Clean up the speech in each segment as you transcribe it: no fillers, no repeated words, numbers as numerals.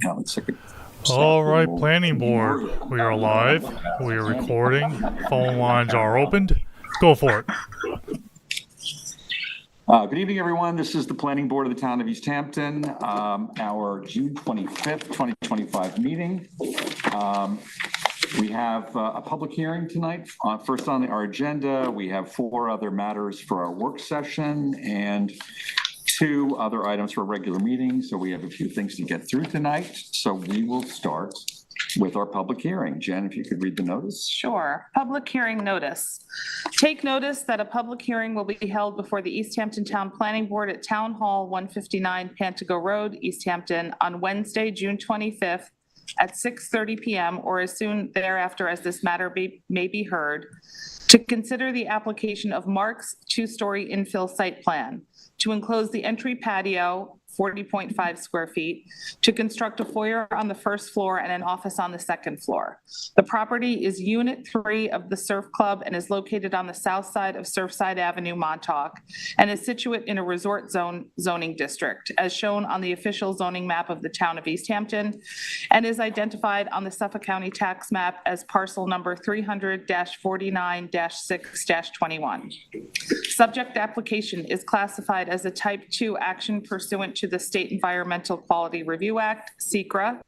Now let's take All right, planning board. We are live. We are recording. Phone lines are opened. Go for it. Good evening, everyone. This is the planning board of the town of East Hampton, our June 25th, 2025 meeting. We have a public hearing tonight. First on our agenda, we have 4 other matters for our work session and 2 other items for a regular meeting. So we have a few things to get through tonight. So we will start with our public hearing. Jen, if you could read the notice. Sure. Public hearing notice. Take notice that a public hearing will be held before the East Hampton Town Planning Board at Town Hall 159 Pantago Road, East Hampton, on Wednesday, June 25th at 6:30 p.m. or as soon thereafter as this matter may be heard, to consider the application of Mark's 2-story infill site plan to enclose the entry patio, 40.5 square feet, to construct a foyer on the first floor and an office on the second floor. The property is Unit 3 of the Surf Club and is located on the south side of Surfside Avenue, Montauk, and is situate in a resort zoning district, as shown on the official zoning map of the town of East Hampton, and is identified on the Suffolk County tax map as parcel number 300-49-6-21. Subject application is classified as a type 2 action pursuant to the State Environmental Quality Review Act, SECRA,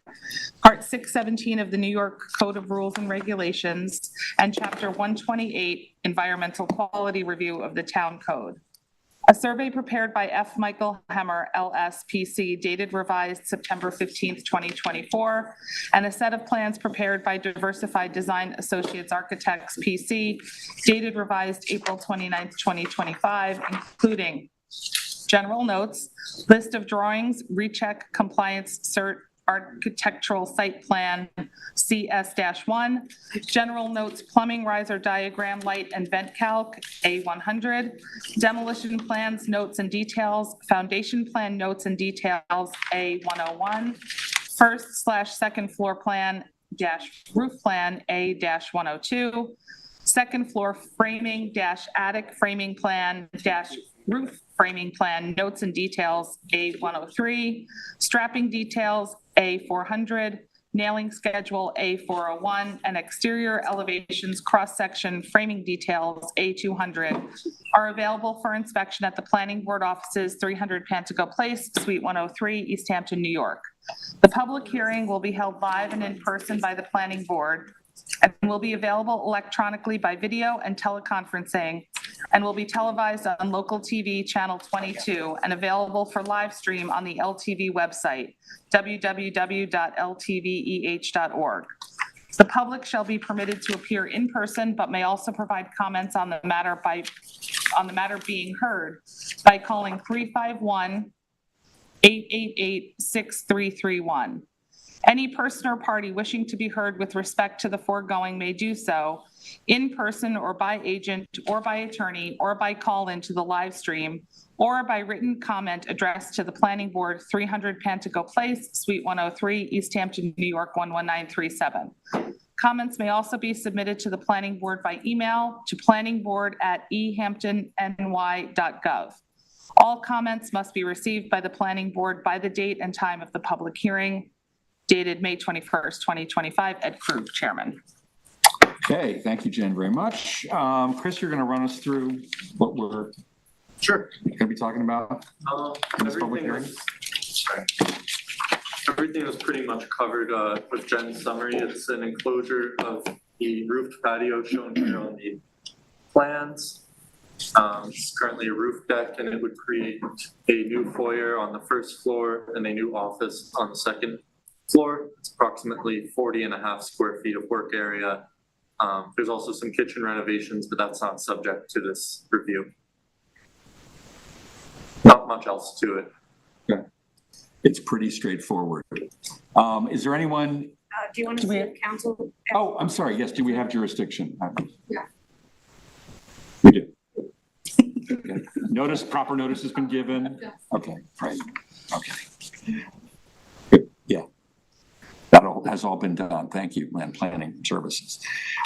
Part 617 of the New York Code of Rules and Regulations, and Chapter 128, Environmental Quality Review of the Town Code. A survey prepared by F. Michael Hemmer, LSPC, dated revised September 15th, 2024, and a set of plans prepared by Diversified Design Associates Architects, PC, dated revised April 29th, 2025, including general notes, list of drawings, recheck compliance cert architectural site plan CS-1, general notes, plumbing riser diagram, light and vent calc A100, demolition plans, notes and details, foundation plan notes and details A101, first/second floor plan dash roof plan A-102, second floor framing dash attic framing plan dash roof framing plan, notes and details, A103, strapping details, A400, nailing schedule, A401, and exterior elevations, cross-section framing details, A200, are available for inspection at the Planning Board offices, 300 Pantago Place, Suite 103, East Hampton, New York. The public hearing will be held live and in person by the Planning Board and will be available electronically by video and teleconferencing, and will be televised on local TV channel 22 and available for live stream on the LTV website, www.ltveh.org. The public shall be permitted to appear in person, but may also provide comments on the matter being heard by calling 351-888-6331. Any person or party wishing to be heard with respect to the foregoing may do so in person or by agent or by attorney or by call into the live stream or by written comment addressed to the Planning Board, 300 Pantago Place, Suite 103, East Hampton, New York 11937. Comments may also be submitted to the Planning Board by email to planningboard@ehamptonny.gov. All comments must be received by the Planning Board by the date and time of the public hearing, dated May 21st, 2025, Ed Krug, Chairman. Okay, thank you, Jen, very much. Chris, you're going to run us through what we're going to be talking about in this public hearing. Everything was pretty much covered with Jen's summary. It's an enclosure of the roofed patio shown here on the plans. It's currently a roof deck, and it would create a new foyer on the first floor and a new office on the second floor. It's approximately 40.5 square feet of work area. There's also some kitchen renovations, but that's not subject to this review. Not much else to it. Okay. It's pretty straightforward. Is there anyone? Do you want to see the council? Oh, I'm sorry. Yes. Do we have jurisdiction? Yeah. We do. Okay. Proper notice has been given. Okay. Right. Okay. Good. Yeah. That has all been done. Thank you, Land Planning Services.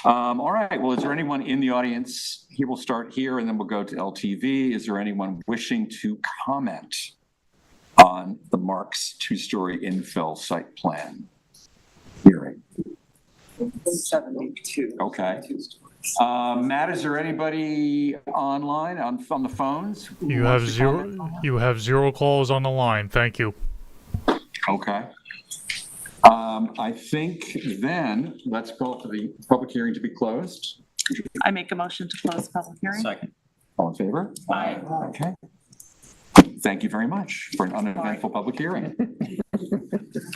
All right. Well, is there anyone in the audience? Here, we'll start here and then we'll go to LTV. Is there anyone wishing to comment on the Marks two-story infill site plan hearing? 72. Okay. Matt, is there anybody online on the phones? who You wants have to zero. comment? You have 0 calls on the line. Thank you. Okay. I think then let's call for the public hearing to be closed. I make a motion to close the public hearing. Second. All in favor? Aye. Okay. Thank you very much for an uneventful public hearing.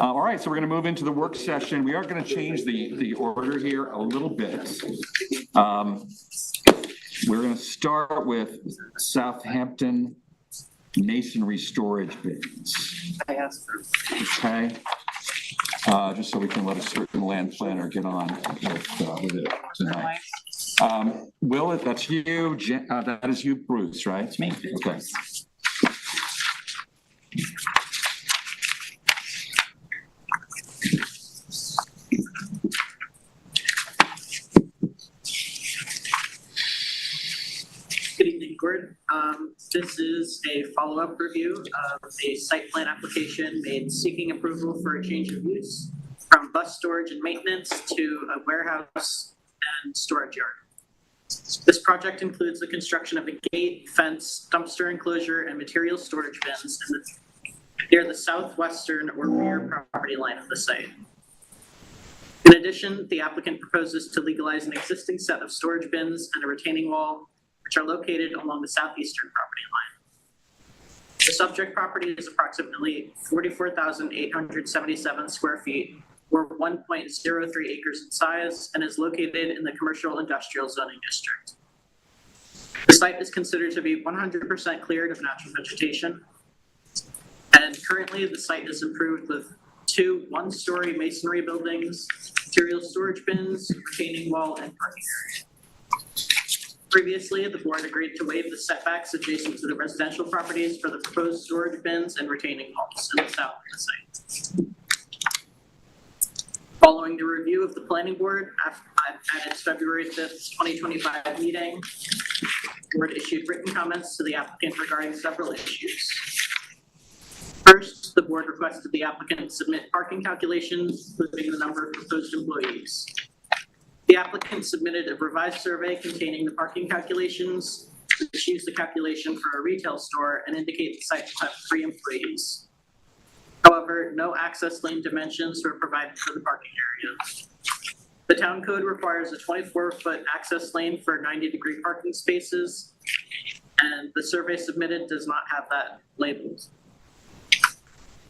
All right, so we're going to move into the work session. We are going to change the order here a little bit. We're going to start with Southampton masonry storage bins. I asked for. Okay. Just so we can let a certain land planner get on with it tonight. Will, that's you. That is you, Bruce, right? It's me. Okay. Good evening, Gordon. This is a follow-up review of a site plan application made seeking approval for a change of use from bus storage and maintenance to a warehouse and storage yard. This project includes the construction of a gate, fence, dumpster enclosure, and material storage bins near the southwestern or rear property line of the site. In addition, the applicant proposes to legalize an existing set of storage bins and a retaining wall, which are located along the southeastern property line. The subject property is approximately 44,877 square feet, or 1.03 acres in size, and is located in the commercial industrial zoning district. The site is considered to be 100% cleared of natural vegetation, and currently the site is improved with 2 one-story masonry buildings, material storage bins, retaining wall, and parking area. Previously, the board agreed to waive the setbacks adjacent to the residential properties for the proposed storage bins and retaining walls in the south of the site. Following the review of the planning board at its February 5th, 2025 meeting, the board issued written comments to the applicant regarding several issues. First, the board requested the applicant submit parking calculations, including the number of proposed employees. The applicant submitted a revised survey containing the parking calculations, which use the calculation for a retail store and indicate the site will have 3 employees. However, no access lane dimensions were provided for the parking area. The town code requires a 24-foot access lane for 90-degree parking spaces, and the survey submitted does not have that labeled.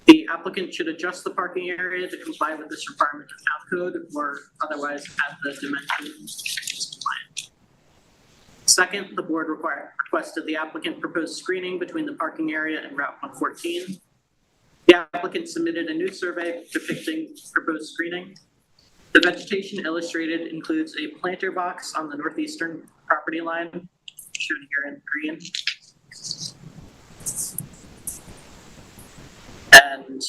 The applicant should adjust the parking area to comply with this requirement of town code or otherwise have the dimensions compliant. Second, the board requested the applicant propose screening between the parking area and Route 114. The applicant submitted a new survey depicting proposed screening. The vegetation illustrated includes a planter box on the northeastern property line, shown here in green. And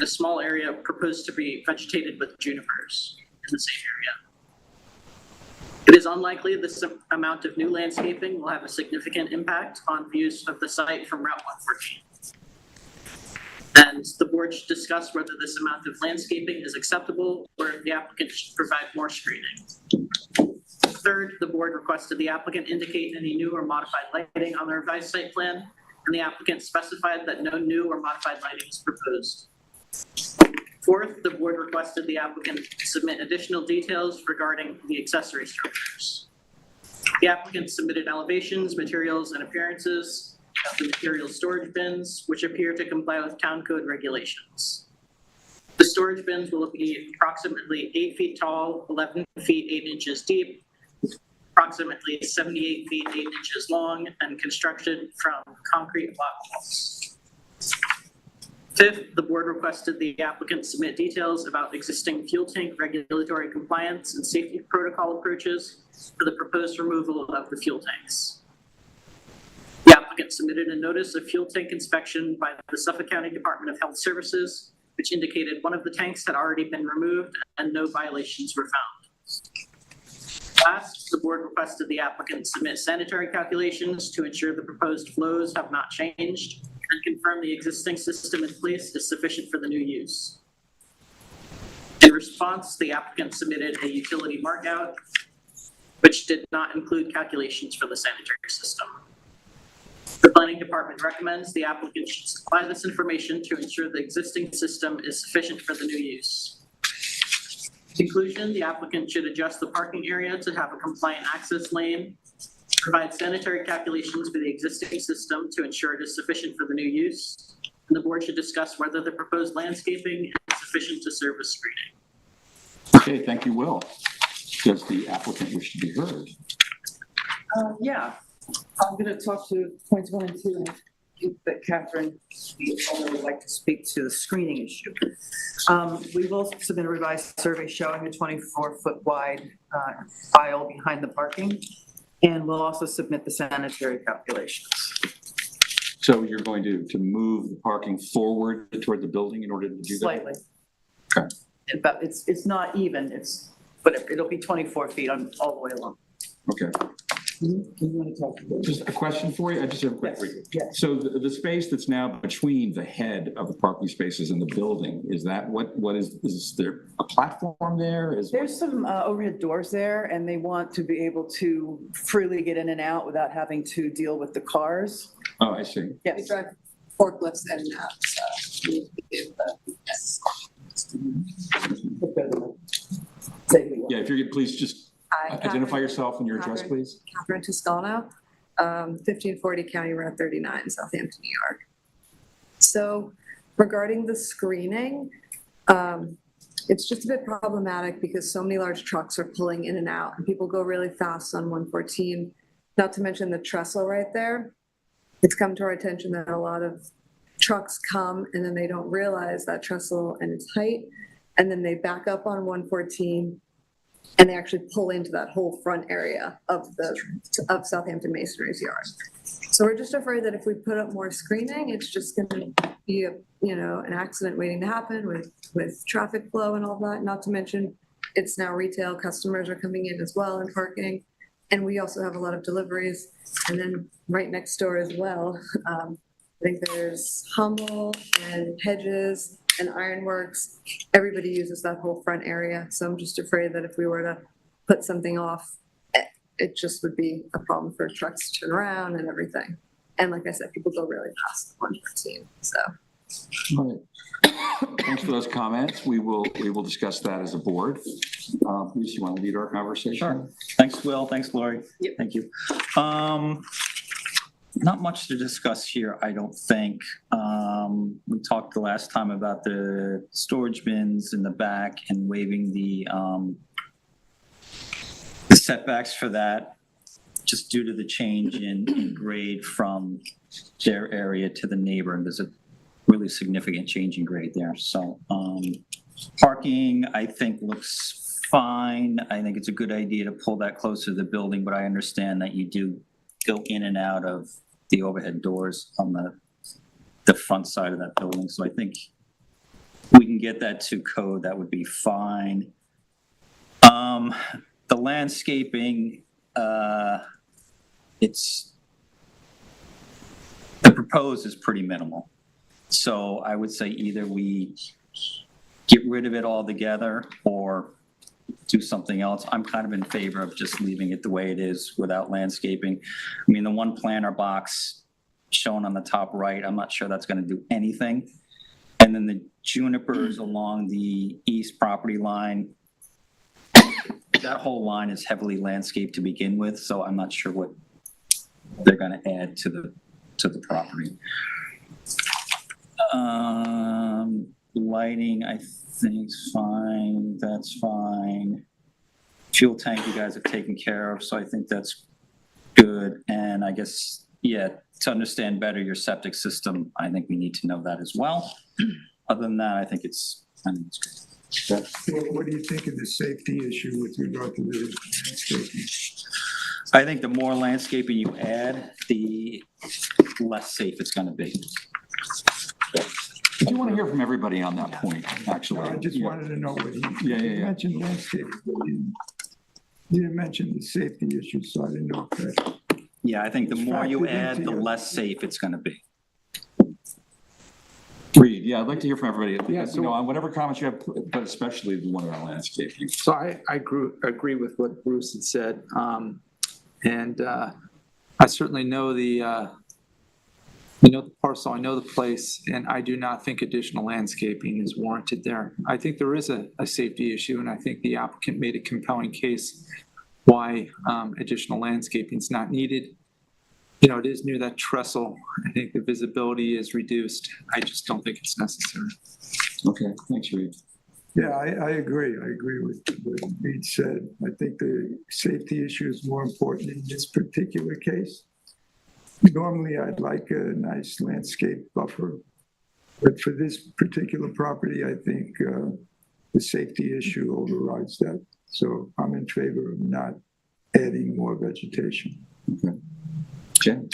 a small area proposed to be vegetated with junipers in the same area. It is unlikely this amount of new landscaping will have a significant impact on views of the site from Route 114. And the board should discuss whether this amount of landscaping is acceptable or if the applicant should provide more screening. Third, the board requested the applicant indicate any new or modified lighting on the revised site plan, and the applicant specified that no new or modified lighting is proposed. Fourth, the board requested the applicant submit additional details regarding the accessory structures. The applicant submitted elevations, materials, and appearances of the material storage bins, which appear to comply with town code regulations. The storage bins will be approximately 8 feet tall, 11 feet 8 inches deep, approximately 78 feet 8 inches long, and constructed from concrete block walls. Fifth, the board requested the applicant submit details about existing fuel tank regulatory compliance and safety protocol approaches for the proposed removal of the fuel tanks. The applicant submitted a notice of fuel tank inspection by the Suffolk County Department of Health Services, which indicated one of the tanks had already been removed and no violations were found. Last, the board requested the applicant submit sanitary calculations to ensure the proposed flows have not changed and confirm the existing system in place is sufficient for the new use. In response, the applicant submitted a utility markout, which did not include calculations for the sanitary system. The planning department recommends the applicant should supply this information to ensure the existing system is sufficient for the new use. In conclusion, the applicant should adjust the parking area to have a compliant access lane, provide sanitary calculations for the existing system to ensure it is sufficient for the new use, and the board should discuss whether the proposed landscaping is sufficient to serve as screening. Okay, thank you, Will. Does the applicant wish to be heard? Yeah, I'm going to talk to points 1 and 2, and I think that Catherine would like to speak to the screening issue. We will submit a revised survey showing a 24-foot wide aisle behind the parking, and we'll also submit the sanitary calculations. So you're going to move the parking forward toward the building in order to do that? Slightly. Okay. But it's not even, but it'll be 24 feet all the way along. Okay. You want to talk about Just a question for you. I just have a quick. Yes. So the space that's now between the head of the parking spaces and the building, is that what is there a platform there? There's some overhead doors there, and they want to be able to freely get in and out without having to deal with the cars. Oh, I see. We Yes. drive forklifts in and out, so we need to give the Yeah, if you could please just Hi, identify yourself and your address, Catherine. please. Catherine Toscano, 1540 County Road 39, Southampton, New York. So regarding the screening, it's just a bit problematic because so many large trucks are pulling in and out, and people go really fast on 114, not to mention the trestle right there. It's come to our attention that a lot of trucks come and then they don't realize that trestle and its height, and then they back up on 114 and they actually pull into that whole front area of Southampton Masonry's yard. So we're just afraid that if we put up more screening, it's just going to be an accident waiting to happen with traffic flow and all that. Not to mention, it's now retail customers are coming in as well and parking, and we also have a lot of deliveries. And then right next door as well, I think there's Hummel and Hedges and Ironworks. Everybody uses that whole front area. So I'm just afraid that if we were to put something off, it just would be a problem for trucks to turn around and everything. And like I said, people go really fast on 114, so. All right. Thanks for those comments. We will discuss that as a board. Bruce, you want to lead our conversation? Sure. Thanks, Will. Thanks, Lori. Yep. Thank you. Not much to discuss here, I don't think. We talked the last time about the storage bins in the back and waiving the setbacks for that, just due to the change in grade from their area to the neighbor. And there's a really significant change in grade there. So parking, I think, looks fine. I think it's a good idea to pull that closer to the building, but I understand that you do go in and out of the overhead doors on the front side of that building. So I think we can get that to code. That would be fine. The landscaping, it's the proposed is pretty minimal. So I would say either we get rid of it altogether or do something else. I'm kind of in favor of just leaving it the way it is without landscaping. I mean, the one planter box shown on the top right, I'm not sure that's going to do anything. And then the junipers along the east property line, that whole line is heavily landscaped to begin with, so I'm not sure what they're going to add to the property. Lighting, I think is fine. That's fine. Fuel tank, you guys have taken care of, so I think that's good. And I guess, yeah, to understand better your septic system, I think we need to know that as well. Other than that, I think it's good. What do you think of the safety issue with regard to the landscaping? I think the more landscaping you add, the less safe it's going to be. I do want to hear from everybody on that point, actually. I just Yeah. wanted to know what Yeah. you mentioned landscaping. You didn't mention the safety issues, so I didn't know if that. Yeah, I think the more you Factored add, into the your- less safe it's gonna be. Reed, yeah, I'd like to hear from everybody, Yeah, you know, on whatever comments you have, but especially the one around landscaping. So I agree with what Bruce had said. And I certainly know the parcel, I know the place, and I do not think additional landscaping is warranted there. I think there is a safety issue, and I think the applicant made a compelling case why additional landscaping is not needed. You know, it is near that trestle. I think the visibility is reduced. I just don't think it's necessary. Okay, thanks, Reed. Yeah, I agree. I agree with what Reed said. I think the safety issue is more important in this particular case. Normally, I'd like a nice landscape buffer, but for this particular property, I think the safety issue overrides that. So I'm in favor of not adding more vegetation. Okay. Jen?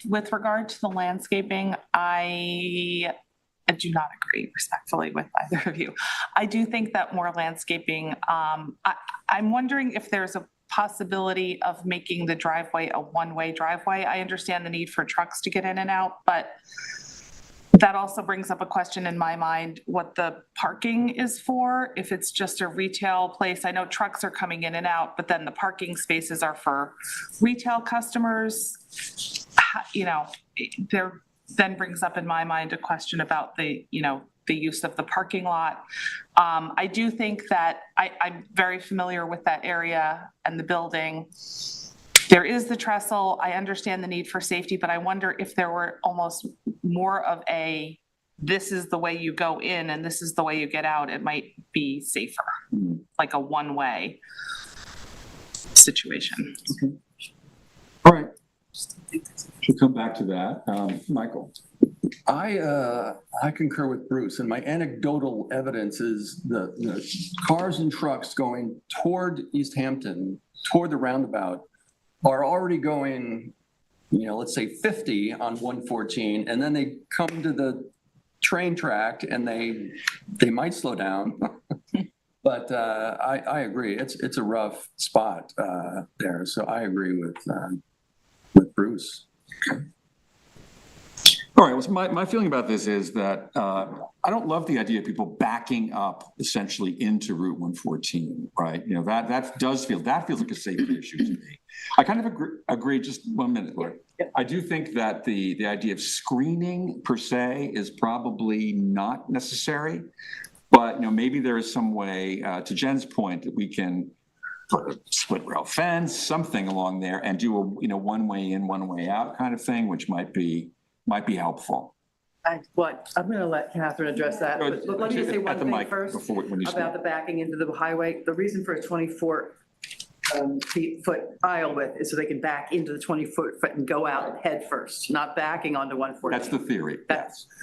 With regard to the landscaping, I do not agree respectfully with either of you. I do think that more landscaping, I'm wondering if there's a possibility of making the driveway a one-way driveway. I understand the need for trucks to get in and out, but that also brings up a question in my mind, what the parking is for, if it's just a retail place. I know trucks are coming in and out, but then the parking spaces are for retail customers. You know, there then brings up in my mind a question about the use of the parking lot. I do think that I'm very familiar with that area and the building. There is the trestle. I understand the need for safety, but I wonder if there were almost more of this is the way you go in and this is the way you get out. It might be safer, like a one-way situation. Okay. All right. We'll come back to that. Michael? I concur with Bruce, and my anecdotal evidence is the cars and trucks going toward East Hampton, toward the roundabout, are already going, let's say 50 on 114, and then they come to the train track and they might slow down. But I agree, it's a rough spot there, so I agree with Bruce. Okay. All right, well, my feeling about this is that I don't love the idea of people backing up essentially into Route 114, right? That feels like a safety issue to me. I kind of agree, just 1 minute, Lori. I do think that the idea of screening per se is probably not necessary, but maybe there is some way, to Jen's point, that we can put a split rail fence, something along there, and do a one way in, one way out kind of thing, which might be helpful. I'm going to let Catherine address that, but let me say one thing first about the backing into the highway. The reason for a 24 foot aisle width is so they can back into the 20-foot and go out head first, not backing onto 114. That's the theory.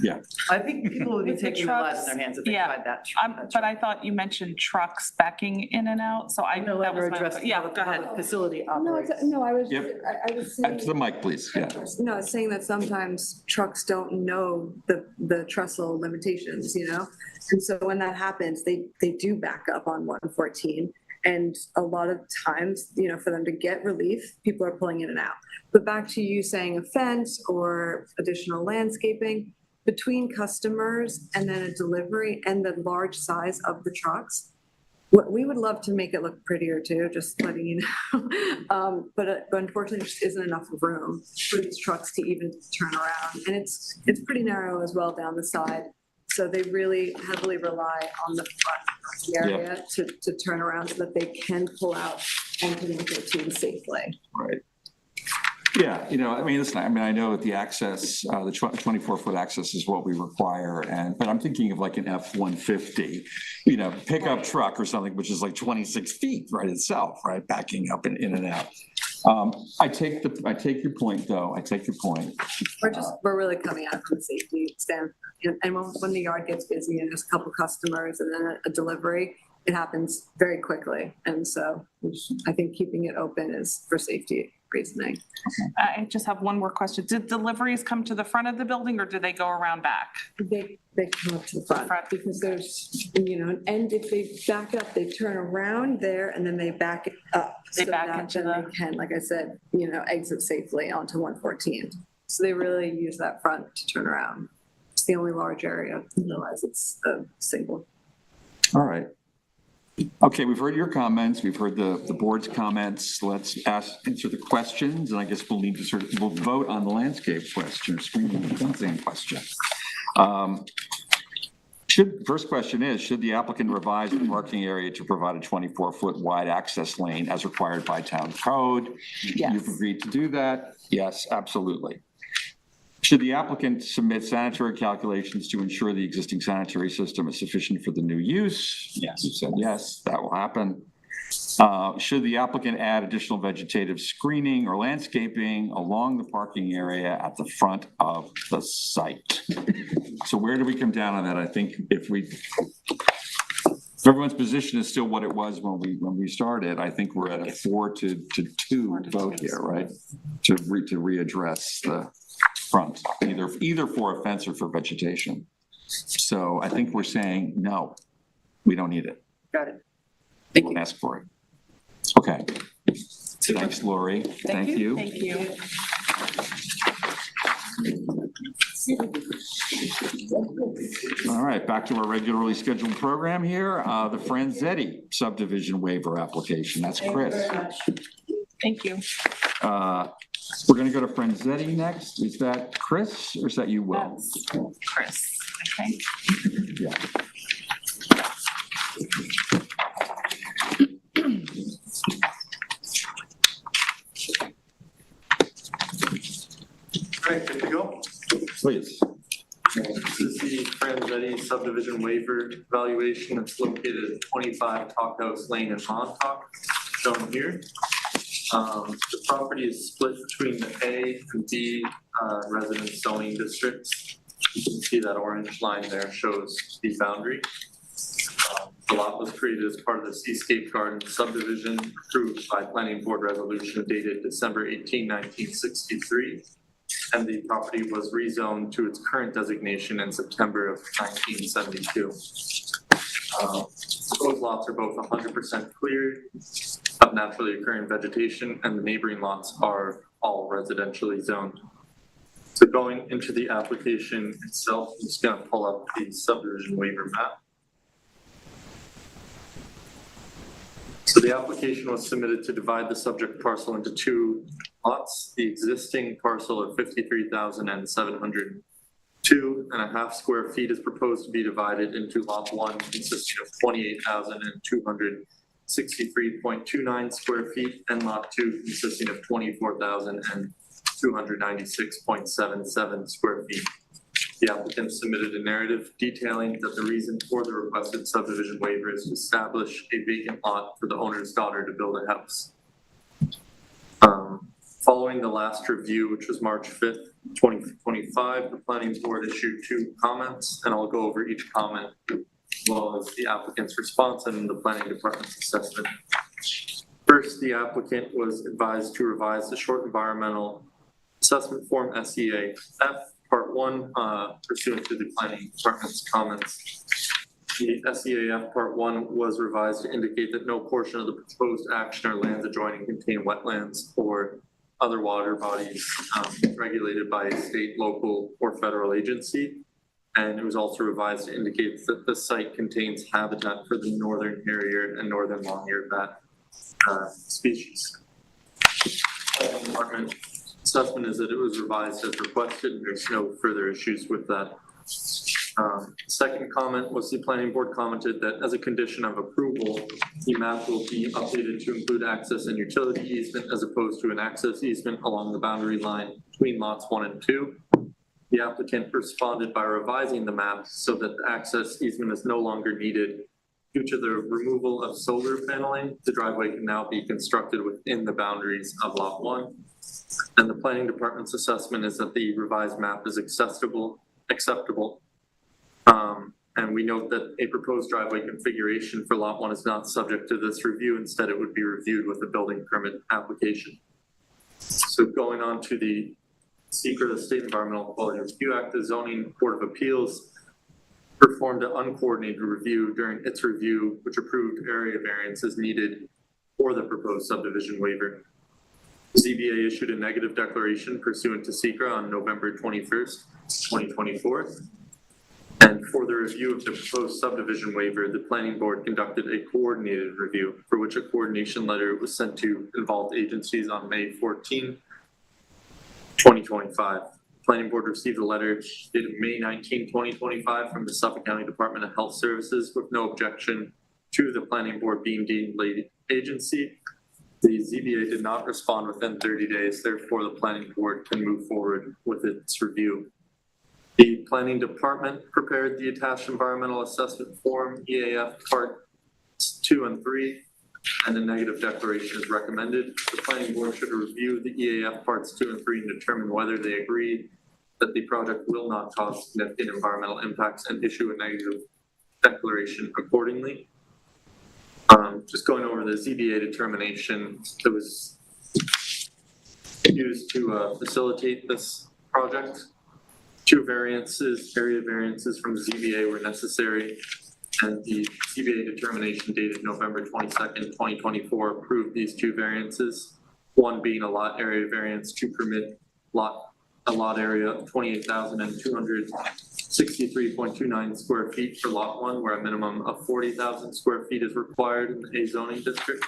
Yeah. I think people would be With the taking their lives in trucks, their hands if they yeah. tried that. But I thought you mentioned trucks backing in and out, so I'm going to let her address yeah, how go ahead. the facility No, operates. I was, Yep. I was saying. To the mic, please. Yeah. No, I was saying that sometimes trucks don't know the trestle limitations, And so when that happens, they do back up on 114. And a lot of times, for them to get relief, people are pulling in and out. But back to you saying a fence or additional landscaping between customers and then a delivery and the large size of the trucks. What we would love to make it look prettier too, just letting you know. But unfortunately, there just isn't enough room for these trucks to even turn around. And it's pretty narrow as well down the side. So they really heavily rely on the front area to turn around so that they can pull out onto the 114 safely. Right. Yeah, listen, I know that the access, the 24-foot access is what we require, but I'm thinking of like an F-150, pickup truck or something, which is like 26 feet, right, itself, right, backing up and in and out. I take your point, though. I take your point. We're really coming out from the safety standpoint. And when the yard gets busy and there's a couple customers and then a delivery, it happens very quickly. And so I think keeping it open is for safety reasoning. I just have one more question. Did deliveries come to the front of the building or do they go around back? They come up to the front because there's, and if they back up, they turn around there and then they back it up. They so back that into then the- they can, like I said, exit safely onto 114. So they really use that front to turn around. It's the only large area, otherwise it's a single. All right. Okay, we've heard your comments, we've heard the board's comments. Let's answer the questions, and I guess we'll need to we'll vote on the landscape question, or screening and fencing question. First question is, should the applicant revise the parking area to provide a 24-foot wide access lane as required by town code? Yes. You've agreed to do that? Yes, absolutely. Should the applicant submit sanitary calculations to ensure the existing sanitary system is sufficient for the new use? Yes. You said yes, that will happen. Should the applicant add additional vegetative screening or landscaping along the parking area at the front of the site? So where do we come down on that? I think if everyone's position is still what it was when we started, I think we're at a 4-2 vote here, right? To readdress the front, either for a fence or for vegetation. So I think we're saying, no, we don't need it. Got it. We'll ask for it. Okay. Thanks, Lori. Thank you. Thank you. All right, back to our regularly scheduled program here. The Franzetti subdivision waiver application. That's Chris. Thank you. We're going to go to Franzetti next. Is that Chris or is that you, Will? That's Chris, okay. Yeah. All right, good to go. Please. This is the Franzetti subdivision waiver evaluation. It's located at 25 Talk House Lane in Montauk, shown here. The property is split between the A and B residence zoning districts. You can see that orange line there shows the boundary. The lot was created as part of the Seascape Garden subdivision approved by planning board resolution dated December 18, 1963. And the property was rezoned to its current designation in September of 1972. Both lots are both 100% cleared of naturally occurring vegetation, and the neighboring lots are all residentially zoned. So going into the application itself, I'm just going to pull up the subdivision waiver map. So the application was submitted to divide the subject parcel into two lots. The existing parcel of 53,702.5 square feet is proposed to be divided into lot one, consisting of 28,263.29 square feet, and lot two, consisting of 24,296.77 square feet. The applicant submitted a narrative detailing that the reason for the requested subdivision waiver is to establish a vacant lot for the owner's daughter to build a house. Following the last review, which was March 5th, 2025, the planning board issued two comments, and I'll go over each comment as well as the applicant's response and the planning department's assessment. First, the applicant was advised to revise the short environmental assessment form SEAF Part 1 pursuant to the planning department's comments. The SEAF Part 1 was revised to indicate that no portion of the proposed action or lands adjoining contain wetlands or other water bodies regulated by a state, local, or federal agency. And it was also revised to indicate that the site contains habitat for the northern harrier and northern long-eared bat species. The department assessment is that it was revised as requested, and there's no further issues with that. Second comment was the planning board commented that as a condition of approval, the map will be updated to include access and utility easement as opposed to an access easement along the boundary line between lots 1 and 2. The applicant responded by revising the map so that the access easement is no longer needed. Due to the removal of solar paneling, the driveway can now be constructed within the boundaries of lot 1. And the planning department's assessment is that the revised map is acceptable. And we note that a proposed driveway configuration for lot 1 is not subject to this review. Instead, it would be reviewed with a building permit application. So going on to the SECR, the State Environmental Quality Review Act, the Zoning Board of Appeals performed an uncoordinated review during its review, which approved area variances needed for the proposed subdivision waiver. ZBA issued a negative declaration pursuant to SECR on November 21st, 2024. And for the review of the proposed subdivision waiver, the planning board conducted a coordinated review for which a coordination letter was sent to involved agencies on May 14, 2025. Planning board received a letter dated May 19, 2025 from the Suffolk County Department of Health Services with no objection to the planning board being deemed lead agency. The ZBA did not respond within 30 days, therefore the planning board can move forward with its review. The planning department prepared the attached environmental assessment form, EAF parts 2 and 3, and a negative declaration is recommended. The planning board should review the EAF parts 2 and 3 and determine whether they agree that the project will not cause significant environmental impacts and issue a negative declaration accordingly. Just going over the ZBA determination that was used to facilitate this project. 2 variances, area variances from the ZBA were necessary, and the ZBA determination dated November 22nd, 2024 approved these 2 variances. 1 being a lot area variance to permit a lot area of 28,263.29 square feet for lot 1, where a minimum of 40,000 square feet is required in a zoning district.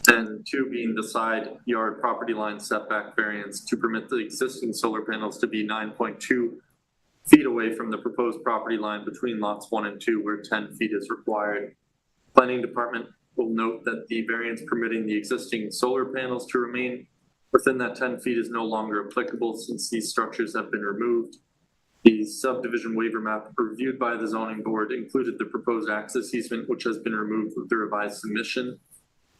And 2 being the side yard property line setback variance to permit the existing solar panels to be 9.2 feet away from the proposed property line between lots 1 and 2, where 10 feet is required. Planning department will note that the variance permitting the existing solar panels to remain within that 10 feet is no longer applicable since these structures have been removed. The subdivision waiver map reviewed by the zoning board included the proposed access easement, which has been removed with the revised submission.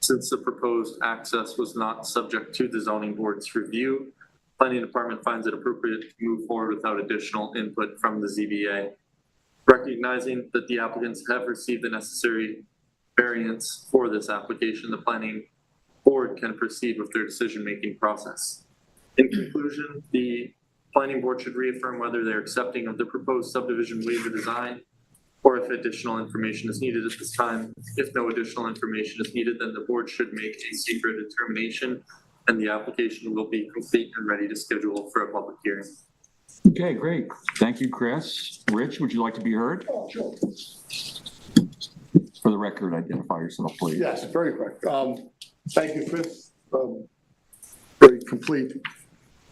Since the proposed access was not subject to the zoning board's review, planning department finds it appropriate to move forward without additional input from the ZBA. Recognizing that the applicants have received the necessary variance for this application, the planning board can proceed with their decision-making process. In conclusion, the planning board should reaffirm whether they're accepting of the proposed subdivision waiver design or if additional information is needed at this time. If no additional information is needed, then the board should make a secret determination and the application will be complete and ready to schedule for a public hearing. Okay, great. Thank you, Chris. Rich, would you like to be heard? Oh, sure. For the record, identify yourself, please. Yes, very quick. Thank you, Chris. Very complete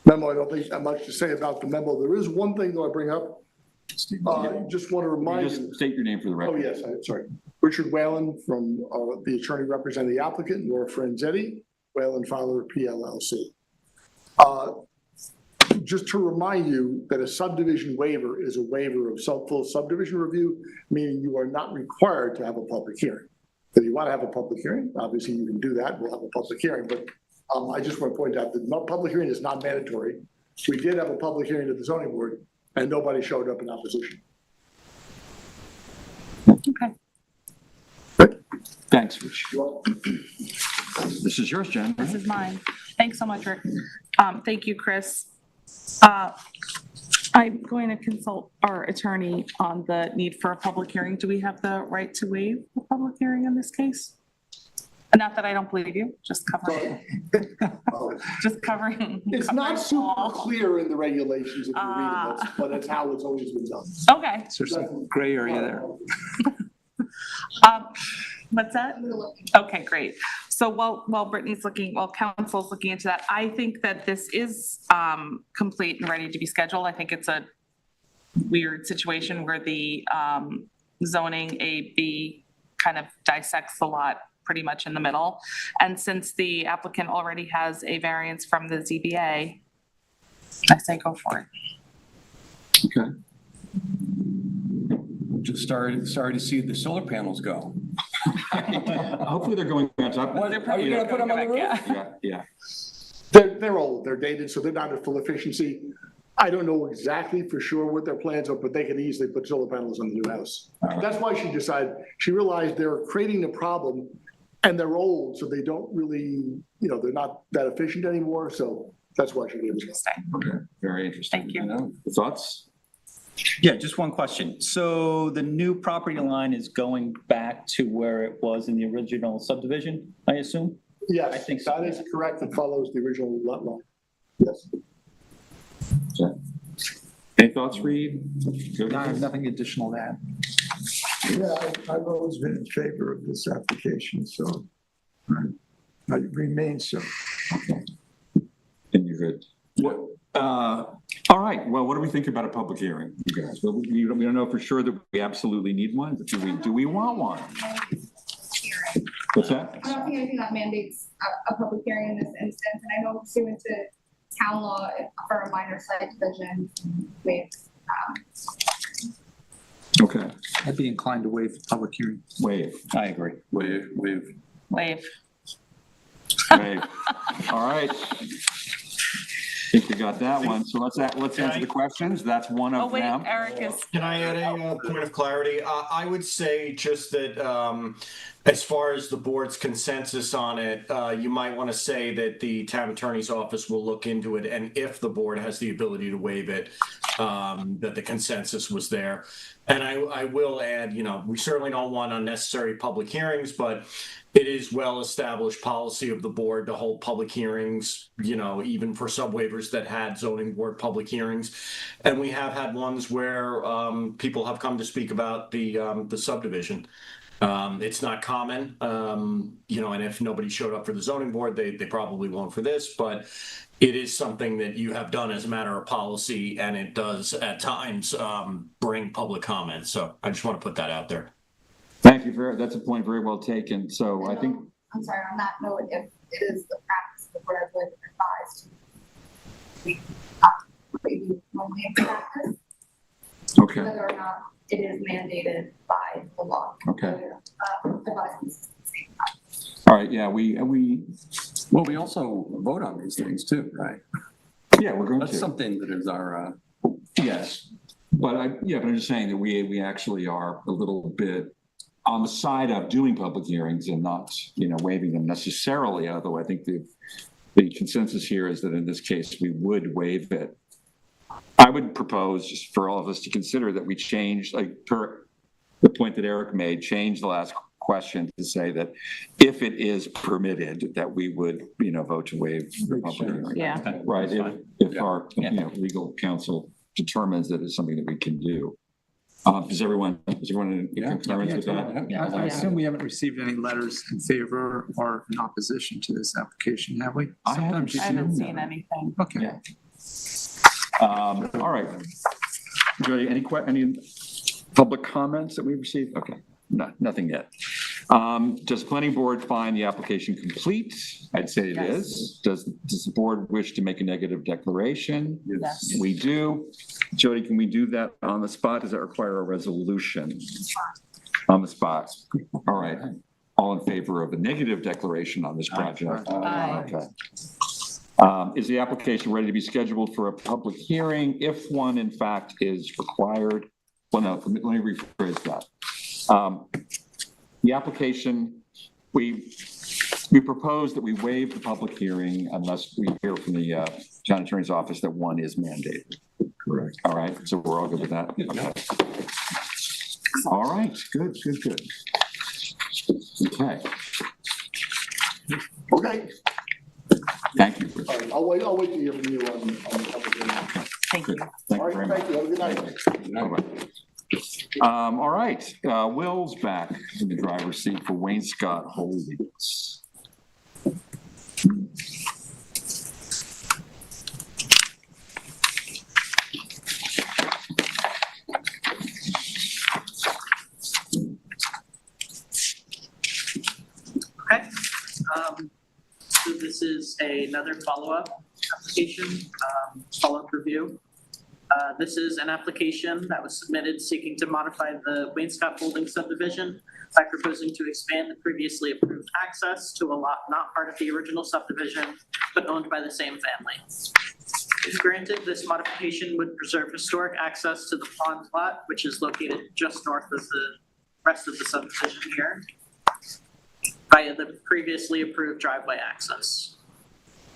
memo. I don't think that much to say about the memo. There is one thing though I bring up. Just want to remind you. Just state your name for the Oh, record. yes, sorry. Richard Whalen from the attorney representing the applicant, Laura Franzetti, Whalen Fowler PLLC. Just to remind you that a subdivision waiver is a waiver of full subdivision review, meaning you are not required to have a public hearing. If you want to have a public hearing, obviously you can do that. We'll have a public hearing, but I just want to point out that public hearing is not mandatory. We did have a public hearing at the zoning board and nobody showed up in opposition. Okay. Thanks, Rich. This is yours, Jen. This is mine. Thanks so much, Rick. Thank you, Chris. I'm going to consult our attorney on the need for a public hearing. Do we have the right to waive the public hearing in this case? Not that I don't believe you, just covering. Just covering. It's not super clear in the regulations if you read it, but it's how it's always been done. Okay. Is there some gray area there? What's that? Okay, great. So while Brittany's looking, while council's looking into that, I think that this is complete and ready to be scheduled. I think it's a weird situation where the zoning AB kind of dissects the lot pretty much in the middle. And since the applicant already has a variance from the ZBA, I say go for it. Okay. Just sorry to see the solar panels go. Hopefully they're going on top. What, are you gonna put them on the roof? Yeah. They're old, they're dated, so they're not at full efficiency. I don't know exactly for sure what their plans are, but they could easily put solar panels on the new house. That's why she decided, she realized they're creating a problem and they're old, so they don't really, they're not that efficient anymore, so that's why she gave us. Okay, very interesting. Thank you. I know. Thoughts? Yeah, just one question. So the new property line is going back to where it was in the original subdivision, I assume? Yes, I think so, that is correct. It follows the original lot line. Yes. Okay. Any thoughts, Reed? Good. I have nothing additional to add. Yeah, I've always been in favor of this application, so I remain so. And you're good. All right, well, what do we think about a public hearing, you guys? Well, we don't know for sure that we absolutely need one, but do we want one? What's that? I don't think anything that mandates a public hearing in this instance, and I know pursuant to town law for a minor site division, with, Okay, I'd be inclined to waive the public hearing. wave, I agree. Wave. Wave. wave. All right. I think we got that one, so let's answer the questions. That's one Oh, of wait, them. Eric is, Can I add a point of clarity? I would say just that as far as the board's consensus on it, you might want to say that the town attorney's office will look into it, and if the board has the ability to waive it, that the consensus was there. And I will add, we certainly don't want unnecessary public hearings, but it is well-established policy of the board to hold public hearings, even for sub-waivers that had zoning board public hearings. And we have had ones where people have come to speak about the subdivision. It's not common, and if nobody showed up for the zoning board, they probably won't for this, but it is something that you have done as a matter of policy, and it does at times bring public comments. So I just want to put that out there. Thank you, that's a point very well taken. So I think, I'm sorry, on that note, if it is the practice, the board would advise to normally in practice, okay, whether or not it is mandated by the law. okay. Advise. All right, yeah, we Well, we also vote on these things too, right? yeah, we're going That's to. something that is our, Yes, but I'm just saying that we actually are a little bit on the side of doing public hearings and not, waiving them necessarily, although I think the consensus here is that in this case, we would waive it. I would propose, just for all of us to consider, that we change, like per the point that Eric made, change the last question to say that if it is permitted, that we would, vote to waive the public hearing. yeah. Right, if our, legal counsel determines that it's something that we can do. Is everyone in concurrence with that? I assume we haven't received any letters in favor or in opposition to this application, have we? I haven't Sometimes you I haven't do. seen anything. Okay. Yeah. All right. Jody, any public comments that we received? Okay, nothing yet. Does the planning board find the application complete? I'd say it is. Does the board wish to make a negative declaration? Yes. We do. Jody, can we do that on the spot? Does that require a resolution? On the spot. All right. All in favor of a negative declaration on this project? Aye. Okay. Is the application ready to be scheduled for a public hearing if one in fact is required? Well, no, let me rephrase that. The application, we propose that we waive the public hearing unless we hear from the town attorney's office that one is mandated. Correct. All right, so we're all good with that? Okay. All right, good. Okay, Okay. thank you. All right, I'll wait to hear from you on the public hearing. Thank you. Good. All Thank you right, very much. thank you. Have a good night. Bye-bye. All right, Will's back in the driver's seat for Wainscott Holdings. Okay. So this is another follow-up application, follow-up review. This is an application that was submitted seeking to modify the Wainscott Holdings subdivision by proposing to expand the previously approved access to a lot not part of the original subdivision, but owned by the same family. If granted, this modification would preserve historic access to the pond lot, which is located just north of the rest of the subdivision here, via the previously approved driveway access.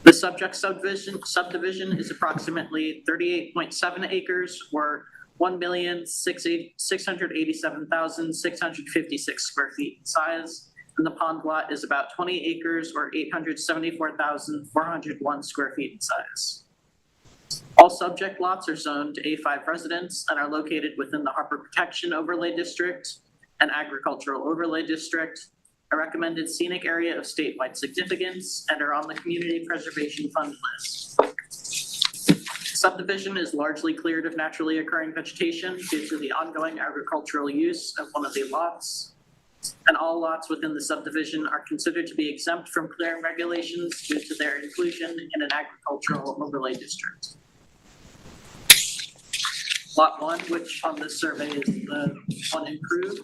The subject subdivision is approximately 38.7 acres, or 1,687,656 square feet in size, and the pond lot is about 20 acres, or 874,401 square feet in size. All subject lots are zoned to A5 residents and are located within the Harbor Protection Overlay District and Agricultural Overlay District, a recommended scenic area of statewide significance, and are on the Community Preservation Fund list. Subdivision is largely cleared of naturally occurring vegetation due to the ongoing agricultural use of one of the lots, and all lots within the subdivision are considered to be exempt from clearing regulations due to their inclusion in an agricultural overlay district. Lot 1, which on this survey is the one improved,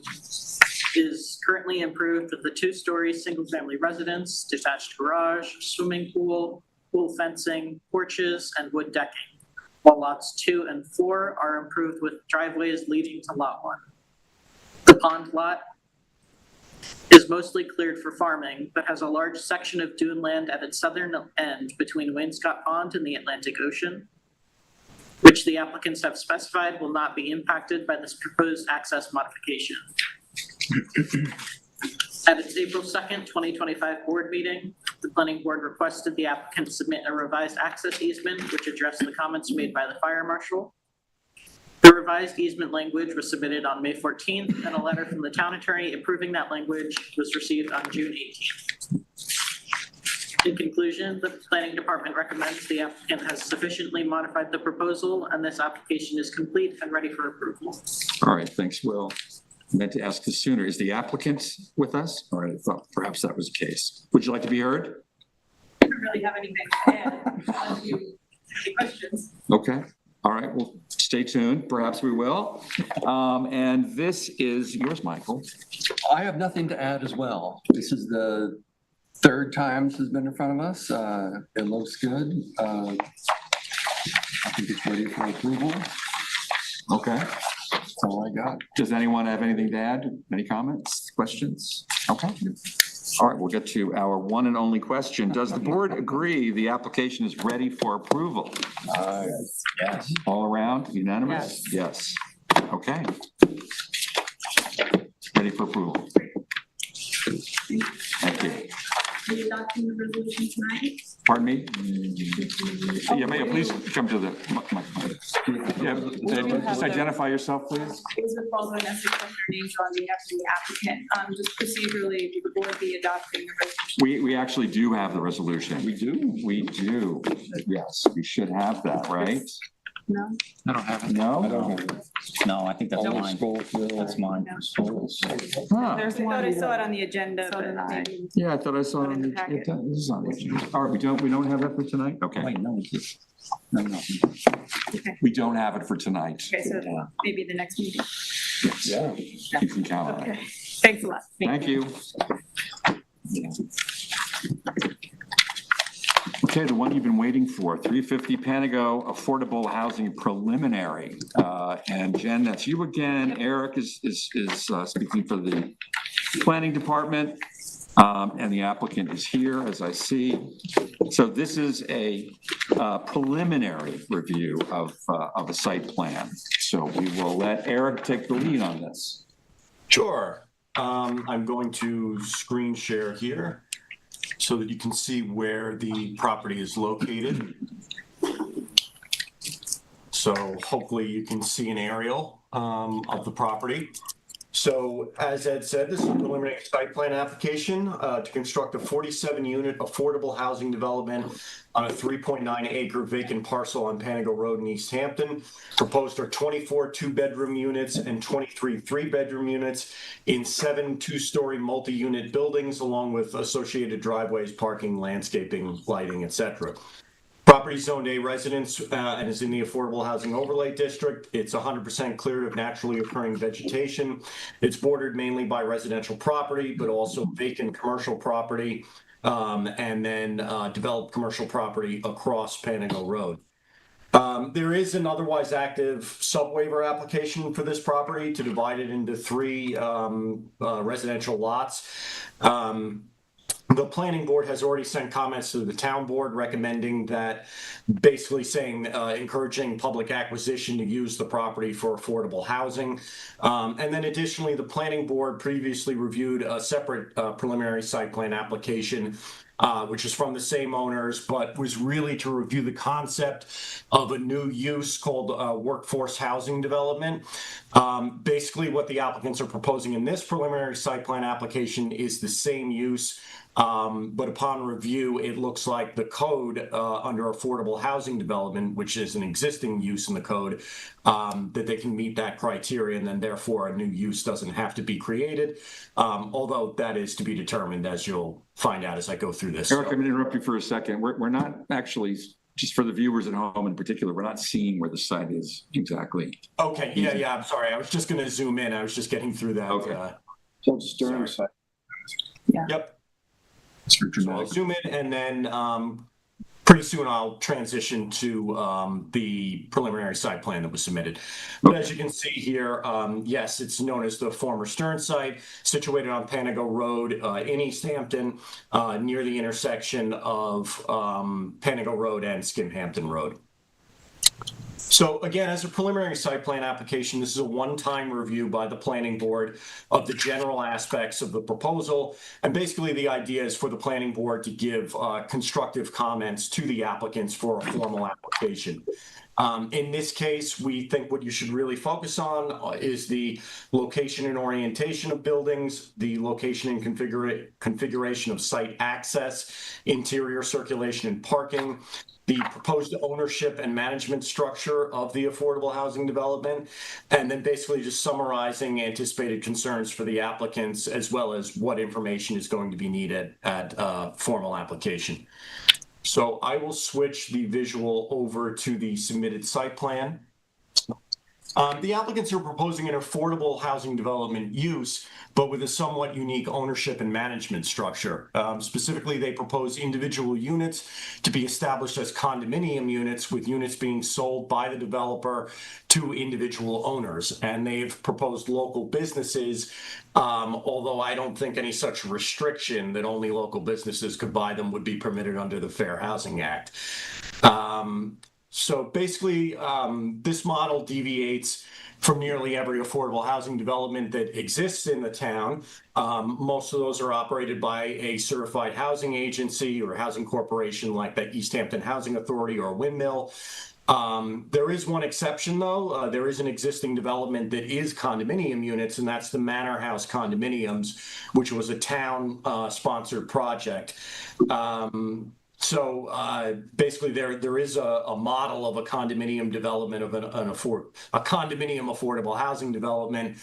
is currently improved with a 2-story single-family residence, detached garage, swimming pool, pool fencing, porches, and wood decking, while lots 2 and 4 are improved with driveways leading to lot 1. The pond lot is mostly cleared for farming, but has a large section of dune land at its southern end between Wainscott Pond and the Atlantic Ocean, which the applicants have specified will not be impacted by this proposed access modification. At its April 2nd, 2025 board meeting, the planning board requested the applicant submit a revised access easement which addressed the comments made by the fire marshal. The revised easement language was submitted on May 14th, and a letter from the town attorney approving that language was received on June 18th. In conclusion, the planning department recommends the applicant has sufficiently modified the proposal, and this application is complete and ready for approval. All right, thanks, Will. I meant to ask this sooner. Is the applicant with us? Or I thought perhaps that was the case. Would you like to be heard? I don't really have anything to add. Unless you have any questions. Okay. All right, well, stay tuned. Perhaps we will. And this is yours, Michael. I have nothing to add as well. This is the third time this has been in front of us. It looks good. I think it's ready for approval. Okay. That's all I got. Does anyone have anything to add? Any comments, questions? Okay. All right, we'll get to our one and only question. Does the board agree the application is ready for approval? Yes. All around, unanimous? Yes. Okay. Ready for approval. Thank you. Are you adopting the resolution tonight? Pardon me? Yeah, Mayor, please come to the mic. Yeah, just identify yourself, please. Elizabeth Baldwin, Essex County names on behalf of the applicant. Just procedurally, would the board be adopting the resolution? We actually do have the resolution. We do? We do. Yes, we should have that, right? No? I don't have it. No? I don't have it. No, I think that's Only mine. Scoville. That's mine. Huh. I thought I saw it on the agenda, So but did I. maybe. Yeah, I thought I saw it Not on in the, the packet. this is on the agenda. All right, we don't have that for tonight? Okay. Wait, no, it's just, no. Okay. We don't have it for tonight. Okay, so maybe the next meeting. Yes, Yeah. you can count on it. Okay, thanks a lot. Thank you. Okay, the one you've been waiting for, 350 Panago Affordable Housing Preliminary. And Jen, that's you again. Eric is speaking for the planning department. And the applicant is here, as I see. So this is a preliminary review of a site plan. So we will let Eric take the lead on this. Sure. I'm going to screen share here so that you can see where the property is located. So hopefully you can see an aerial of the property. So as Ed said, this is a preliminary site plan application to construct a 47-unit affordable housing development on a 3.9 acre vacant parcel on Panago Road in East Hampton. Proposed are 24 2-bedroom units and 23 3-bedroom units in 7 2-story multi-unit buildings, along with associated driveways, parking, landscaping, lighting, etc. Property zoned A residence and is in the Affordable Housing Overlay District. It's 100% cleared of naturally occurring vegetation. It's bordered mainly by residential property, but also vacant commercial property, and then developed commercial property across Panago Road. There is an otherwise active sub-waiver application for this property to divide it into 3 residential lots. The planning board has already sent comments to the town board recommending that, basically saying, encouraging public acquisition to use the property for affordable housing. And then additionally, the planning board previously reviewed a separate preliminary site plan application, which is from the same owners, but was really to review the concept of a new use called workforce housing development. Basically, what the applicants are proposing in this preliminary site plan application is the same use, but upon review, it looks like the code under affordable housing development, which is an existing use in the code, that they can meet that criteria, and then therefore a new use doesn't have to be created, although that is to be determined, as you'll find out as I go through this. Eric, I'm going to interrupt you for a second. We're not actually, just for the viewers at home in particular, we're not seeing where the site is exactly. Okay, yeah, I'm sorry. I was just going to zoom in. I was just getting through that. Okay. So just during the site. Yep. So I'll zoom in, and then pretty soon I'll transition to the preliminary site plan that was submitted. But as you can see here, yes, it's known as the former Stern site, situated on Panago Road in East Hampton, near the intersection of Panago Road and Skimhampton Road. So again, as a preliminary site plan application, this is a one-time review by the planning board of the general aspects of the proposal. And basically the idea is for the planning board to give constructive comments to the applicants for a formal application. In this case, we think what you should really focus on is the location and orientation of buildings, the location and configuration of site access, interior circulation and parking, the proposed ownership and management structure of the affordable housing development, and then basically just summarizing anticipated concerns for the applicants, as well as what information is going to be needed at formal application. So I will switch the visual over to the submitted site plan. The applicants are proposing an affordable housing development use, but with a somewhat unique ownership and management structure. Specifically, they propose individual units to be established as condominium units, with units being sold by the developer to individual owners. And they've proposed local businesses, although I don't think any such restriction that only local businesses could buy them would be permitted under the Fair Housing Act. So basically, this model deviates from nearly every affordable housing development that exists in the town. Most of those are operated by a certified housing agency or housing corporation like the East Hampton Housing Authority or Windmill. There is one exception, though. There is an existing development that is condominium units, and that's the Manor House condominiums, which was a town-sponsored project. So basically, there is a model of a condominium development of a condominium affordable housing development.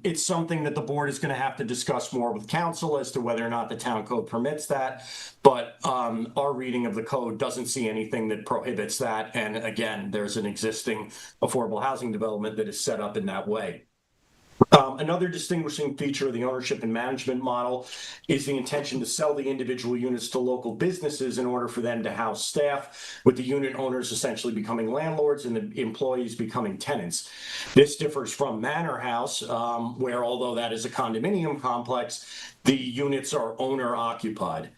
It's something that the board is going to have to discuss more with council as to whether or not the town code permits that. But our reading of the code doesn't see anything that prohibits that. And again, there's an existing affordable housing development that is set up in that way. Another distinguishing feature of the ownership and management model is the intention to sell the individual units to local businesses in order for them to house staff, with the unit owners essentially becoming landlords and the employees becoming tenants. This differs from Manor House, where although that is a condominium complex, the units are owner occupied.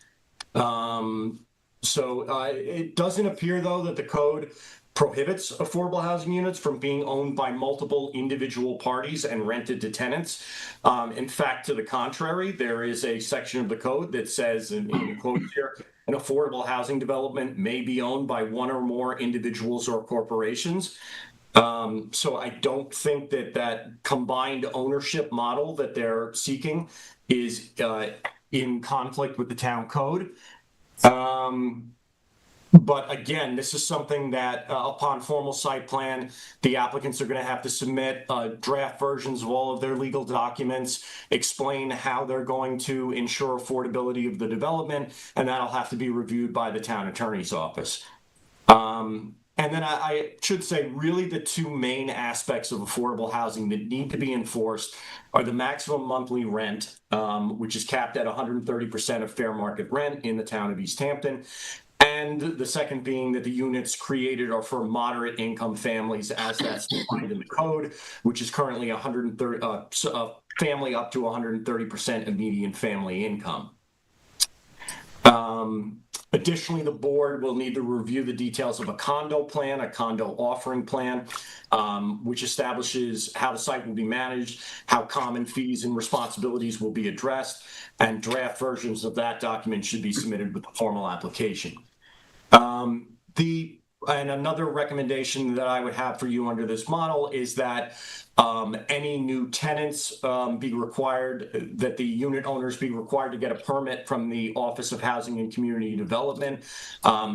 It doesn't appear, though, that the code prohibits affordable housing units from being owned by multiple individual parties and rented to tenants. In fact, to the contrary, there is a section of the code that says, in quotes here, an affordable housing development may be owned by one or more individuals or corporations. So I don't think that combined ownership model that they're seeking is in conflict with the town code. But again, this is something that upon formal site plan, the applicants are going to have to submit draft versions of all of their legal documents, explain how they're going to ensure affordability of the development, and that'll have to be reviewed by the town attorney's office. And then I should say, really, the two main aspects of affordable housing that need to be enforced are the maximum monthly rent, which is capped at 130% of fair market rent in the town of East Hampton, And the second being that the units created are for moderate income families as that's defined in the code, which is currently 130, family up to 130% of median family income. Additionally, the board will need to review the details of a condo plan, a condo offering plan, which establishes how the site will be managed, how common fees and responsibilities will be addressed, and draft versions of that document should be submitted with the formal application. And another recommendation that I would have for you under this model is that any new tenants be required, that the unit owners be required to get a permit from the Office of Housing and Community Development.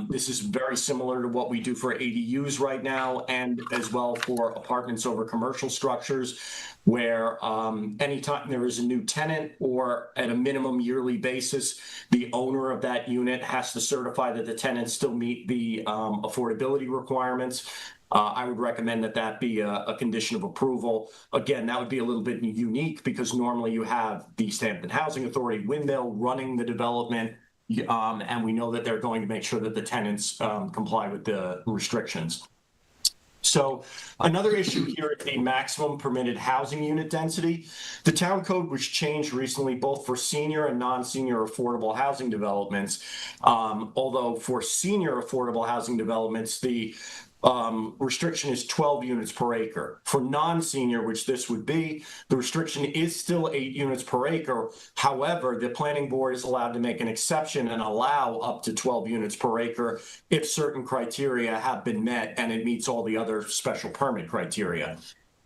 This is very similar to what we do for ADUs right now, and as well for apartments over commercial structures, where anytime there is a new tenant, or at a minimum yearly basis, the owner of that unit has to certify that the tenants still meet the affordability requirements. I would recommend that that be a condition of approval. Again, that would be a little bit unique because normally you have the East Hampton Housing Authority, Windmill, running the development, and we know that they're going to make sure that the tenants comply with the restrictions. So another issue here is the maximum permitted housing unit density. The town code was changed recently both for senior and non-senior affordable housing developments. Although for senior affordable housing developments, the restriction is 12 units per acre. For non-senior, which this would be, the restriction is still 8 units per acre. However, the planning board is allowed to make an exception and allow up to 12 units per acre if certain criteria have been met and it meets all the other special permit criteria.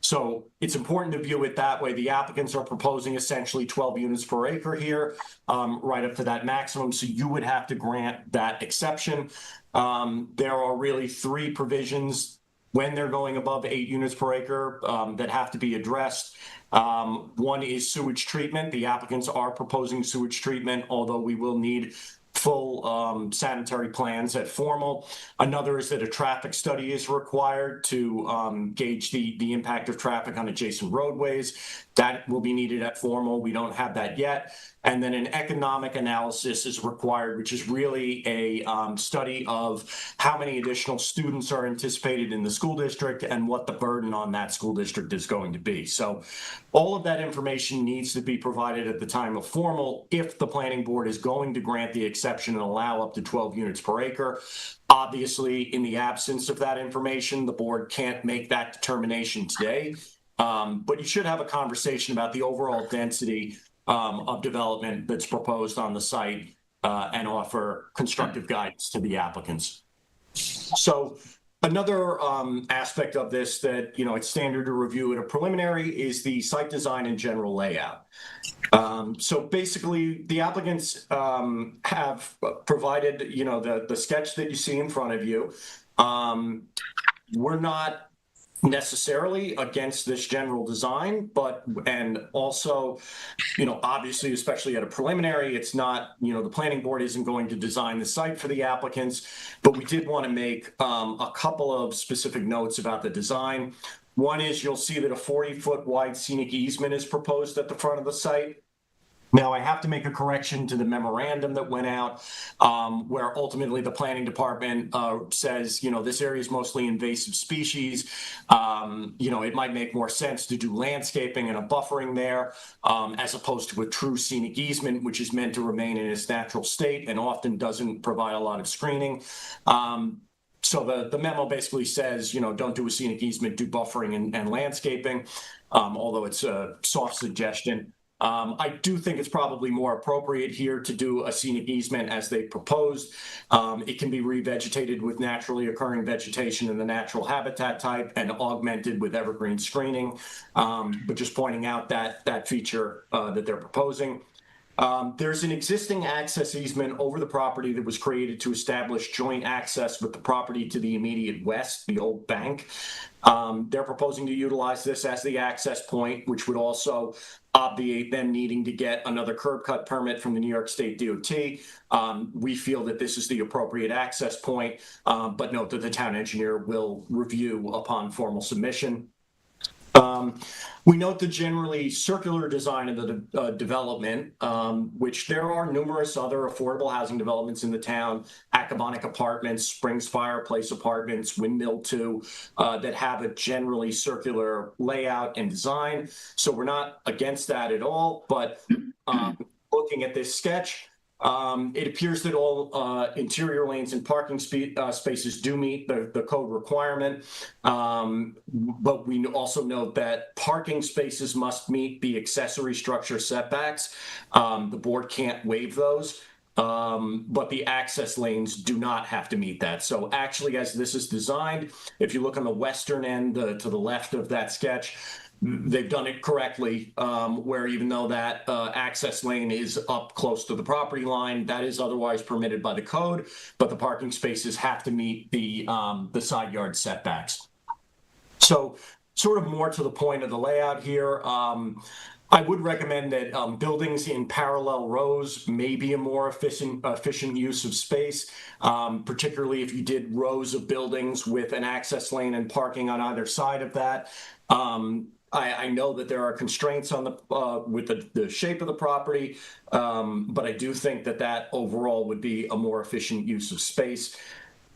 So it's important to view it that way. The applicants are proposing essentially 12 units per acre here, right up to that maximum. So you would have to grant that exception. There are really 3 provisions when they're going above 8 units per acre that have to be addressed. One is sewage treatment. The applicants are proposing sewage treatment, although we will need full sanitary plans at formal. Another is that a traffic study is required to gauge the impact of traffic on adjacent roadways. That will be needed at formal. We don't have that yet. And then an economic analysis is required, which is really a study of how many additional students are anticipated in the school district and what the burden on that school district is going to be. So all of that information needs to be provided at the time of formal if the planning board is going to grant the exception and allow up to 12 units per acre. Obviously, in the absence of that information, the board can't make that determination today. But you should have a conversation about the overall density of development that's proposed on the site and offer constructive guidance to the applicants. So another aspect of this that, you know, it's standard to review at a preliminary is the site design and general layout. So basically the applicants have provided, you know, the sketch that you see in front of you. We're not necessarily against this general design, and also, you know, obviously, especially at a preliminary, it's not, you know, the planning board isn't going to design the site for the applicants, but we did want to make a couple of specific notes about the design. One is you'll see that a 40-foot wide scenic easement is proposed at the front of the site. Now, I have to make a correction to the memorandum that went out where ultimately the planning department says, you know, this area is mostly invasive species. You know, it might make more sense to do landscaping and a buffering there as opposed to a true scenic easement, which is meant to remain in its natural state and often doesn't provide a lot of screening. So the memo basically says, you know, don't do a scenic easement, do buffering and landscaping, although it's a soft suggestion. I do think it's probably more appropriate here to do a scenic easement as they proposed. It can be revegetated with naturally occurring vegetation in the natural habitat type and augmented with evergreen screening. But just pointing out that feature that they're proposing. There's an existing access easement over the property that was created to establish joint access with the property to the immediate west, the old bank. They're proposing to utilize this as the access point, which would also obviate them needing to get another curb cut permit from the New York State DOT. We feel that this is the appropriate access point, but note that the town engineer will review upon formal submission. We note the generally circular design of the development, which there are numerous other affordable housing developments in the town, Acabonic Apartments, Springs Fireplace Apartments, Windmill 2, that have a generally circular layout and design. So we're not against that at all, but looking at this sketch, it appears that all interior lanes and parking spaces do meet the code requirement. But we also note that parking spaces must meet the accessory structure setbacks. The board can't waive those. But the access lanes do not have to meet that. So actually, as this is designed, if you look on the western end to the left of that sketch, they've done it correctly, where even though that access lane is up close to the property line, that is otherwise permitted by the code, but the parking spaces have to meet the side yard setbacks. So sort of more to the point of the layout here, I would recommend that buildings in parallel rows may be a more efficient use of space, particularly if you did rows of buildings with an access lane and parking on either side of that. I know that there are constraints on with the shape of the property, but I do think that overall would be a more efficient use of space.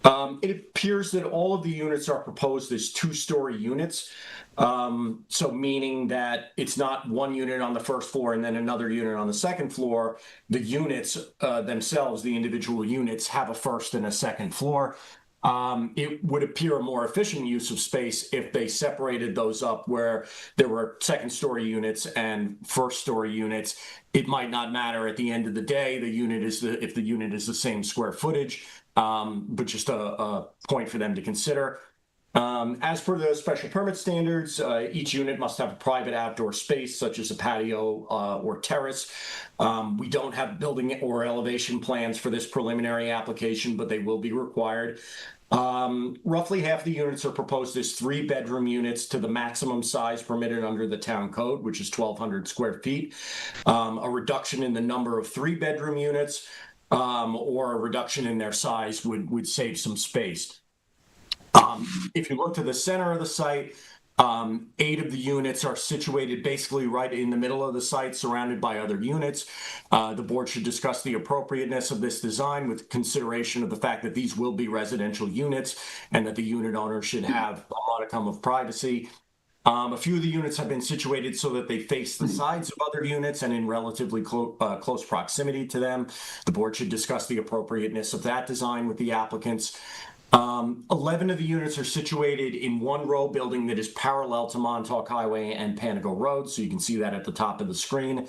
It appears that all of the units are proposed as two-story units, so meaning that it's not one unit on the first floor and then another unit on the second floor. The units themselves, the individual units, have a first and a second floor. It would appear a more efficient use of space if they separated those up where there were second-story units and first-story units. It might not matter at the end of the day. If the unit is the same square footage, but just a point for them to consider. As per the special permit standards, each unit must have a private outdoor space, such as a patio or terrace. We don't have building or elevation plans for this preliminary application, but they will be required. Roughly half the units are proposed as 3-bedroom units to the maximum size permitted under the town code, which is 1,200 square feet. A reduction in the number of 3-bedroom units or a reduction in their size would save some space. If you look to the center of the site, 8 of the units are situated basically right in the middle of the site, surrounded by other units. The board should discuss the appropriateness of this design with consideration of the fact that these will be residential units and that the unit owner should have a modicum of privacy. A few of the units have been situated so that they face the sides of other units and in relatively close proximity to them. The board should discuss the appropriateness of that design with the applicants. 11 of the units are situated in one row building that is parallel to Montauk Highway and Panago Road, so you can see that at the top of the screen.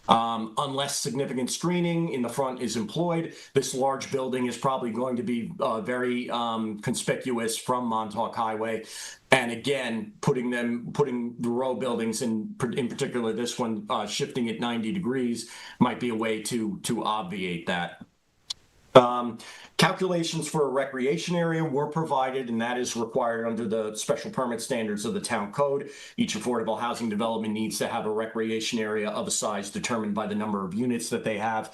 Unless significant screening in the front is employed, this large building is probably going to be very conspicuous from Montauk Highway. And again, putting the row buildings, in particular this one, shifting at 90 degrees might be a way to obviate that. Calculations for a recreation area were provided, and that is required under the special permit standards of the town code. Each affordable housing development needs to have a recreation area of a size determined by the number of units that they have.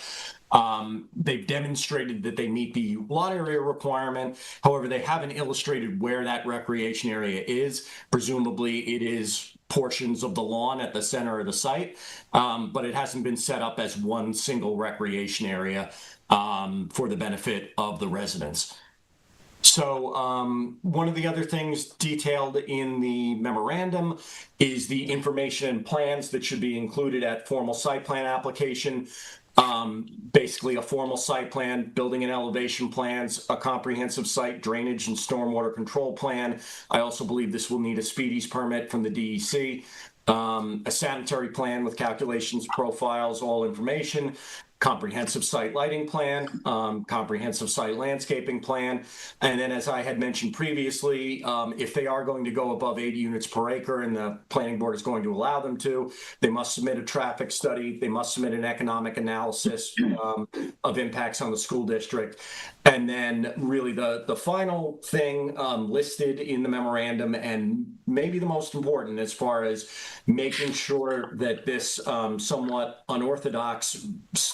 They've demonstrated that they meet the lot area requirement. However, they haven't illustrated where that recreation area is. Presumably it is portions of the lawn at the center of the site, but it hasn't been set up as one single recreation area for the benefit of the residents. So one of the other things detailed in the memorandum is the information and plans that should be included at formal site plan application. Basically a formal site plan, building and elevation plans, a comprehensive site drainage and stormwater control plan. I also believe this will need a speedies permit from the DEC, a sanitary plan with calculations, profiles, all information, comprehensive site lighting plan, comprehensive site landscaping plan. And then, as I had mentioned previously, if they are going to go above 80 units per acre and the planning board is going to allow them to, they must submit a traffic study. They must submit an economic analysis of impacts on the school district. And then really the final thing listed in the memorandum, and maybe the most important as far as making sure that this somewhat unorthodox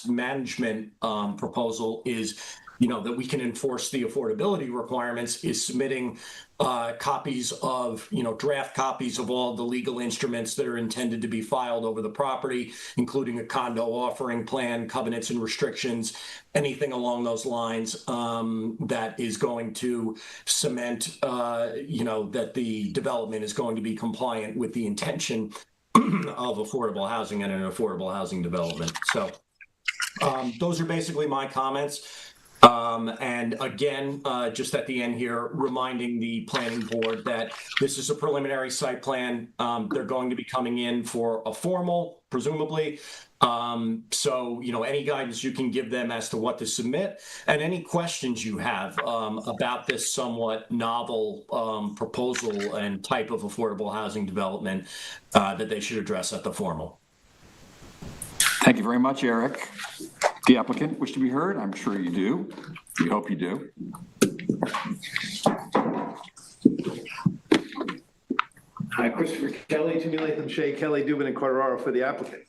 management proposal is that we can enforce the affordability requirements is submitting copies of, draft copies of all the legal instruments that are intended to be filed over the property, including a condo offering plan, covenants and restrictions, anything along those lines that is going to cement, that the development is going to be compliant with the intention of affordable housing and an affordable housing development. So those are basically my comments. And again, just at the end here, reminding the planning board that this is a preliminary site plan. They're going to be coming in for a formal, presumably. So, any guidance you can give them as to what to submit and any questions you have about this somewhat novel proposal and type of affordable housing development that they should address at the formal. Thank you very much, Eric. The applicant wish to be heard? I'm sure you do. We hope you do. Hi, Christopher Kelly, Jimmy Latham Shea, Kelly Dubin, and Corderaro for the applicant.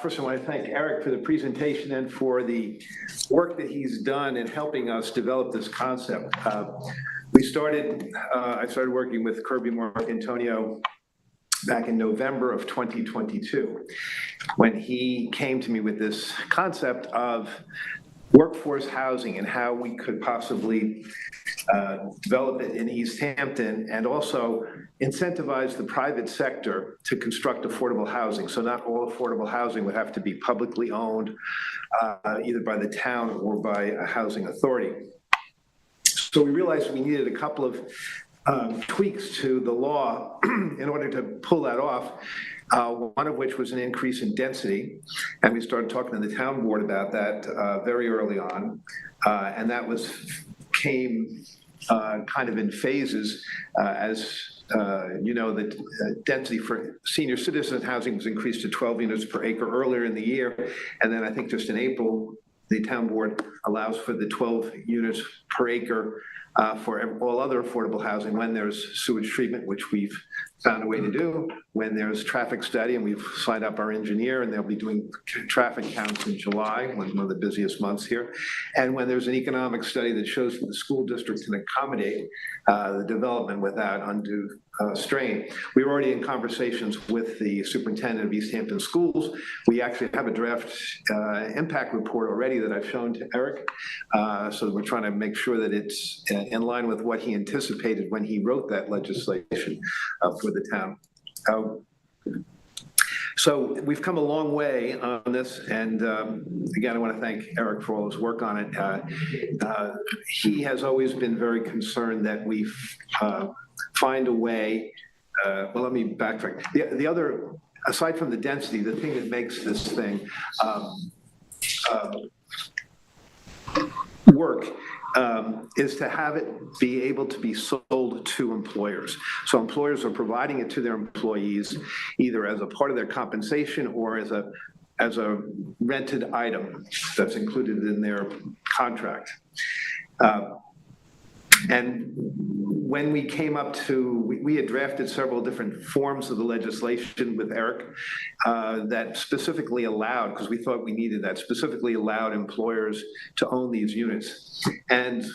First, I want to thank Eric for the presentation and for the work that he's done in helping us develop this concept. I started working with Kirby Mark Antonio back in November of 2022, when he came to me with this concept of workforce housing and how we could possibly develop it in East Hampton and also incentivize the private sector to construct affordable housing. So not all affordable housing would have to be publicly owned, either by the town or by a housing authority. So we realized we needed a couple of tweaks to the law in order to pull that off, one of which was an increase in density. And we started talking to the town board about that very early on. And that came kind of in phases the density for senior citizen housing was increased to 12 units per acre earlier in the year. And then I think just in April, the town board allows for the 12 units per acre for all other affordable housing when there's sewage treatment, which we've found a way to do, when there's traffic study, and we've signed up our engineer, and they'll be doing traffic counts in July, one of the busiest months here, and when there's an economic study that shows that the school district can accommodate the development without undue strain. We were already in conversations with the superintendent of East Hampton Schools. We actually have a draft impact report already that I've shown to Eric. So we're trying to make sure that it's in line with what he anticipated when he wrote that legislation for the town. So we've come a long way on this, and again, I want to thank Eric for all his work on it. He has always been very concerned that we find a way, well, let me backtrack. The other, aside from the density, the thing that makes this thing work is to have it be able to be sold to employers. So employers are providing it to their employees either as a part of their compensation or as a rented item that's included in their contract. And when we came up to, we had drafted several different forms of the legislation with Eric that specifically allowed, because we thought we needed that, specifically allowed employers to own these units. And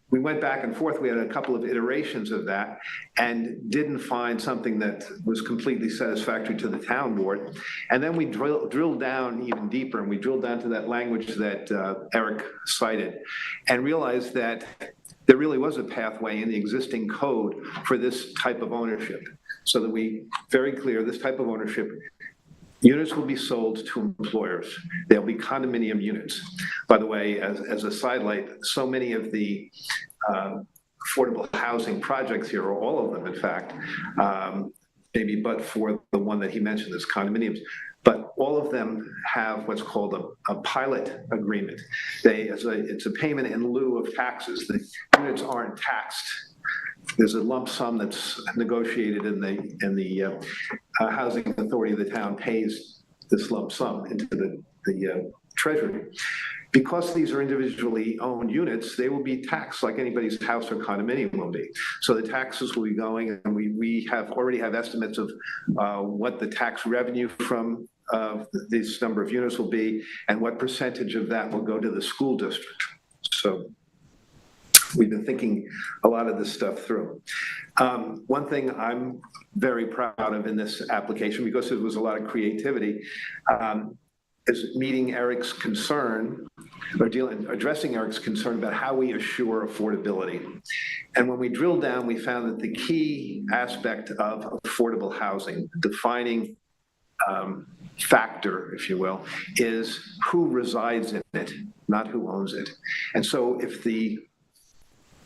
we went back and forth. We had a couple of iterations of that and didn't find something that was completely satisfactory to the town board. And then we drilled down even deeper, and we drilled down to that language that Eric cited and realized that there really was a pathway in the existing code for this type of ownership. So that we, very clear, this type of ownership, units will be sold to employers. They'll be condominium units. By the way, as a sidelight, so many of the affordable housing projects here, or all of them, in fact, maybe but for the one that he mentioned, this condominiums, but all of them have what's called a pilot agreement. It's a payment in lieu of taxes. The units aren't taxed. There's a lump sum that's negotiated, and the housing authority of the town pays this lump sum into the treasury. Because these are individually owned units, they will be taxed like anybody's house or condominium will be. So the taxes will be going, and we already have estimates of what the tax revenue from this number of units will be, and what percentage of that will go to the school district. So we've been thinking a lot of this stuff through. One thing I'm very proud of in this application, because it was a lot of creativity, is meeting Eric's concern, or addressing Eric's concern about how we assure affordability. And when we drilled down, we found that the key aspect of affordable housing, defining factor, if you will, is who resides in it, not who owns it. And so if the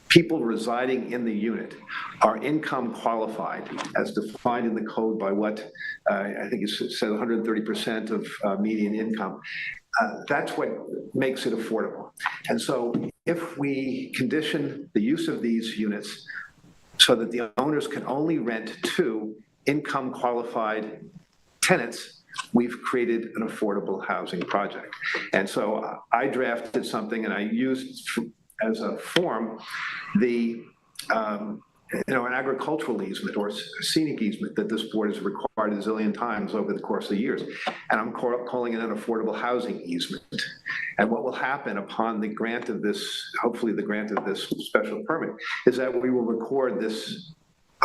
people residing in the unit are income qualified, as defined in the code by what I think it said 130% of median income, that's what makes it affordable. And so if we condition the use of these units so that the owners can only rent to income qualified tenants, we've created an affordable housing project. And so I drafted something, and I used as a form the an agricultural easement or scenic easement that this board has required a zillion times over the course of years. And I'm calling it an affordable housing easement. And what will happen upon the grant of this, hopefully the grant of this special permit, is that we will record this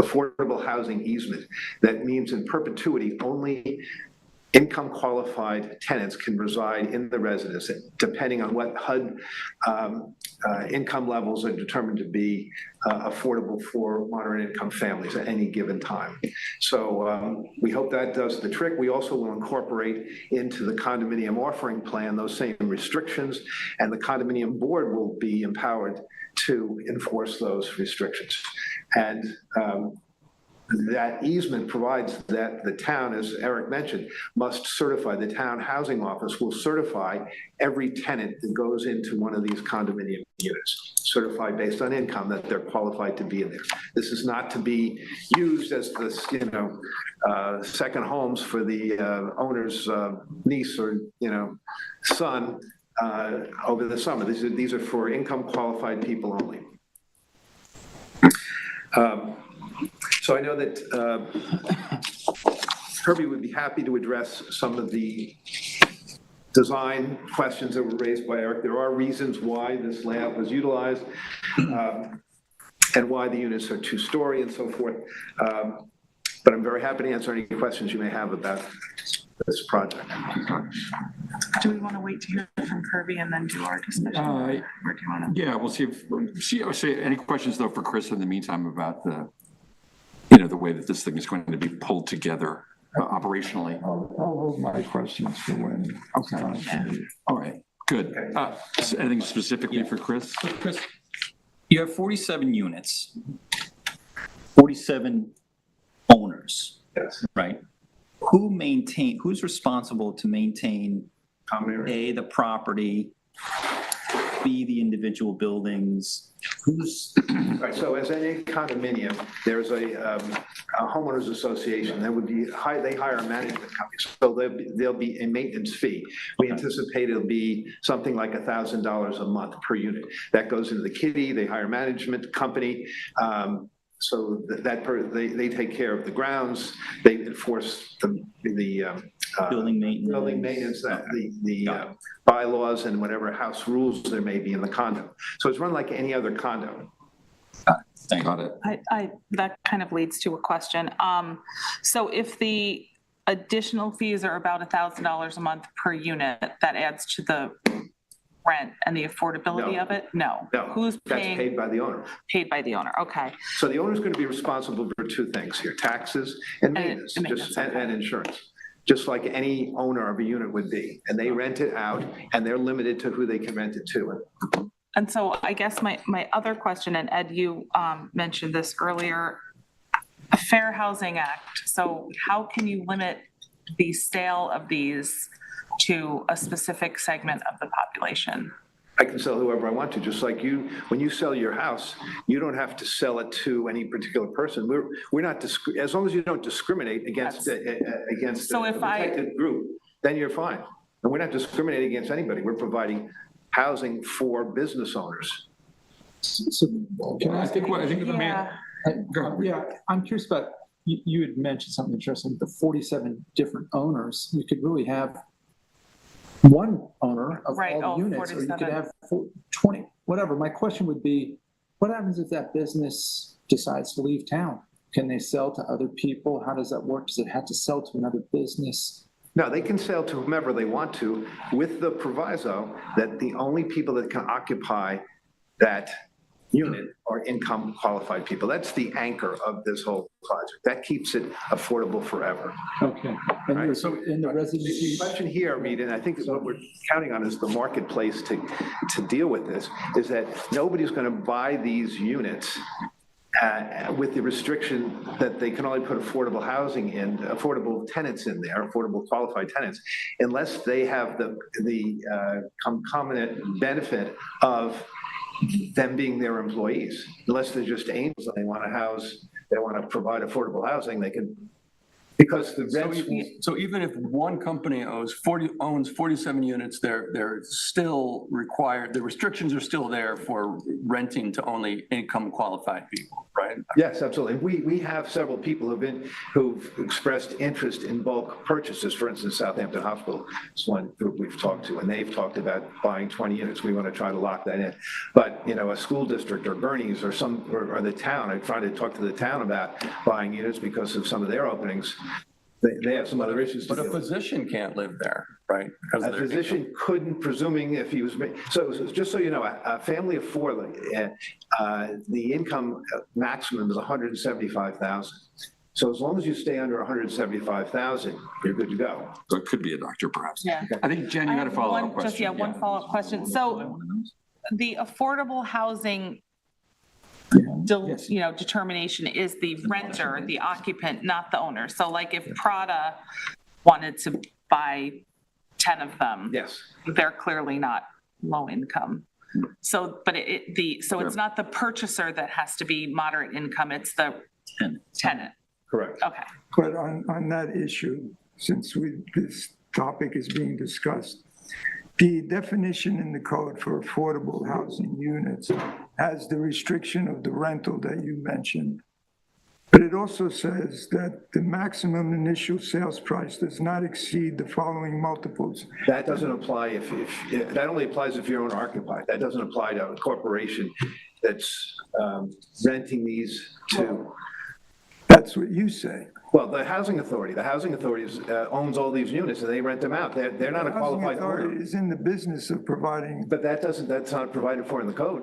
affordable housing easement. That means in perpetuity, only income qualified tenants can reside in the residence, depending on what HUD income levels are determined to be affordable for moderate income families at any given time. So we hope that does the trick. We also will incorporate into the condominium offering plan those same restrictions, and the condominium board will be empowered to enforce those restrictions. And that easement provides that the town, as Eric mentioned, must certify, the town housing office will certify every tenant that goes into one of these condominium units, certified based on income that they're qualified to be in there. This is not to be used as the, second homes for the owner's niece or, son over the summer. These are for income qualified people only. So I know that Kirby would be happy to address some of the design questions that were raised by Eric. There are reasons why this layout was utilized and why the units are two-story and so forth. But I'm very happy to answer any questions you may have about this project. Do we want to wait to hear from Kirby and then do our discussion? Or do you want to? Yeah, we'll see any questions though for Chris in the meantime about the the way that this thing is going to be pulled together operationally. I'll hold my questions for when. Okay. All right. Good. Anything specifically for Chris? Chris, you have 47 units, 47 owners. Yes. Right? Who's responsible to maintain A, the property, B, the individual buildings? Right, so as any condominium, there's a homeowners association that would be, they hire a management company, so there'll be a maintenance fee. We anticipate it'll be something like $1,000 a month per unit. That goes into the kitty, they hire a management company, so they take care of the grounds, they enforce the building maintenance, the bylaws and whatever house rules there may be in the condo. So it's run like any other condo. Got it. That kind of leads to a question. So if the additional fees are about $1,000 a month per unit, that adds to the rent and the affordability of it? No. Who's paying? That's paid by the owner. Paid by the owner. Okay. So the owner's going to be responsible for two things here: taxes and maintenance, and insurance. Just like any owner of a unit would be, and they rent it out, and they're limited to who they can rent it to. And so I guess my other question, and Ed, you mentioned this earlier, a Fair Housing Act. So how can you limit the sale of these to a specific segment of the population? I can sell whoever I want to, just like you. When you sell your house, you don't have to sell it to any particular person. We're not as long as you don't discriminate against so a protected group, then you're fine. And we're not discriminating against anybody. We're providing housing for business owners. So can I ask? Yeah, I'm curious about. You had mentioned something interesting. The 47 different owners. You could really have one owner of all the units, 47. Or you could have 20. whatever. My question would be, what happens if that business decides to leave town? Can they sell to other people? How does that work? Does it have to sell to another business? No, they can sell to whomever they want to, with the proviso that the only people that can occupy that unit are income qualified people. That's the anchor of this whole project. That keeps it affordable forever. Okay. And Right. so in the residency. The question here, Reed, and I think what we're counting on is the marketplace to deal with this, is that nobody's going to buy these units with the restriction that they can only put affordable housing in, affordable tenants in there, affordable qualified tenants, unless they have the concomitant benefit of them being their employees. Unless they're just angels and they want to provide affordable housing, they can, because the rent. So even if one company owns 47 units, they're still required, the restrictions are still there for renting to only income qualified people, right? Yes, absolutely. We have several people who've expressed interest in bulk purchases. For instance, Southampton Hospital is one group we've talked to, and they've talked about buying 20 units. We want to try to lock that in. But, a school district or Gurney's or the town, I tried to talk to the town about buying units because of some of their openings. They have some other issues to But a deal with. physician can't live there, right? Because A of their physician couldn't, presuming if he was, so just so you know, a family of four, the income maximum is 175,000. So as long as you stay under 175,000, you're good to go. So it could be a doctor, perhaps. Yeah. I think, Jen, you got a follow-up question. One follow-up question. So the affordable housing determination is the renter, the occupant, not the owner. So like if Prada wanted to buy 10 of them. Yes. They're clearly not low income. So, but it's not the purchaser that has to be moderate income, it's the tenant. Correct. Okay. But on that issue, since this topic is being discussed, the definition in the code for affordable housing units has the restriction of the rental that you mentioned. But it also says that the maximum initial sales price does not exceed the following multiples. That doesn't apply that only applies if you're owner occupied. That doesn't apply to a corporation that's renting these to. That's what you say. Well, the housing authority owns all these units and they rent them out. They're not a qualified The housing owner. authority is in the business of providing. But that's not provided for in the code.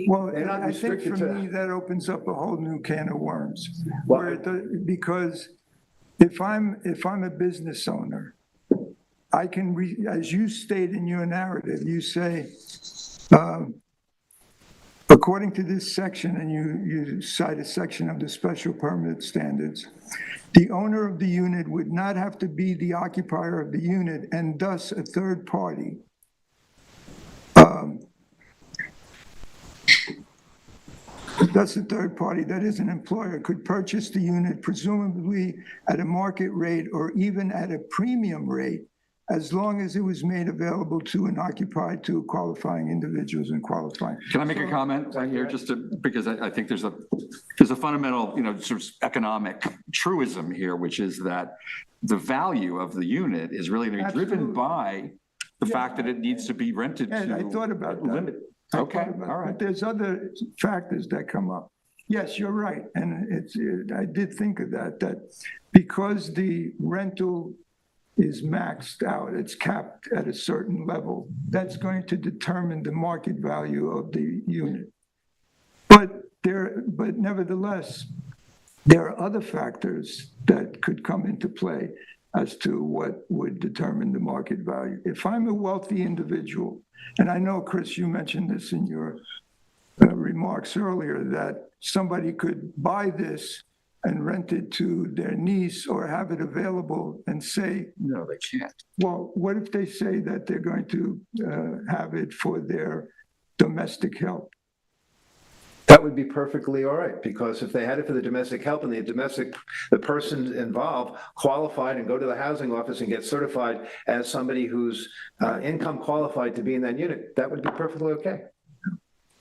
Well, They're not I think restricted for to- me, that opens up a whole new can of worms. Well- Because if I'm a business owner, I can, as you state in your narrative, you say, according to this section, and you cite a section of the special permit standards, the owner of the unit would not have to be the occupier of the unit and thus a third party. Thus, a third party that is an employer could purchase the unit presumably at a market rate or even at a premium rate, as long as it was made available to and occupied to qualifying individuals and qualifying. Can I make a comment here, because I think there's a fundamental, sort of economic truism here, which is that the value of the unit is really going to be driven Absolutely. by the fact that it needs to be rented to. And I thought about that. limit. I Okay, thought about it, all right. But there's other factors that come up. Yes, you're right, and I did think of that because the rental is maxed out, it's capped at a certain level, that's going to determine the market value of the unit. But nevertheless, there are other factors that could come into play as to what would determine the market value. If I'm a wealthy individual, and I know, Chris, you mentioned this in your remarks earlier, that somebody could buy this and rent it to their niece or have it available and say, No, they can't. well, what if they say that they're going to have it for their domestic help? That would be perfectly all right, because if they had it for the domestic help and the person involved qualified and go to the housing office and get certified as somebody who's income qualified to be in that unit, that would be perfectly okay.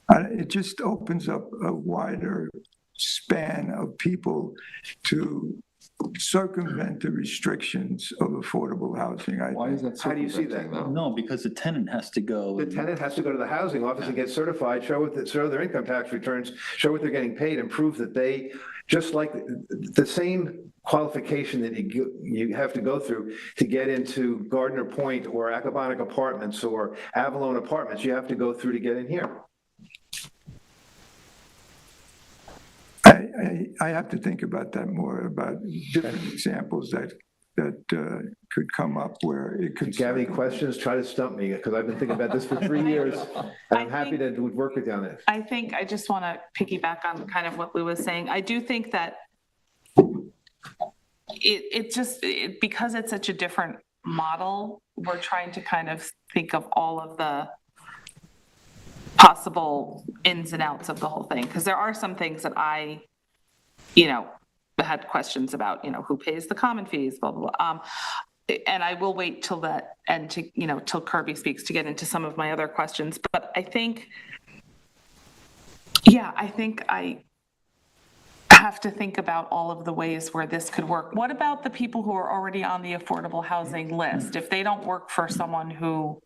It just opens up a wider span of people to circumvent the restrictions of affordable housing. Why is that? How do you see that? No, because the tenant has to go. The tenant has to go to the housing office and get certified, show their income tax returns, show what they're getting paid, and prove that they, just like the same qualification that you have to go through to get into Gardner Point or Acabonic Apartments or Avalon Apartments, you have to go through to get in here. I have to think about that more, about different examples that could come up where it could. If you have any questions, try to stump me, because I've been thinking about this for 3 years, and I'm happy to work with you on it. I think I just want to piggyback on kind of what Lou was saying. I do think that because it's such a different model, we're trying to kind of think of all of the possible ins and outs of the whole thing. Because there are some things that I, had questions about, who pays the common fees, blah, blah, blah. And I will wait till that end to, till Kirby speaks to get into some of my other questions. But I think I have to think about all of the ways where this could work. What about the people who are already on the affordable housing list? If they don't work for someone who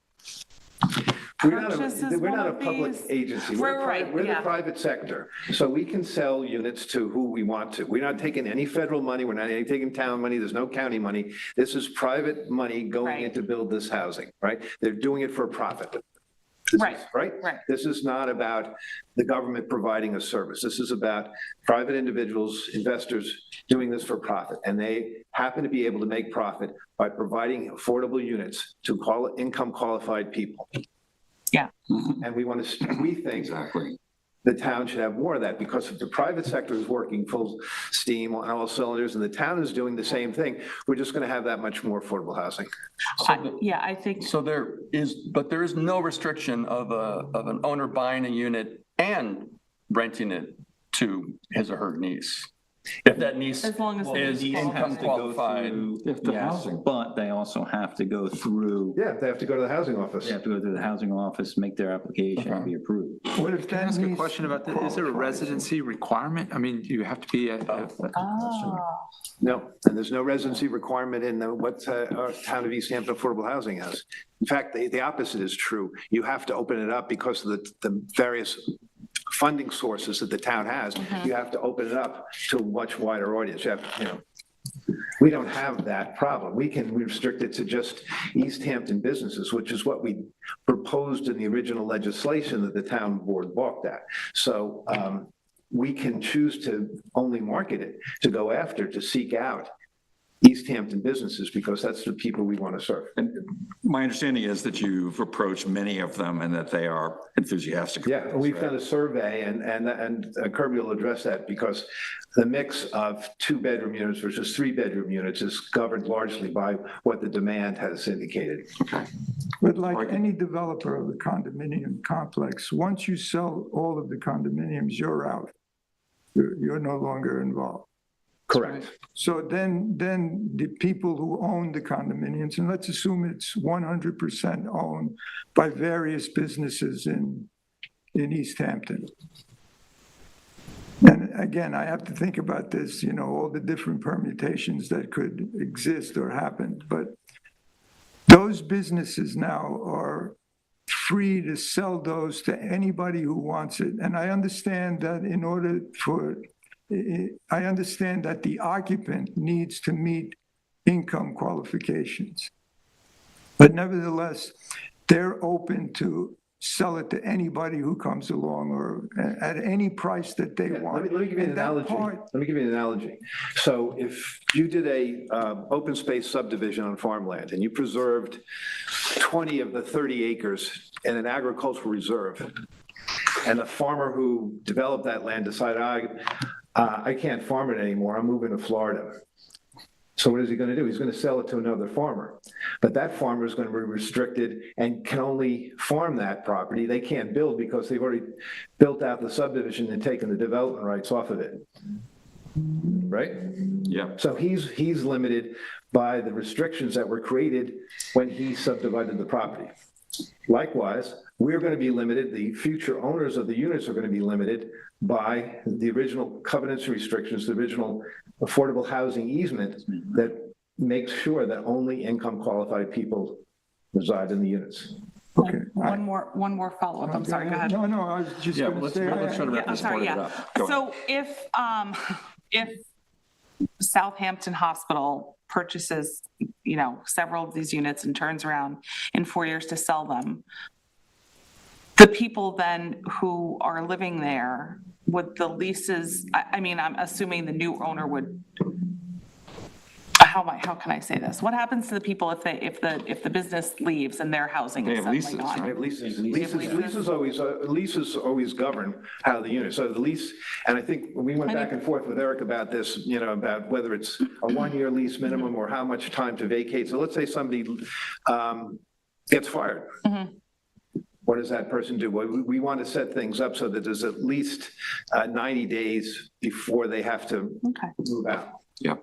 We're not a public agency. Right, We're the private sector. So we can sell units to who we want to. We're not taking any federal money. We're not taking town money. There's no county money. This is private money going in to build this housing, right? They're doing it for a profit. Right. This is not about the government providing a service. This is about private individuals, investors doing this for profit. And they happen to be able to make profit by providing affordable units to income qualified people. Yeah. And we think the town should have more of that, because if the private sector is working full steam on all cylinders and the town is doing the same thing, we're just going to have that much more affordable housing. I think. So there is no restriction of an owner buying a unit and renting it to his or her niece. If that niece as long as is income qualified. But they also have to go through. Yeah, they have to go to the housing office. They have to go to the housing office, make their application, and be approved. What if Can I ask a question about that? Is there a residency requirement? I mean, you have to be No, and there's no residency requirement in what our town of East Hampton Affordable Housing has. In fact, the opposite is true. You have to open it up because of the various funding sources that the town has. You have to open it up to a much wider audience. You have, we don't have that problem. We can restrict it to just East Hampton businesses, which is what we proposed in the original legislation that the town board balked at. So we can choose to only market it, to go after, to seek out East Hampton businesses, because that's the people we want to serve. And my understanding is that you've approached many of them and that they are enthusiastic. Yeah, we've done a survey, and Kirby will address that, because the mix of 2-bedroom units versus 3-bedroom units is governed largely by what the demand has indicated. Okay. But like any developer of the condominium complex, once you sell all of the condominiums, you're out. You're no longer involved. Correct. So then the people who own the condominiums, and let's assume it's 100% owned by various businesses in East Hampton. And again, I have to think about this, all the different permutations that could exist or happen. But those businesses now are free to sell those to anybody who wants it. And I understand that I understand that the occupant needs to meet income qualifications. But nevertheless, they're open to sell it to anybody who comes along, or at any price that they want. Let me give you an analogy. So if you did a open space subdivision on farmland and you preserved 20 of the 30 acres in an agricultural reserve, and the farmer who developed that land decided, I can't farm it anymore, I'm moving to Florida. So what is he going to do? He's going to sell it to another farmer. But that farmer is going to be restricted and can only farm that property. They can't build because they've already built out the subdivision and taken the development rights off of it. Right? Yeah. So he's limited by the restrictions that were created when he subdivided the property. Likewise, we're going to be limited, the future owners of the units are going to be limited by the original covenants and restrictions, the original affordable housing easement that makes sure that only income qualified people reside in the units. Okay. One more follow-up, I'm sorry, go ahead. No, I was just Yeah, gonna let's say. try to wrap I'm this sorry, part of it yeah. up. Go ahead. So if Southampton Hospital purchases, several of these units and turns around in 4 years to sell them, the people then who are living there, would the leases, I mean, I'm assuming the new owner would, how can I say this? What happens to the people if the business leaves and their housing They is have suddenly leases, gone? right? Leases always govern how the unit, so the lease, and I think we went back and forth with Eric about this, about whether it's a 1-year lease minimum or how much time to vacate. So let's say somebody gets fired. What does that person do? Well, we want to set things up so that there's at least 90 days before they have to move out. Yeah.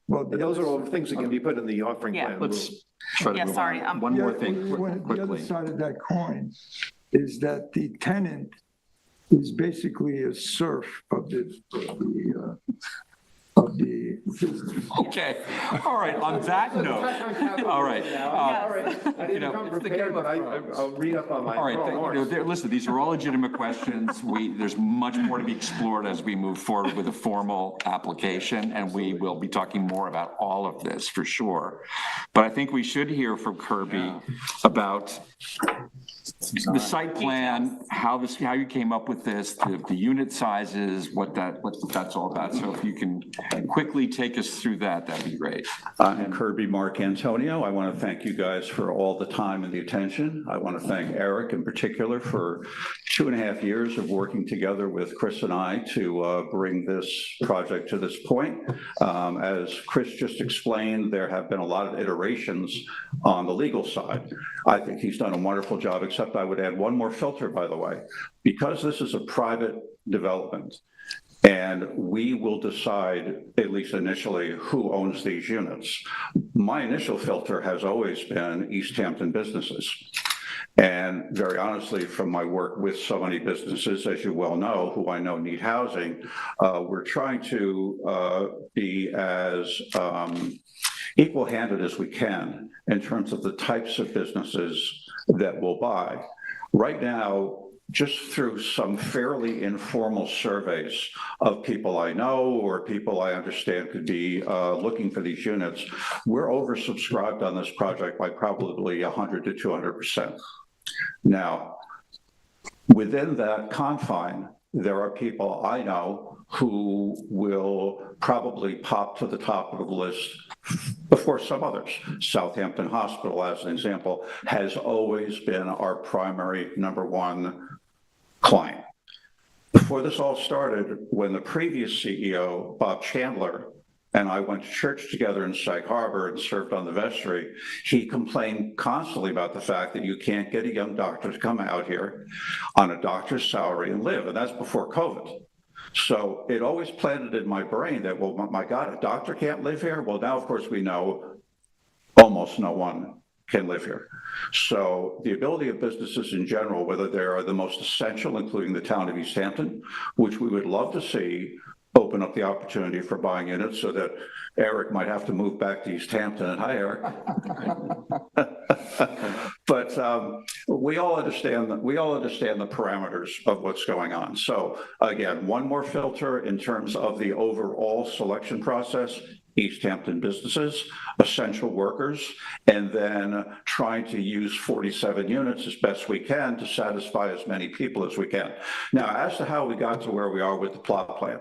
Well, But those are all things that can be put in the offering Yeah. plan. Let's try to Yeah, move sorry, on. One more thing The other quickly. side of that coin is that the tenant is basically a serf of the Okay, all right, on that note, all right. I didn't come prepared, but I'll read up on my. All right, listen, these are all legitimate questions. There's much more to be explored as we move forward with a formal application, and we will be talking more about all of this for sure. But I think we should hear from Kirby about the site plan, how you came up with this, the unit sizes, what that's all about. So if you can quickly take us through that, that'd be great. I'm Kirby Mark Antonio. I want to thank you guys for all the time and the attention. I want to thank Eric in particular for 2.5 years of working together with Chris and I to bring this project to this point. As Chris just explained, there have been a lot of iterations on the legal side. I think he's done a wonderful job, except I would add one more filter, by the way. Because this is a private development, and we will decide, at least initially, who owns these units. My initial filter has always been East Hampton businesses. And very honestly, from my work with so many businesses, as you well know, who I know need housing, we're trying to be as equal-handed as we can in terms of the types of businesses that we'll buy. Right now, just through some fairly informal surveys of people I know or people I understand could be looking for these units, we're oversubscribed on this project by probably 100 to 200%. Now, within that confine, there are people I know who will probably pop to the top of the list before some others. Southampton Hospital, as an example, has always been our primary #1 client. Before this all started, when the previous CEO, Bob Chandler, and I went to church together in Sag Harbor and served on the vestry, he complained constantly about the fact that you can't get a young doctor to come out here on a doctor's salary and live, and that's before COVID. So it always planted in my brain that, well, my God, a doctor can't live here? Well, now, of course, we know almost no one can live here. So the ability of businesses in general, whether they are the most essential, including the town of East Hampton, which we would love to see open up the opportunity for buying units so that Eric might have to move back to East Hampton. And hi, Eric. But we all understand the parameters of what's going on. So again, one more filter in terms of the overall selection process: East Hampton businesses, essential workers, and then trying to use 47 units as best we can to satisfy as many people as we can. Now, as to how we got to where we are with the plot plan,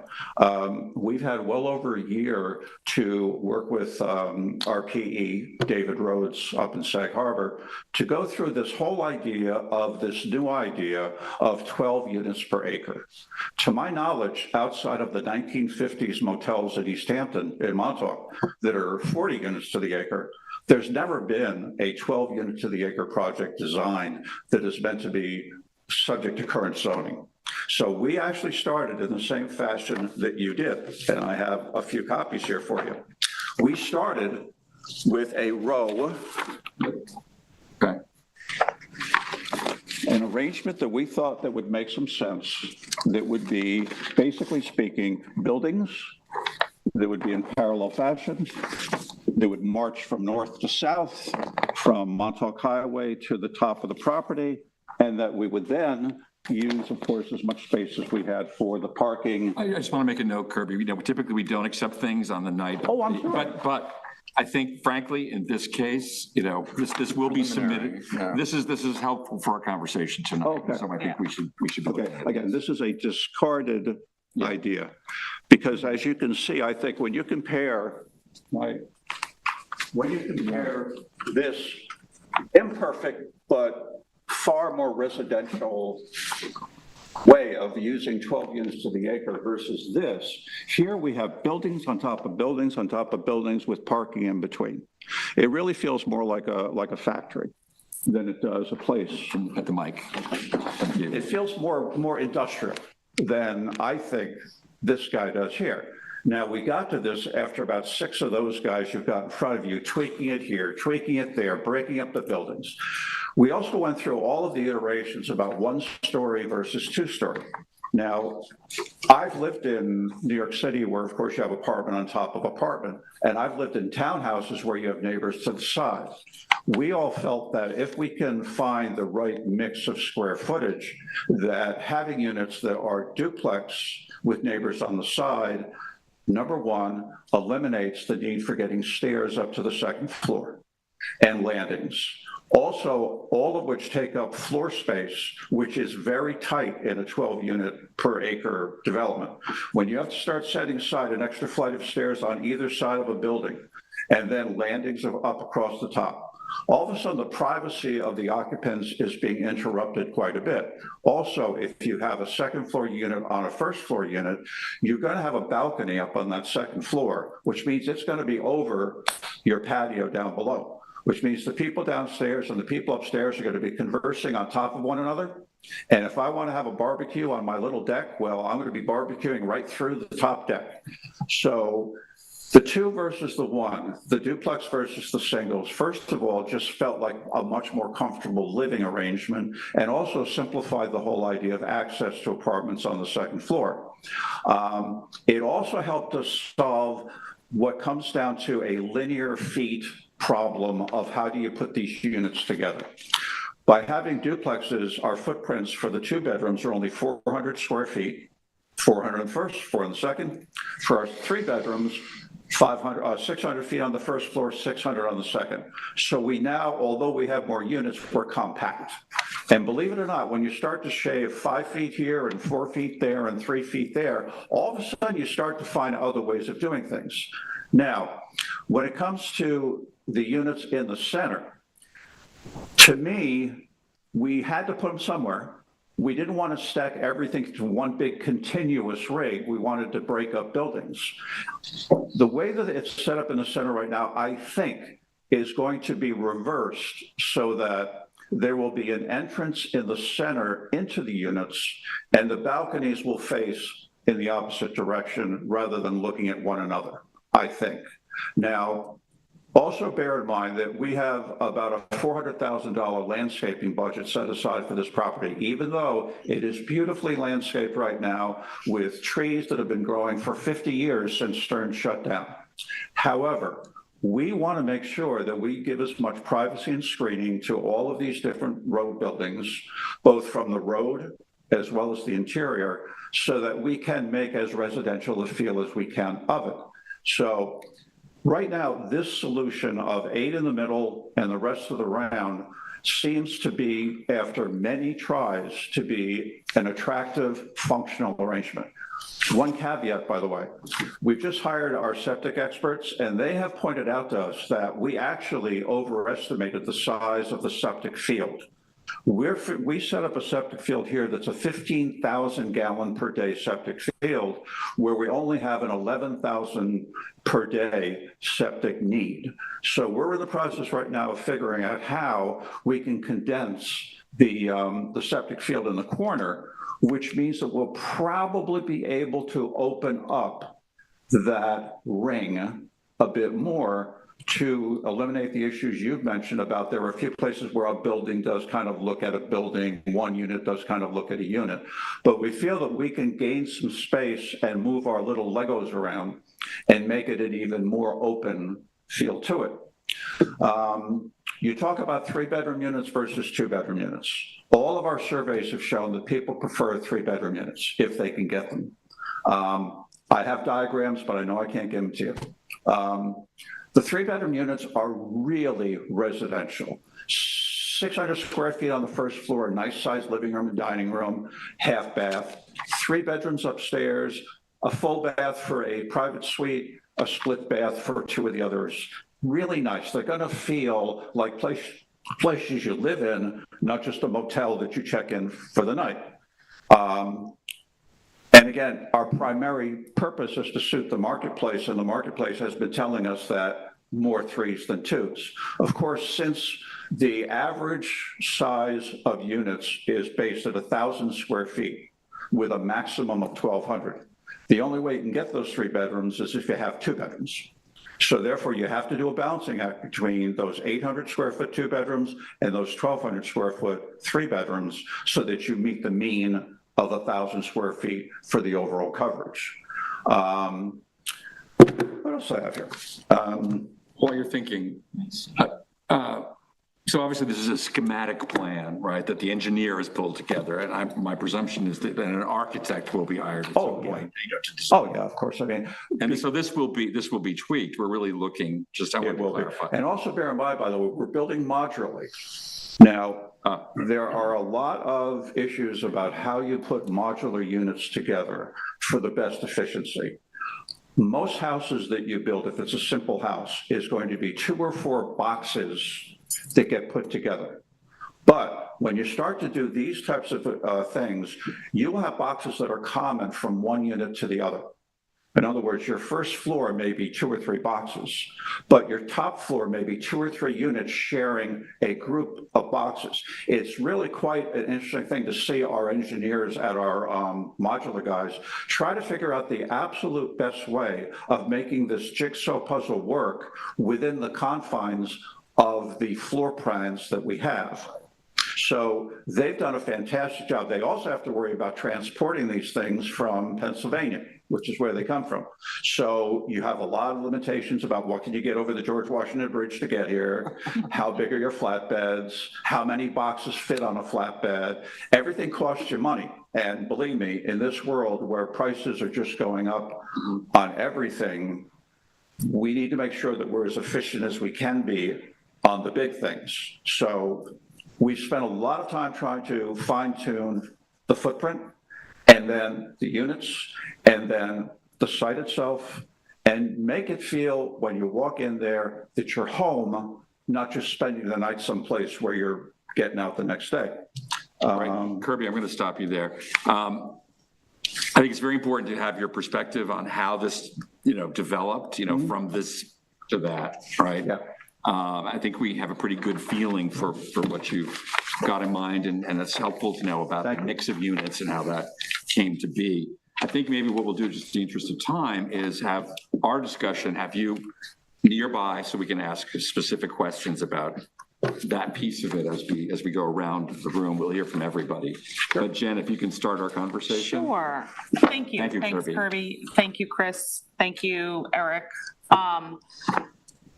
we've had well over a year to work with our PE, David Rhodes, up in Sag Harbor, to go through this whole idea of this new idea of 12 units per acre. To my knowledge, outside of the 1950s motels in East Hampton, in Montauk, that are 40 units to the acre, there's never been a 12 unit to the acre project design that is meant to be subject to current zoning. So we actually started in the same fashion that you did, and I have a few copies here for you. We started with a row. Okay. arrangement that we thought that would make some sense, that would be, basically speaking, buildings that would be in parallel fashion, that would march from north to south, from Montauk Highway to the top of the property, and that we would then use, of course, as much space as we had for the parking. I just want to make a note, Kirby, typically we don't accept things on the night. Oh, I'm sorry. But I think frankly, in this case, this will be submitted. This is helpful for our conversation tonight. Okay. So I think we should be looking at it. Again, this is a discarded idea, because as you can see, I think when you compare this imperfect but far more residential way of using 12 units to the acre versus this, here we have buildings on top of buildings on top of buildings with parking in between. It really feels more like a factory than it does a place. At the mic. It feels more industrial than I think this guy does here. Now, we got to this after about 6 of those guys you've got in front of you, tweaking it here, tweaking it there, breaking up the buildings. We also went through all of the iterations about 1-story versus 2-story. Now, I've lived in New York City where, of course, you have apartment on top of apartment, and I've lived in townhouses where you have neighbors to the side. We all felt that if we can find the right mix of square footage, that having units that are duplex with neighbors on the side, number one, eliminates the need for getting stairs up to the second floor and landings. Also, all of which take up floor space, which is very tight in a 12-unit per acre development. When you have to start setting aside an extra flight of stairs on either side of a building and then landings up across the top, all of a sudden the privacy of the occupants is being interrupted quite a bit. Also, if you have a second floor unit on a first floor unit, you're going to have a balcony up on that second floor, which means it's going to be over your patio down below, which means the people downstairs and the people upstairs are going to be conversing on top of one another. And if I want to have a barbecue on my little deck, well, I'm going to be barbecuing right through the top deck. So the 2 versus the 1, the duplex versus the singles, first of all, just felt like a much more comfortable living arrangement, and also simplified the whole idea of access to apartments on the second floor. It also helped us solve what comes down to a linear feet problem of how do you put these units together. By having duplexes, our footprints for the 2 bedrooms are only 400 square feet, 400 on the first, 400 on the second. For our 3 bedrooms, 600 feet on the first floor, 600 on the second. So we now, although we have more units, we're compact. And believe it or not, when you start to shave 5 feet here and 4 feet there and 3 feet there, all of a sudden you start to find other ways of doing things. Now, when it comes to the units in the center, to me, we had to put them somewhere. We didn't want to stack everything to one big continuous rig. We wanted to break up buildings. The way that it's set up in the center right now, I think, is going to be reversed so that there will be an entrance in the center into the units, and the balconies will face in the opposite direction rather than looking at one another, I think. Now, also bear in mind that we have about a $400,000 landscaping budget set aside for this property, even though it is beautifully landscaped right now with trees that have been growing for 50 years since Stern shut down. However, we want to make sure that we give as much privacy and screening to all of these different road buildings, both from the road as well as the interior, so that we can make as residential a feel as we can of it. So right now, this solution of 8 in the middle and the rest of the round seems to be, after many tries, to be an attractive, functional arrangement. One caveat, by the way, we've just hired our septic experts, and they have pointed out to us that we actually overestimated the size of the septic field. We set up a septic field here that's a 15,000 gallon per day septic field, where we only have an 11,000 per day septic need. So we're in the process right now of figuring out how we can condense the septic field in the corner, which means that we'll probably be able to open up that ring a bit more to eliminate the issues you've mentioned about there are a few places where a building does kind of look at a building, one unit does kind of look at a unit. But we feel that we can gain some space and move our little Legos around and make it an even more open feel to it. You talk about 3-bedroom units versus 2-bedroom units. All of our surveys have shown that people prefer 3-bedroom units if they can get them. I have diagrams, but I know I can't give them to you. The 3-bedroom units are really residential. 600 square feet on the first floor, nice sized living room and dining room, half bath, 3 bedrooms upstairs, a full bath for a private suite, a split bath for 2 of the others. Really nice. They're going to feel like places you live in, not just a motel that you check in for the night. And again, our primary purpose is to suit the marketplace, and the marketplace has been telling us that more 3s than 2s. Of course, since the average size of units is based at 1,000 square feet with a maximum of 1,200, the only way you can get those 3 bedrooms is if you have 2 bedrooms. So therefore, you have to do a balancing act between those 800 square foot 2 bedrooms and those 1,200 square foot 3 bedrooms so that you meet the mean of 1,000 square feet for the overall coverage. What else do I have here? While you're thinking, so obviously this is a schematic plan, right, that the engineer has pulled together, and my presumption is that an architect will be hired at some point. To design. Oh, yeah, of course. I mean, and so this will be tweaked. We're really looking, just I want to clarify. And also bear in mind, by the way, we're building modularly. Now, there are a lot of issues about how you put modular units together for the best efficiency. Most houses that you build, if it's a simple house, is going to be 2 or 4 boxes that get put together. But when you start to do these types of things, you will have boxes that are common from one unit to the other. In other words, your first floor may be 2 or 3 boxes, but your top floor may be 2 or 3 units sharing a group of boxes. It's really quite an interesting thing to see our engineers at our modular guys try to figure out the absolute best way of making this jigsaw puzzle work within the confines of the floor plans that we have. So they've done a fantastic job. They also have to worry about transporting these things from Pennsylvania, which is where they come from. So you have a lot of limitations about what can you get over the George Washington Bridge to get here, how big are your flatbeds, how many boxes fit on a flatbed. Everything costs you money. And believe me, in this world where prices are just going up on everything, we need to make sure that we're as efficient as we can be on the big things. So we've spent a lot of time trying to fine-tune the footprint, and then the units, and then the site itself, and make it feel when you walk in there that you're home, not just spending the night someplace where you're getting out the next day. Right. Kirby, I'm going to stop you there. I think it's very important to have your perspective on how this, developed, from this to that, right? Yeah. I think we have a pretty good feeling for what you've got in mind, and it's helpful to know about the mix of units and how that came to be. I think maybe what we'll do, just in the interest of time, is have our discussion, have you nearby so we can ask specific questions about that piece of it as we go around the room. We'll hear from everybody. But Jen, if you can start our conversation. Sure. Thank you. Thanks, Kirby. Thank you, Chris. Thank you, Eric.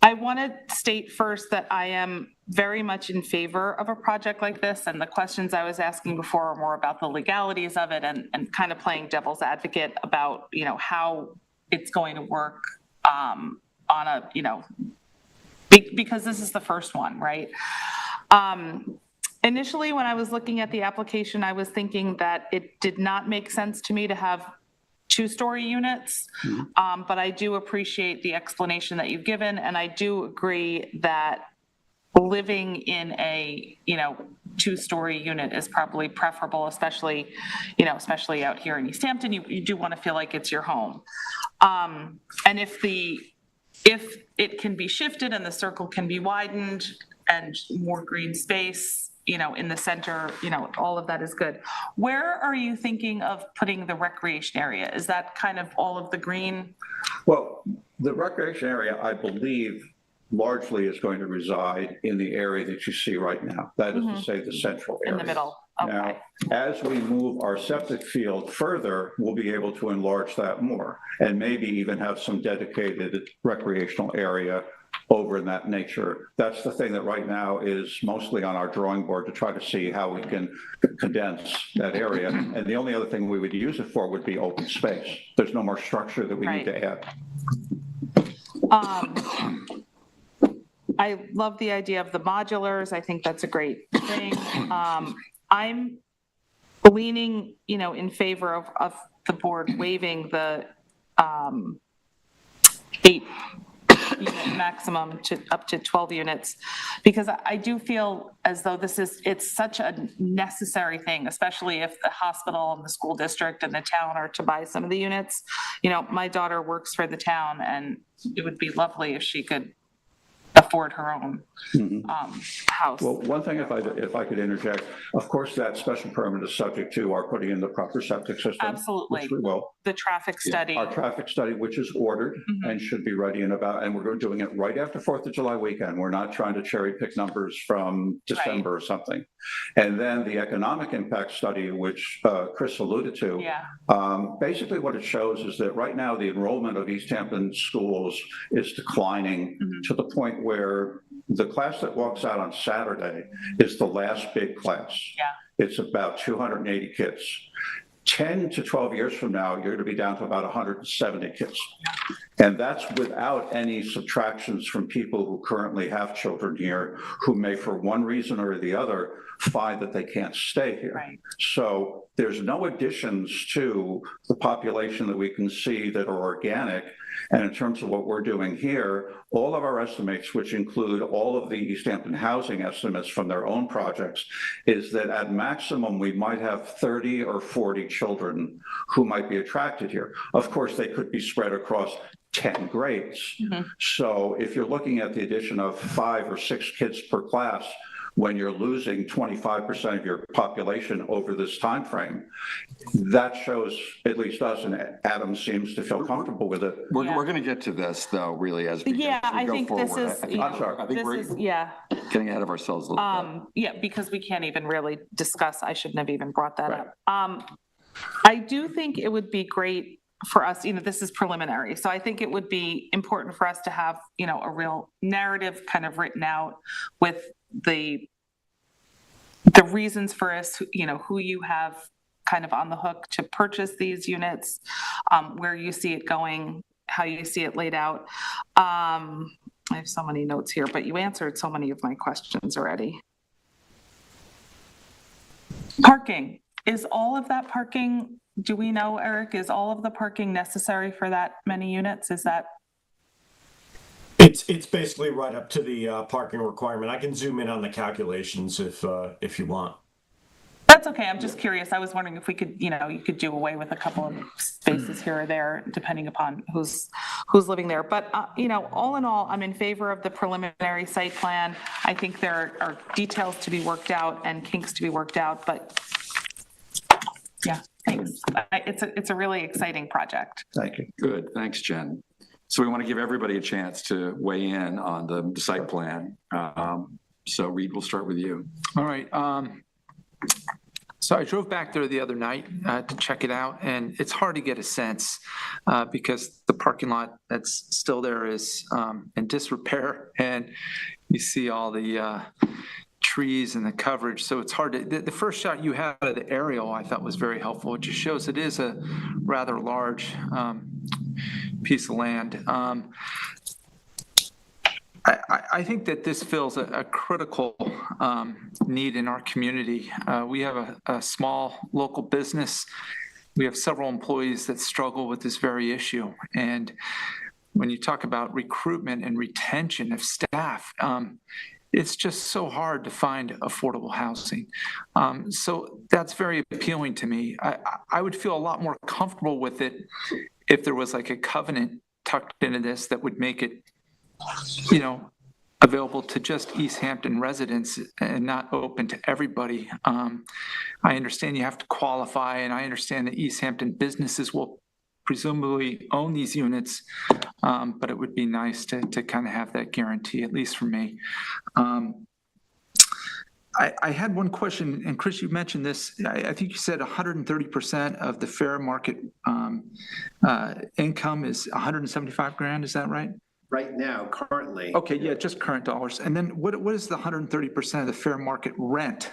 I want to state first that I am very much in favor of a project like this, and the questions I was asking before are more about the legalities of it and kind of playing devil's advocate about, how it's going to work on a, because this is the first one, right? Initially, when I was looking at the application, I was thinking that it did not make sense to me to have 2-story units, but I do appreciate the explanation that you've given, and I do agree that living in a 2-story unit is probably preferable, especially out here in East Hampton. You do want to feel like it's your home, and if it can be shifted and the circle can be widened and more green space, in the center, all of that is good. Where are you thinking of putting the recreation area? Is that kind of all of the green? Well, the recreation area, I believe, largely is going to reside in the area that you see right now. That is to say, the central area. In the middle, okay. Now, as we move our septic field further, we'll be able to enlarge that more and maybe even have some dedicated recreational area over in that nature. That's the thing that right now is mostly on our drawing board to try to see how we can condense that area. And the only other thing we would use it for would be open space. There's no more structure that we need to add. I love the idea of the modulars. I think that's a great thing. I'm leaning, in favor of the board waiving the 8 unit maximum to up to 12 units, because I do feel as though it's such a necessary thing, especially if the hospital and the school district and the town are to buy some of the units. My daughter works for the town, and it would be lovely if she could afford her own house. Well, one thing, if I could interject, of course, that special permit is subject to our putting in the proper septic system. Absolutely. Which we will. The traffic study. Our traffic study, which is ordered and should be ready and we're doing it right after 4th of July weekend. We're not trying to cherry pick numbers from December or something. And then the economic impact study, which Chris alluded to. Basically what it shows is that right now the enrollment of East Hampton schools is declining to the point where the class that walks out on Saturday is the last big class. It's about 280 kids. 10 to 12 years from now, you're going to be down to about 170 kids. And that's without any subtractions from people who currently have children here who may, for one reason or the other, find that they can't stay here. So there's no additions to the population that we can see that are organic. And in terms of what we're doing here, all of our estimates, which include all of the East Hampton housing estimates from their own projects, is that at maximum, we might have 30 or 40 children who might be attracted here. Of course, they could be spread across 10 grades. So if you're looking at the addition of 5 or 6 kids per class, when you're losing 25% of your population over this time frame, that shows, at least us, and Adam seems to feel comfortable with it. We're going to get to this, though, really, as we go forward. I'm sorry. I think we're getting ahead of ourselves a little bit. Because we can't even really discuss, I shouldn't have even brought that up. I do think it would be great for us, this is preliminary, so I think it would be important for us to have, a real narrative kind of written out with the reasons for us, who you have kind of on the hook to purchase these units, where you see it going, how you see it laid out. I have so many notes here, but you answered so many of my questions already. Parking. Is all of that parking, do we know, Eric, is all of the parking necessary for that many units? Is that? It's basically right up to the parking requirement. I can zoom in on the calculations if you want. That's okay. I'm just curious. I was wondering if we could, you could do away with a couple of spaces here or there, depending upon who's living there. But, all in all, I'm in favor of the preliminary site plan. I think there are details to be worked out and kinks to be worked out, but yeah, thanks. It's a really exciting project. Thank you. Good. Thanks, Jen. So we want to give everybody a chance to weigh in on the site plan. So Reed, we'll start with you. All right. So I drove back there the other night to check it out, and it's hard to get a sense because the parking lot that's still there is in disrepair, and you see all the trees and the coverage, so it's hard to, the first shot you had of the aerial I thought was very helpful. It just shows it is a rather large piece of land. I think that this fills a critical need in our community. We have a small local business. We have several employees that struggle with this very issue. And when you talk about recruitment and retention of staff, it's just so hard to find affordable housing. So that's very appealing to me. I would feel a lot more comfortable with it if there was like a covenant tucked into this that would make it, available to just East Hampton residents and not open to everybody. I understand you have to qualify, and I understand that East Hampton businesses will presumably own these units. but it would be nice to kind of have that guarantee, at least for me. I had one question, and Chris, you mentioned this. I think you said 130% of the fair market income is 175 grand. Is that right? Right now, currently. Okay, yeah, just current dollars. And then what is the 130% of the fair market rent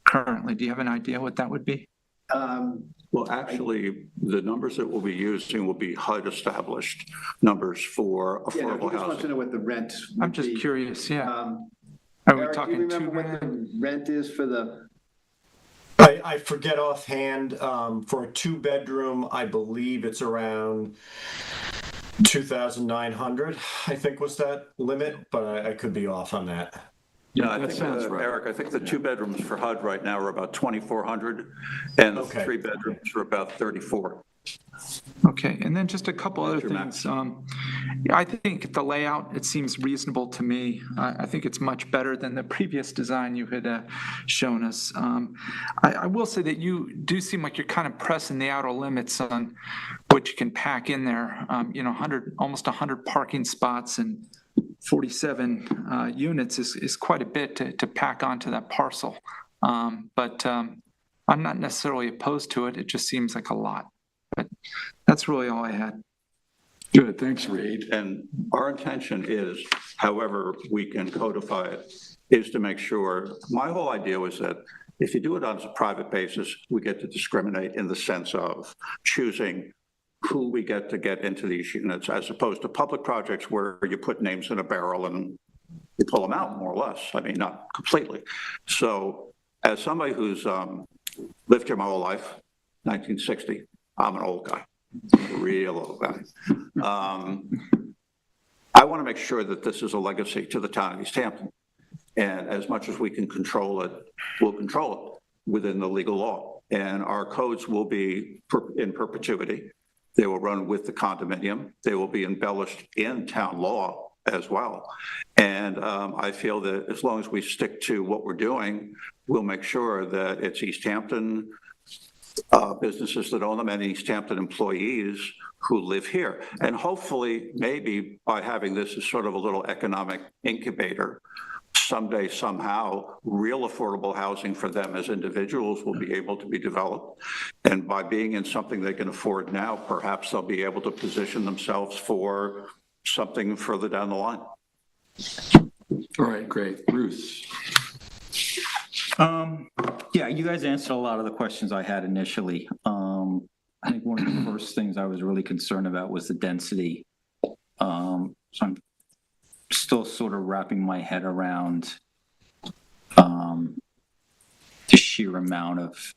currently? Do you have an idea what that would be? Well, actually, the numbers that we'll be using will be HUD-established numbers for Yeah, no, affordable he just wants to housing. know what the rent would I'm just be. curious, yeah. Are we talking do you 2 remember what the rent is for the? I forget offhand, for a 2-bedroom, I believe it's around 2,900, I think was that limit, but I could be off on that. Yeah, I That think, sounds right. Eric, I think the 2 bedrooms for HUD right now are about 2,400, and the Okay. 3 bedrooms are about 34. Okay, and then just a couple other your things. I think the layout, it seems reasonable to me. I think it's much better than the previous design you had shown us. I will say that you do seem like you're kind of pressing the outer limits on what you can pack in there. 100, almost 100 parking spots and 47 units is quite a bit to pack onto that parcel. But I'm not necessarily opposed to it. It just seems like a lot. But that's really all I had. Good, thanks, Reed. And our intention is, however we can codify it, is to make sure, my whole idea was that if you do it on a private basis, we get to discriminate in the sense of choosing who we get to get into these units, as opposed to public projects where you put names in a barrel and you pull them out, more or less. I mean, not completely. So as somebody who's lived here my whole life, 1960, I'm an old guy, real old guy. I want to make sure that this is a legacy to the town of East Hampton. And as much as we can control it, we'll control it within the legal law. And our codes will be in perpetuity. They will run with the condominium. They will be embellished in town law as well. And I feel that as long as we stick to what we're doing, we'll make sure that it's East Hampton businesses that own them and East Hampton employees who live here. And hopefully, maybe by having this as sort of a little economic incubator, someday, somehow, real affordable housing for them as individuals will be able to be developed. And by being in something they can afford now, perhaps they'll be able to position themselves for something further down the line. All right, great. Bruce. Yeah, you guys answered a lot of the questions I had initially. I think one of the first things I was really concerned about was the density. So I'm still sort of wrapping my head around the sheer amount of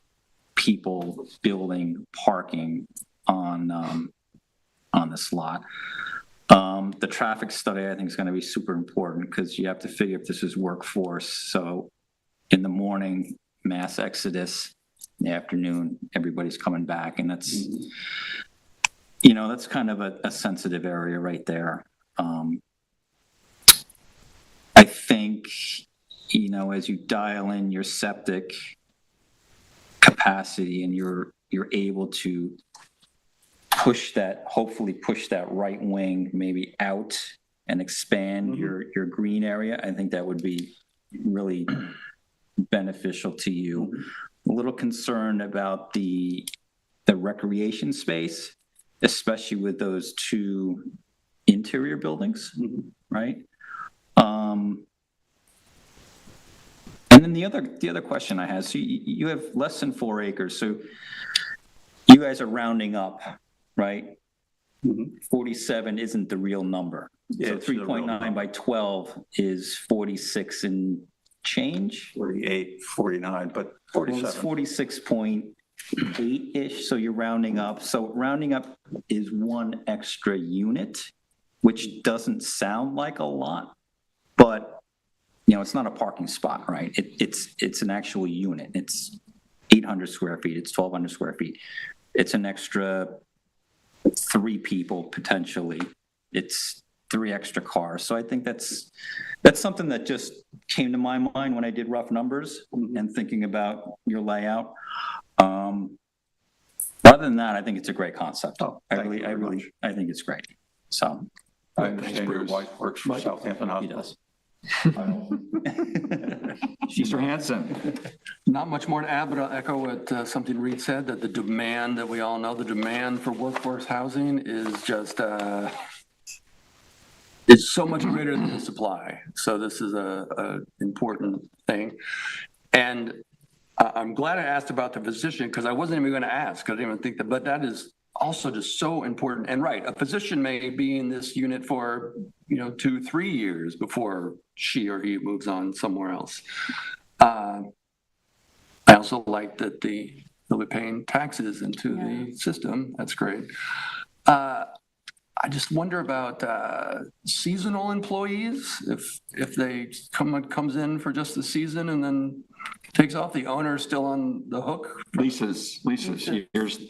people building parking on this lot. The traffic study, I think, is going to be super important because you have to figure if this is workforce. So in the morning, mass exodus. In the afternoon, everybody's coming back, and that's, that's kind of a sensitive area right there. I think, as you dial in your septic capacity and you're able to hopefully push that right wing maybe out and expand your green area, I think that would be really beneficial to you. A little concerned about the recreation space, especially with those 2 interior buildings, right? And then the other question I had, so you have less than 4 acres, so you guys are rounding up, right? 47 isn't the real number. Yeah, So it's the real 3.9 by 12 is 46 and change? 48, 49, but Well, it's 47. 46.8-ish, so you're rounding up. So rounding up is 1 extra unit, which doesn't sound like a lot, but it's not a parking spot, right? It's an actual unit. It's 800 square feet. It's 1,200 square feet. It's an extra 3 people potentially. It's 3 extra cars. So I think that's something that just came to my mind when I did rough numbers and thinking about your layout. Other than that, I think it's a great concept. I think it's great. So I understand your wife works for Southampton he Hospital. does. Mr. Hanson, Not much more to add, but I'll echo what something Reed said, that the demand that we all know, the demand for workforce housing is just, it's so much greater than the supply. So this is a important thing. And I'm glad I asked about the physician because I wasn't even going to ask. I didn't even think that, but that is also just so important. And right, a physician may be in this unit for, 2-3 years before she or he moves on somewhere else. I also like that they'll be paying taxes into the system. That's great. I just wonder about seasonal employees, if they comes in for just the season and then takes off, the owner's still on the hook? leases,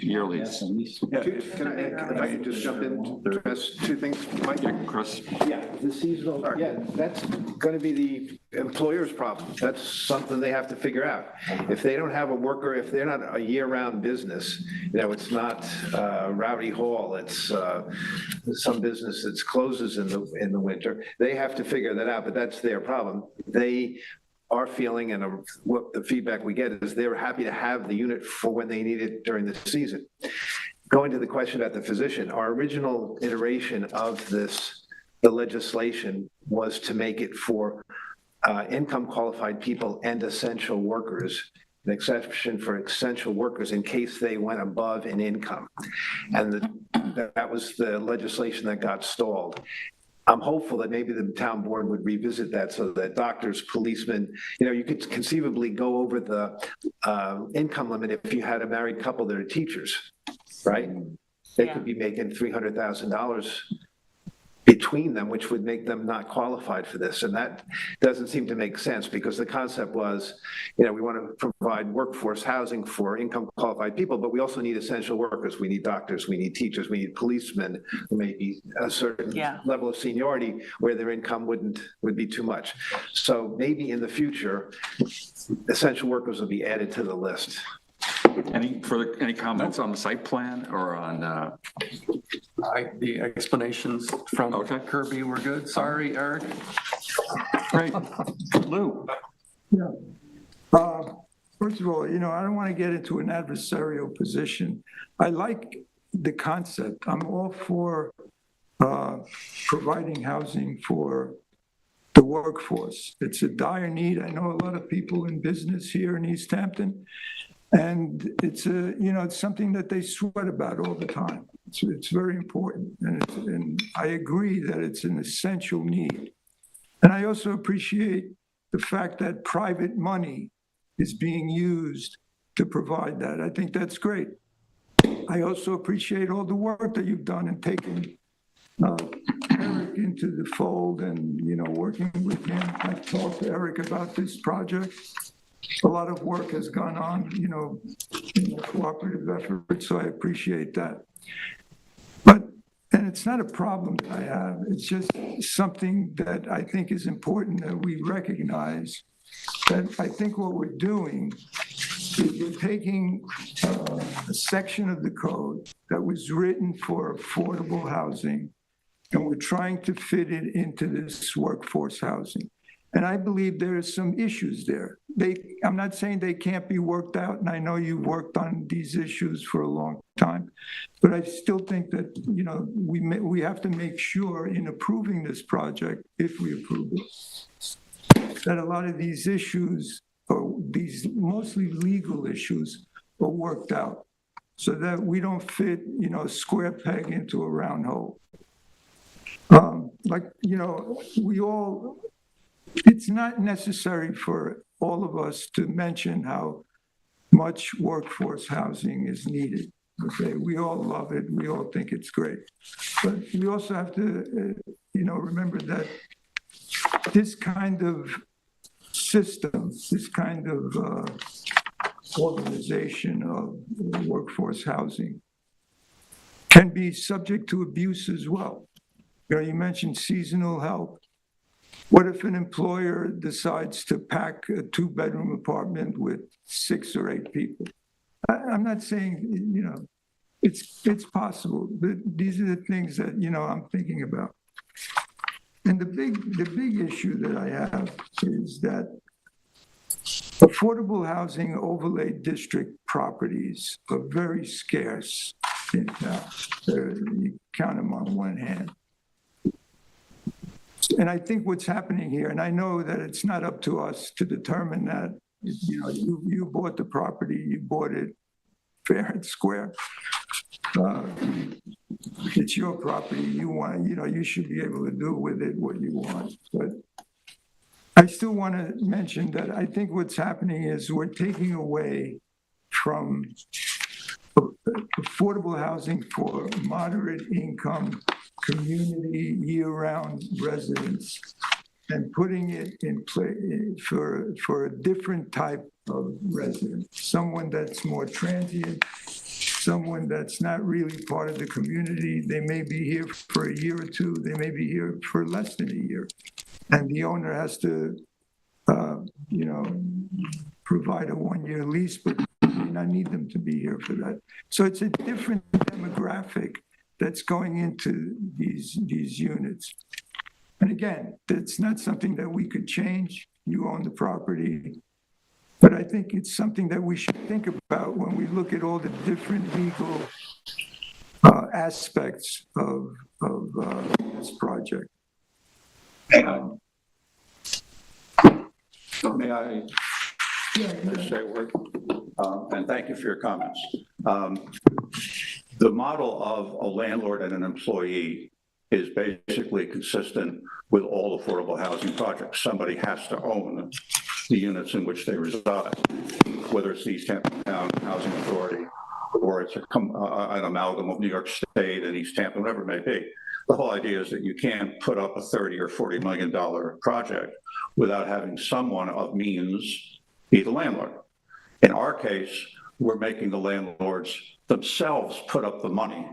yearly. Yeah, can I, if I could just jump in to address two things, Mike? Yeah, Chris. Yeah, the seasonal, yeah, that's going to be the employer's problem. That's something they have to figure out. If they don't have a worker, if they're not a year-round business, it's not Rowdy Hall, it's some business that closes in the winter, they have to figure that out, but that's their problem. They are feeling, and what the feedback we get is they're happy to have the unit for when they need it during the season. Going to the question about the physician, our original iteration of the legislation was to make it for income qualified people and essential workers, an exception for essential workers in case they went above in income. And that was the legislation that got stalled. I'm hopeful that maybe the town board would revisit that so that doctors, policemen, you could conceivably go over the income limit if you had a married couple that are teachers, right? They could be making $300,000 between them, which would make them not qualified for this. And that doesn't seem to make sense because the concept was, we want to provide workforce housing for income qualified people, but we also need essential workers. We need doctors, we need teachers, we need policemen who may be a certain level of seniority where their income would be too much. So maybe in the future, essential workers will be added to the list. Any comments on the site plan or on? The explanations from Kirby were good. Sorry, Eric. Great. Lou. Yeah. First of all, I don't want to get into an adversarial position. I like the concept. I'm all for providing housing for the workforce. It's a dire need. I know a lot of people in business here in East Hampton, and it's it's something that they sweat about all the time. It's very important, and I agree that it's an essential need. And I also appreciate the fact that private money is being used to provide that. I think that's great. I also appreciate all the work that you've done in taking Eric into the fold and, working with him. I've talked to Eric about this project. A lot of work has gone on, in a cooperative effort, so I appreciate that. And it's not a problem that I have. It's just something that I think is important that we recognize that I think what we're doing is we're taking a section of the code that was written for affordable housing, and we're trying to fit it into this workforce housing. And I believe there are some issues there. I'm not saying they can't be worked out, and I know you worked on these issues for a long time, but I still think that, we have to make sure in approving this project, if we approve it, that a lot of these issues, or these mostly legal issues, are worked out so that we don't fit, a square peg into a round hole. It's not necessary for all of us to mention how much workforce housing is needed. Okay, we all love it. We all think it's great. But we also have to, remember that this kind of system, this kind of organization of workforce housing can be subject to abuse as well. You mentioned seasonal help. What if an employer decides to pack a 2-bedroom apartment with 6 or 8 people? I'm not saying, it's possible. These are the things that, I'm thinking about. And the big issue that I have is that affordable housing overlay district properties are very scarce in town. You count them on one hand. And I think what's happening here, and I know that it's not up to us to determine that, you bought the property, you bought it fair and square. It's your property, you should be able to do with it what you want. But I still want to mention that I think what's happening is we're taking away from affordable housing for moderate income community year-round residents and putting it in play for a different type of resident, someone that's more transient, someone that's not really part of the community. They may be here for a year or two, they may be here for less than a year. And the owner has to, provide a one-year lease, but may not need them to be here for that. So it's a different demographic that's going into these units. And again, it's not something that we could change. You own the property. But I think it's something that we should think about when we look at all the different legal aspects of this project. May I say a word? And thank you for your comments. The model of a landlord and an employee is basically consistent with all affordable housing projects. Somebody has to own the units in which they reside, whether it's the East Hampton Town Housing Authority or it's an amalgam of New York State and East Hampton, whatever it may be. The whole idea is that you can't put up a $30 or $40 million project without having someone of means be the landlord. In our case, we're making the landlords themselves put up the money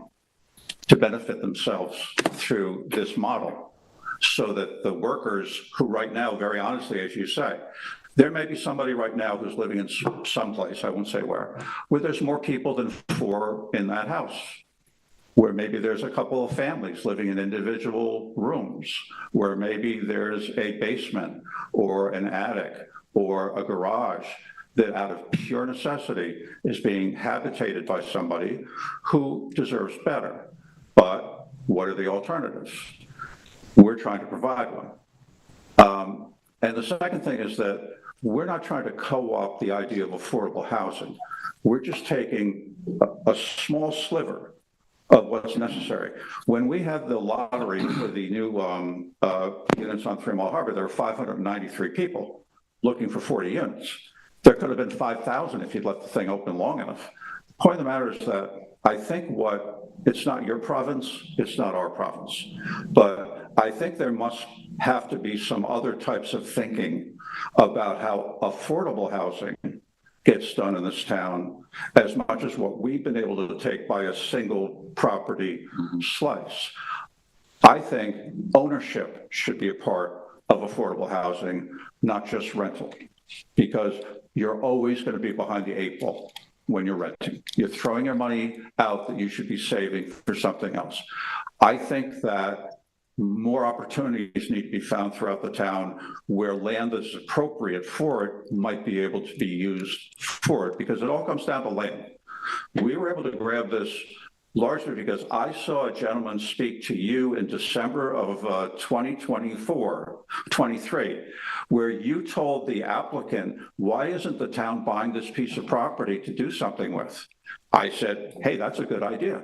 to benefit themselves through this model, so that the workers who right now, very honestly, as you say, there may be somebody right now who's living in some place, I won't say where there's more people than 4 in that house, where maybe there's a couple of families living in individual rooms, where maybe there's a basement or an attic or a garage that out of pure necessity is being habitated by somebody who deserves better. But what are the alternatives? We're trying to provide one. And the second thing is that we're not trying to co-opt the idea of affordable housing. We're just taking a small sliver of what's necessary. When we had the lottery for the new units on 3 Mile Harbor, there were 593 people looking for 40 units. There could have been 5,000 if you'd let the thing open long enough. The point of the matter is that I think it's not your province, it's not our province, but I think there must have to be some other types of thinking about how affordable housing gets done in this town, as much as what we've been able to take by a single property slice. I think ownership should be a part of affordable housing, not just rental, because you're always going to be behind the 8 ball when you're renting. You're throwing your money out that you should be saving for something else. I think that more opportunities need to be found throughout the town where land that's appropriate for it might be able to be used for it, because it all comes down to land. We were able to grab this largely because I saw a gentleman speak to you in December of 23, where you told the applicant, why isn't the town buying this piece of property to do something with? I said, hey, that's a good idea.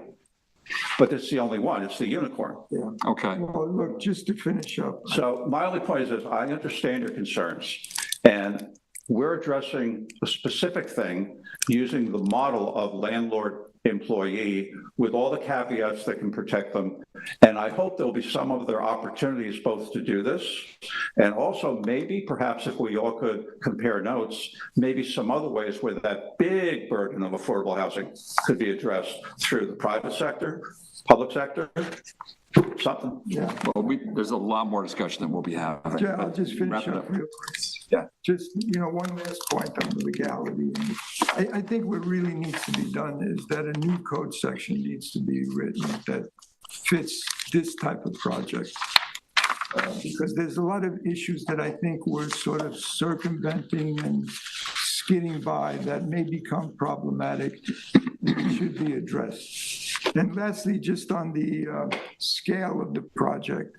But it's the only one, it's the unicorn. Yeah. Okay. Well, look, just to finish up. So my only point is this, I understand your concerns, and we're addressing a specific thing using the model of landlord-employee with all the caveats that can protect them. And I hope there'll be some of their opportunities both to do this, and also maybe perhaps if we all could compare notes, maybe some other ways where that big burden of affordable housing could be addressed through the private sector, public sector, something. Yeah. Well, there's a lot more discussion that we'll be having. Yeah, I'll just finish Wrap it up real quick. Yeah, just, one last point on the legality. I think what really needs to be done is that a new code section needs to be written that fits this type of project. Because there's a lot of issues that I think we're sort of circumventing and skidding by that may become problematic and should be addressed. And lastly, just on the scale of the project,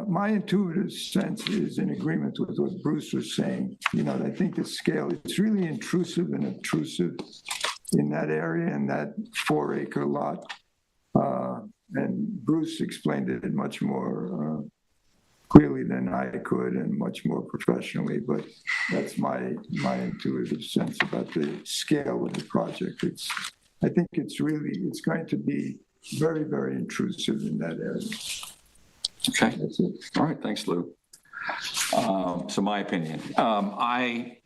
my intuitive sense is in agreement with what Bruce was saying. I think the scale, it's really intrusive and obtrusive in that area and that 4-acre lot. And Bruce explained it much more clearly than I could and much more professionally, but that's my intuitive sense about the scale of the project. I think it's going to be very, very intrusive in that area. Okay. That's it. All right. Thanks, Lou. So my opinion, I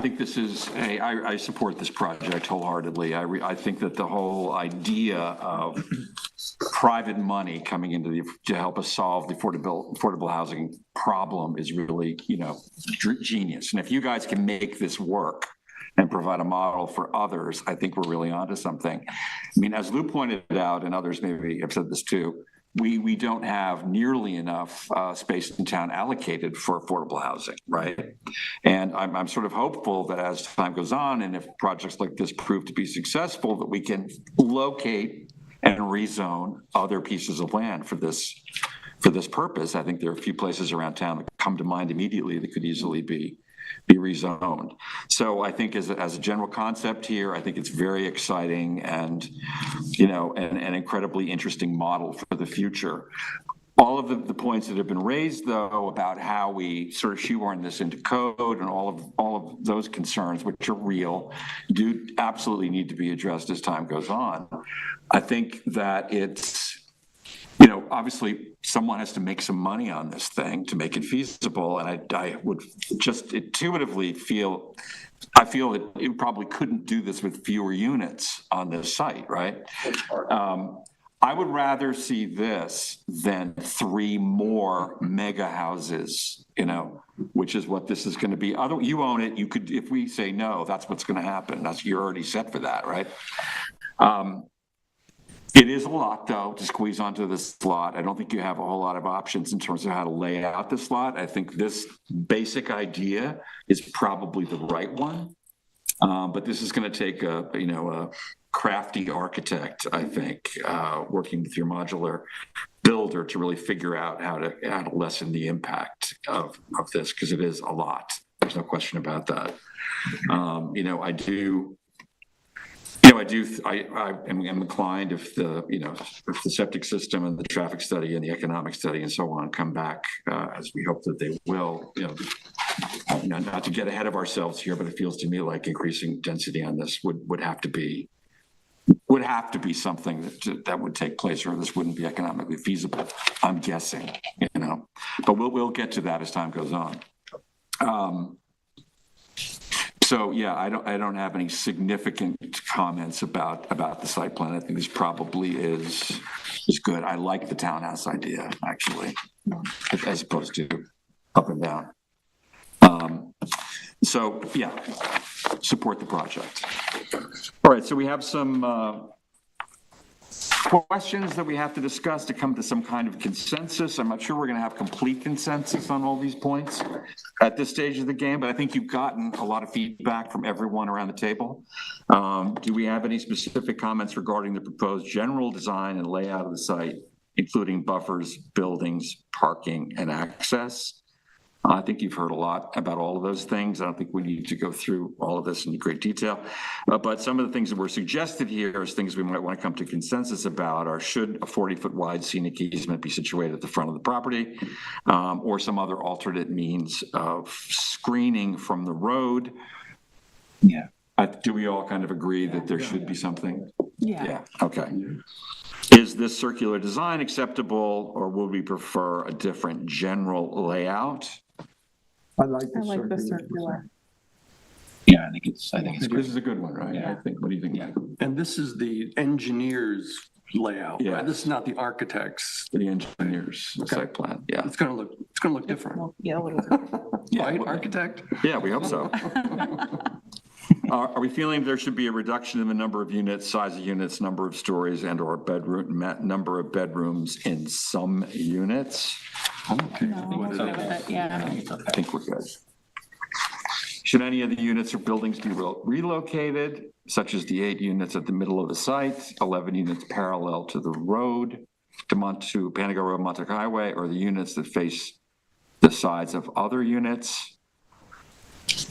think this is I support this project wholeheartedly. I think that the whole idea of private money coming into to help us solve the affordable housing problem is really, genius. And if you guys can make this work and provide a model for others, I think we're really onto something. I mean, as Lou pointed out, and others maybe have said this too, we don't have nearly enough space in town allocated for affordable housing, right? And I'm sort of hopeful that as time goes on, and if projects like this prove to be successful, that we can locate and rezone other pieces of land for this purpose. I think there are a few places around town that come to mind immediately that could easily be rezoned. So I think as a general concept here, I think it's very exciting and, an incredibly interesting model for the future. All of the points that have been raised, though, about how we sort of shoehorn this into code and all of those concerns, which are real, do absolutely need to be addressed as time goes on. I think that it's, obviously someone has to make some money on this thing to make it feasible. And I would just intuitively feel that you probably couldn't do this with fewer units on this site, right? I would rather see this than 3 more mega houses, which is what this is going to be. You own it. You could, if we say no, that's what's going to happen. You're already set for that, right? It is a lot, though, to squeeze onto this lot. I don't think you have a whole lot of options in terms of how to lay out this lot. I think this basic idea is probably the right one, but this is going to take a crafty architect, I think, working with your modular builder to really figure out how to lessen the impact of this, because it is a lot. There's no question about that. I am inclined if the septic system and the traffic study and the economic study and so on come back as we hope that they will, not to get ahead of ourselves here, but it feels to me like increasing density on this would have to be something that would take place, or this wouldn't be economically feasible, I'm guessing, but we'll get to that as time goes on. So yeah, I don't have any significant comments about the site plan. I think this probably is good. I like the townhouse idea, actually, as opposed to up and down. So yeah, support the project. All right, so we have some questions that we have to discuss to come to some kind of consensus. I'm not sure we're going to have complete consensus on all these points at this stage of the game, but I think you've gotten a lot of feedback from everyone around the table. Do we have any specific comments regarding the proposed general design and layout of the site, including buffers, buildings, parking, and access? I think you've heard a lot about all of those things. I don't think we need to go through all of this in great detail, but some of the things that were suggested here as things we might want to come to consensus about are: should a 40-foot wide scenic easement be situated at the front of the property, or some other alternate means of screening from the road? Yeah. Do we all kind of agree that there should be something? Yeah. Okay. Is this circular design acceptable, or would we prefer a different general layout? I like the circular. Yeah, I think it's this is a good one, right? Yeah. I think. What do you think? And this is the engineer's layout. Yeah. Right? This is not the architect's. The engineer's site plan, yeah. It's gonna look different. Yeah, what is Right, architect? Yeah, we hope so. Are we feeling there should be a reduction in the number of units, size of units, number of stories, and or number of bedrooms in some units? Okay with that, yeah. I think we're good. Should any of the units or buildings be relocated, such as the 8 units at the middle of the site, 11 units parallel to the road, to Panago Road, Montauk Highway, or the units that face the sides of other units?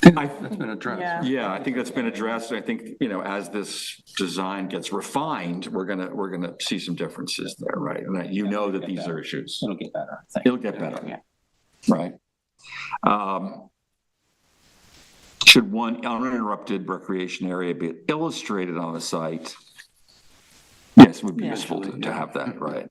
That's been addressed. Yeah, I think that's been addressed. I think, as this design gets refined, we're gonna see some differences there, right? And that that these are issues. It'll get better. I think. It'll get better. Yeah. Right. Should one uninterrupted recreation area be illustrated on the site? Yes, it would be useful to have that, right?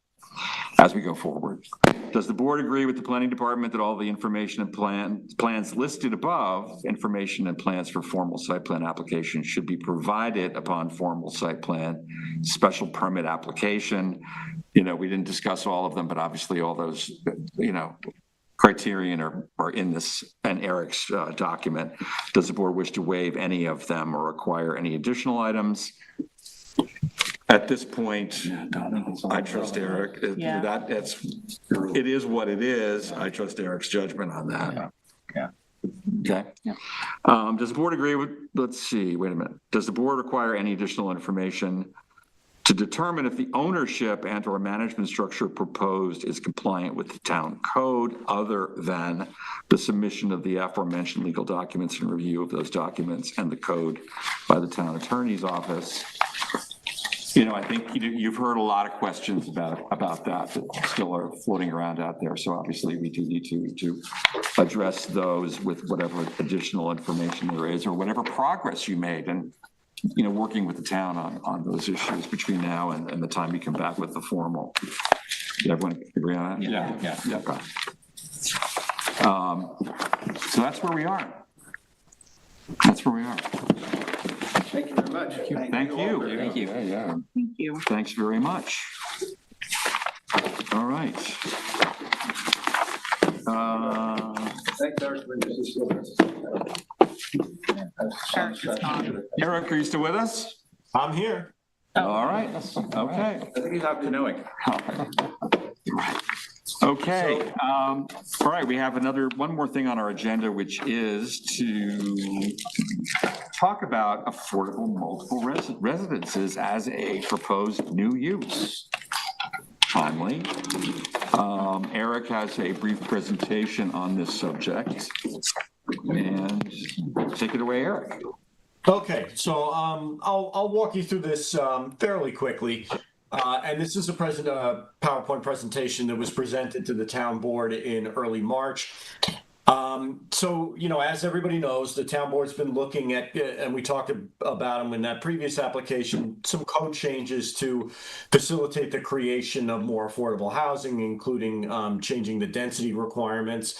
As we go forward. Does the board agree with the planning department that all the information and plans listed above, information and plans for formal site plan application, should be provided upon formal site plan, special permit application? We didn't discuss all of them, but obviously all those, criterion are in this and Eric's document. Does the board wish to waive any of them or require any additional items? At this point, I trust Eric. It is what it is. I trust Eric's judgment on that. Yeah. Okay. Yeah. Does the board agree with, let's see, wait a minute. Does the board require any additional information to determine if the ownership and or management structure proposed is compliant with the town code, other than the submission of the aforementioned legal documents and review of those documents and the code by the town attorney's office? I think you've heard a lot of questions about that still are floating around out there. So obviously we do need to address those with whatever additional information there is or whatever progress you made and working with the town on those issues between now and the time you come back with the formal. Did everyone agree on that? Yeah. Okay. So that's where we are. Thank you very much. Thank you. Thank you. Yeah. Thank you. Thanks very much. All right. Thanks, Eric. Eric, are you still with us? I'm here. All right. Okay. I think he's out canoeing. Right. Okay. All right. We have one more thing on our agenda, which is to talk about affordable multiple residences as a proposed new use. Timely. Eric has a brief presentation on this subject, and take it away, Eric. Okay, so I'll walk you through this fairly quickly. And this is a PowerPoint presentation that was presented to the town board in early March. So, as everybody knows, the town board's been looking at, and we talked about them in that previous application, some code changes to facilitate the creation of more affordable housing, including changing the density requirements.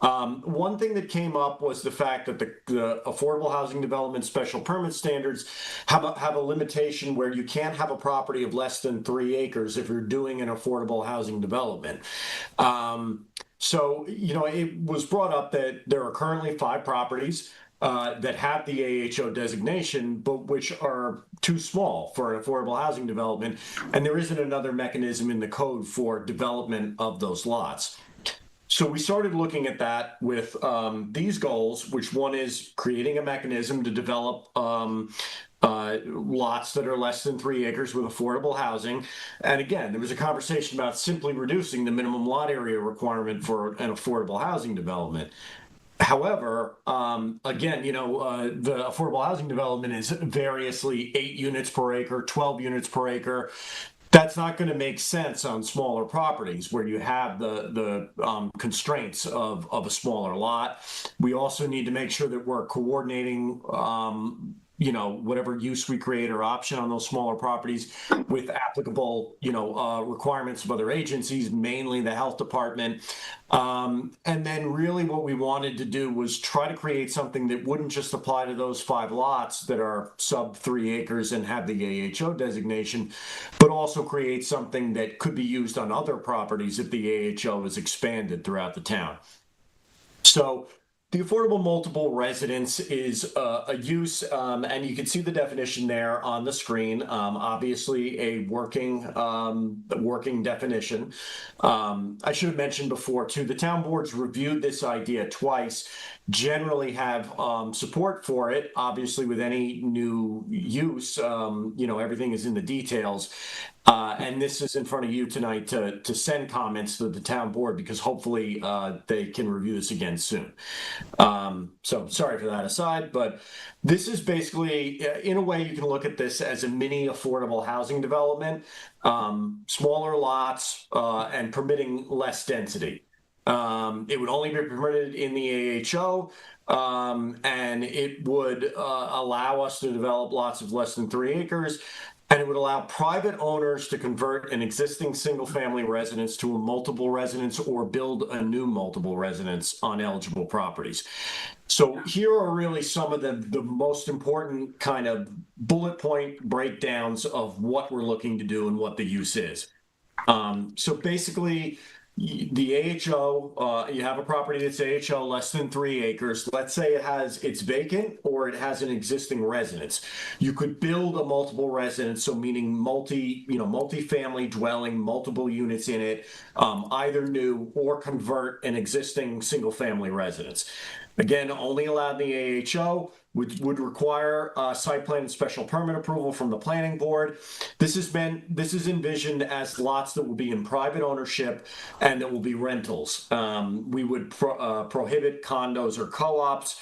One thing that came up was the fact that the affordable housing development special permit standards have a limitation where you can't have a property of less than 3 acres if you're doing an affordable housing development. So, it was brought up that there are currently 5 properties that have the AHO designation, but which are too small for an affordable housing development, and there isn't another mechanism in the code for development of those lots. So we started looking at that with these goals, which one is creating a mechanism to develop lots that are less than 3 acres with affordable housing. And again, there was a conversation about simply reducing the minimum lot area requirement for an affordable housing development. However, again, the affordable housing development is variously 8 units per acre, 12 units per acre. That's not going to make sense on smaller properties where you have the constraints of a smaller lot. We also need to make sure that we're coordinating whatever use we create or option on those smaller properties with applicable, requirements of other agencies, mainly the health department. And then really what we wanted to do was try to create something that wouldn't just apply to those 5 lots that are sub 3 acres and have the AHO designation, but also create something that could be used on other properties if the AHO is expanded throughout the town. So the affordable multiple residence is a use, and you can see the definition there on the screen. Obviously, a working definition. I should have mentioned before too. The town boards reviewed this idea twice. Generally, have support for it. Obviously, with any new use, everything is in the details. And this is in front of you tonight to send comments to the town board because hopefully they can review this again soon. So sorry for that aside, but this is basically, in a way, you can look at this as a mini affordable housing development, smaller lots and permitting less density. It would only be permitted in the AHO, and it would allow us to develop lots of less than 3 acres. And it would allow private owners to convert an existing single-family residence to a multiple residence or build a new multiple residence on eligible properties. So here are really some of the most important kind of bullet point breakdowns of what we're looking to do and what the use is. So basically, the AHO, you have a property that's AHO less than 3 acres. Let's say it's vacant or it has an existing residence. You could build a multiple residence, so meaning multi-family dwelling, multiple units in it, either new or convert an existing single family residence. Again, only allowed in the AHO, would require site plan and special permit approval from the planning board. This is envisioned as lots that will be in private ownership and that will be rentals. We would prohibit condos or co-ops.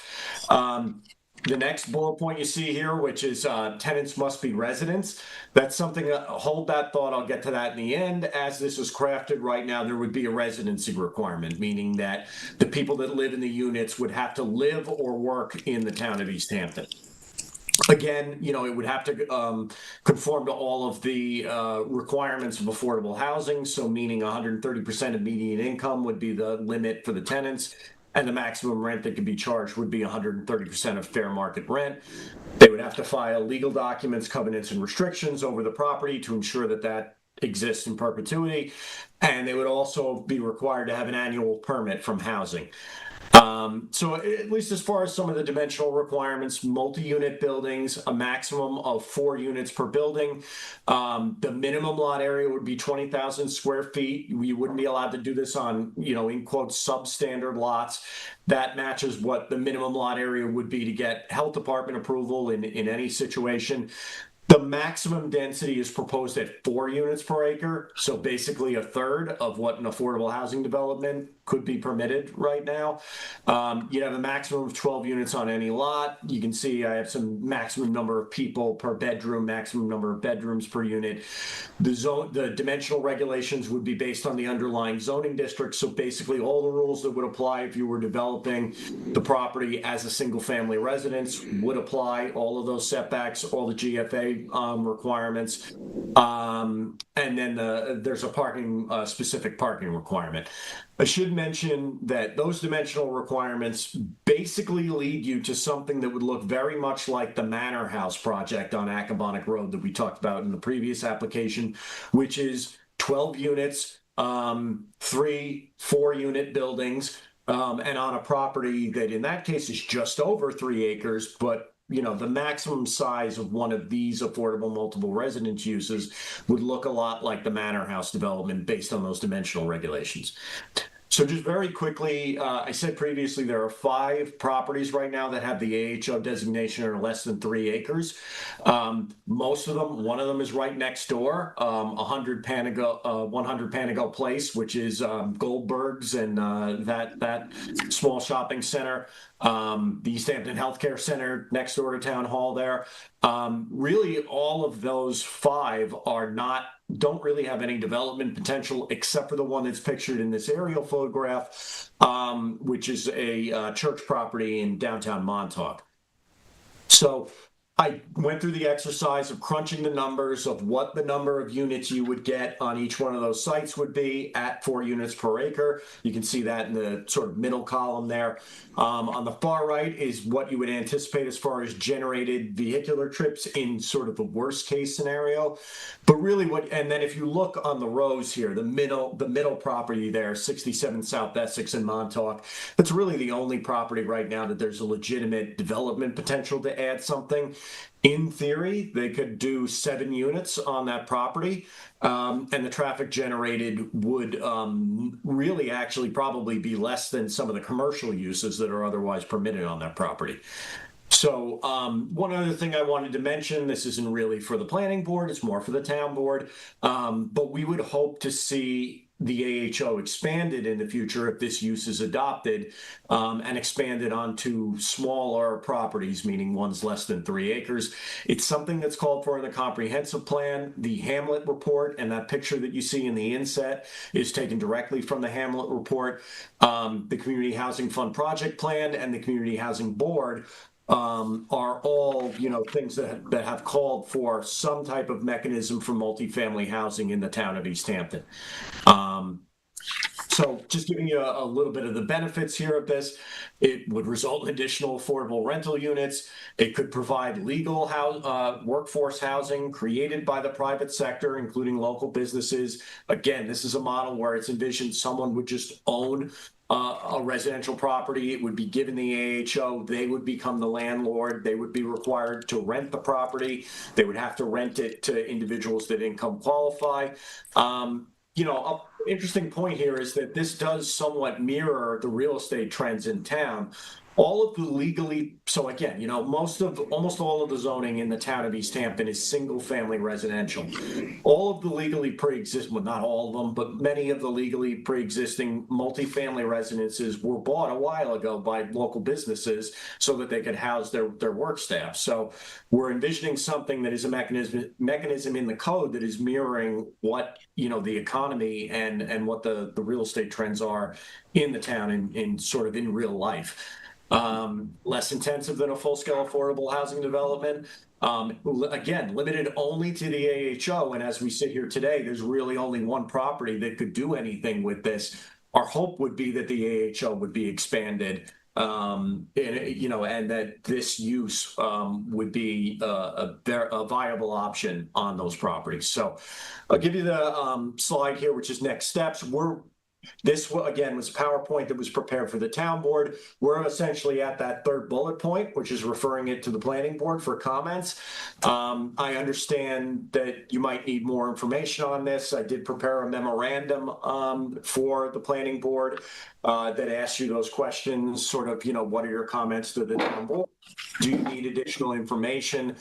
The next bullet point you see here, which is tenants must be residents. That's something, hold that thought, I'll get to that in the end. As this is crafted right now, there would be a residency requirement, meaning that the people that live in the units would have to live or work in the town of East Hampton. Again, it would have to conform to all of the requirements of affordable housing. So meaning 130% of median income would be the limit for the tenants. And the maximum rent that could be charged would be 130% of fair market rent. They would have to file legal documents, covenants, and restrictions over the property to ensure that that exists in perpetuity. And they would also be required to have an annual permit from housing. So at least as far as some of the dimensional requirements, multi-unit buildings, a maximum of 4 units per building. The minimum lot area would be 20,000 square feet. We wouldn't be allowed to do this on, in quotes, substandard lots. That matches what the minimum lot area would be to get health department approval in any situation. The maximum density is proposed at 4 units per acre, so basically a third of what an affordable housing development could be permitted right now. You'd have a maximum of 12 units on any lot. You can see I have some maximum number of people per bedroom, maximum number of bedrooms per unit. The dimensional regulations would be based on the underlying zoning district, so basically all the rules that would apply if you were developing the property as a single family residence would apply. All of those setbacks, all the GFA requirements, and then there's a specific parking requirement. I should mention that those dimensional requirements basically lead you to something that would look very much like the Manor House project on Accabonac Road that we talked about in the previous application, which is 12 units, 3 4-unit buildings, and on a property that in that case is just over 3 acres, but the maximum size of one of these affordable multiple residence uses would look a lot like the Manor House development based on those dimensional regulations. So just very quickly, I said previously there are 5 properties right now that have the AHO designation or less than 3 acres. Most of them, one of them is right next door, 100 Panago Place, which is Goldberg's and that small shopping center. The East Hampton Healthcare Center next door to Town Hall there. Really, all of those 5 don't really have any development potential except for the one that's pictured in this aerial photograph, which is a church property in downtown Montauk. So I went through the exercise of crunching the numbers of what the number of units you would get on each one of those sites would be at 4 units per acre. You can see that in the sort of middle column there. On the far right is what you would anticipate as far as generated vehicular trips in sort of the worst case scenario. But really and then if you look on the rows here, the middle property there, 67 South Essex and Montauk, that's really the only property right now that there's a legitimate development potential to add something. In theory, they could do 7 units on that property, and the traffic generated would really actually probably be less than some of the commercial uses that are otherwise permitted on that property. So one other thing I wanted to mention, this isn't really for the planning board, it's more for the town board, but we would hope to see the AHO expanded in the future if this use is adopted, and expanded onto smaller properties, meaning ones less than 3 acres. It's something that's called for in the comprehensive plan. The Hamlet report and that picture that you see in the inset is taken directly from the Hamlet report. The Community Housing Fund Project Plan and the Community Housing Board are all, things that have called for some type of mechanism for multifamily housing in the town of East Hampton. So just giving you a little bit of the benefits here of this, it would result in additional affordable rental units. It could provide legal workforce housing created by the private sector, including local businesses. Again, this is a model where it's envisioned someone would just own a residential property. It would be given the AHO. They would become the landlord. They would be required to rent the property. They would have to rent it to individuals that income qualify. An interesting point here is that this does somewhat mirror the real estate trends in town. All of the legally, so again, almost all of the zoning in the town of East Hampton is single family residential. All of the legally pre-existing, well, not all of them, but many of the legally pre-existing multifamily residences were bought a while ago by local businesses so that they could house their work staff. So we're envisioning something that is a mechanism in the code that is mirroring what, the economy and what the real estate trends are in the town in sort of in real life. Less intensive than a full-scale affordable housing development. Again, limited only to the AHO, and as we sit here today, there's really only one property that could do anything with this. Our hope would be that the AHO would be expanded, and that this use would be a viable option on those properties. So I'll give you the slide here, which is next steps. This, again, was a PowerPoint that was prepared for the town board. We're essentially at that third bullet point, which is referring it to the planning board for comments. I understand that you might need more information on this. I did prepare a memorandum for the planning board that asks you those questions, sort of, what are your comments to the town board? Do you need additional information?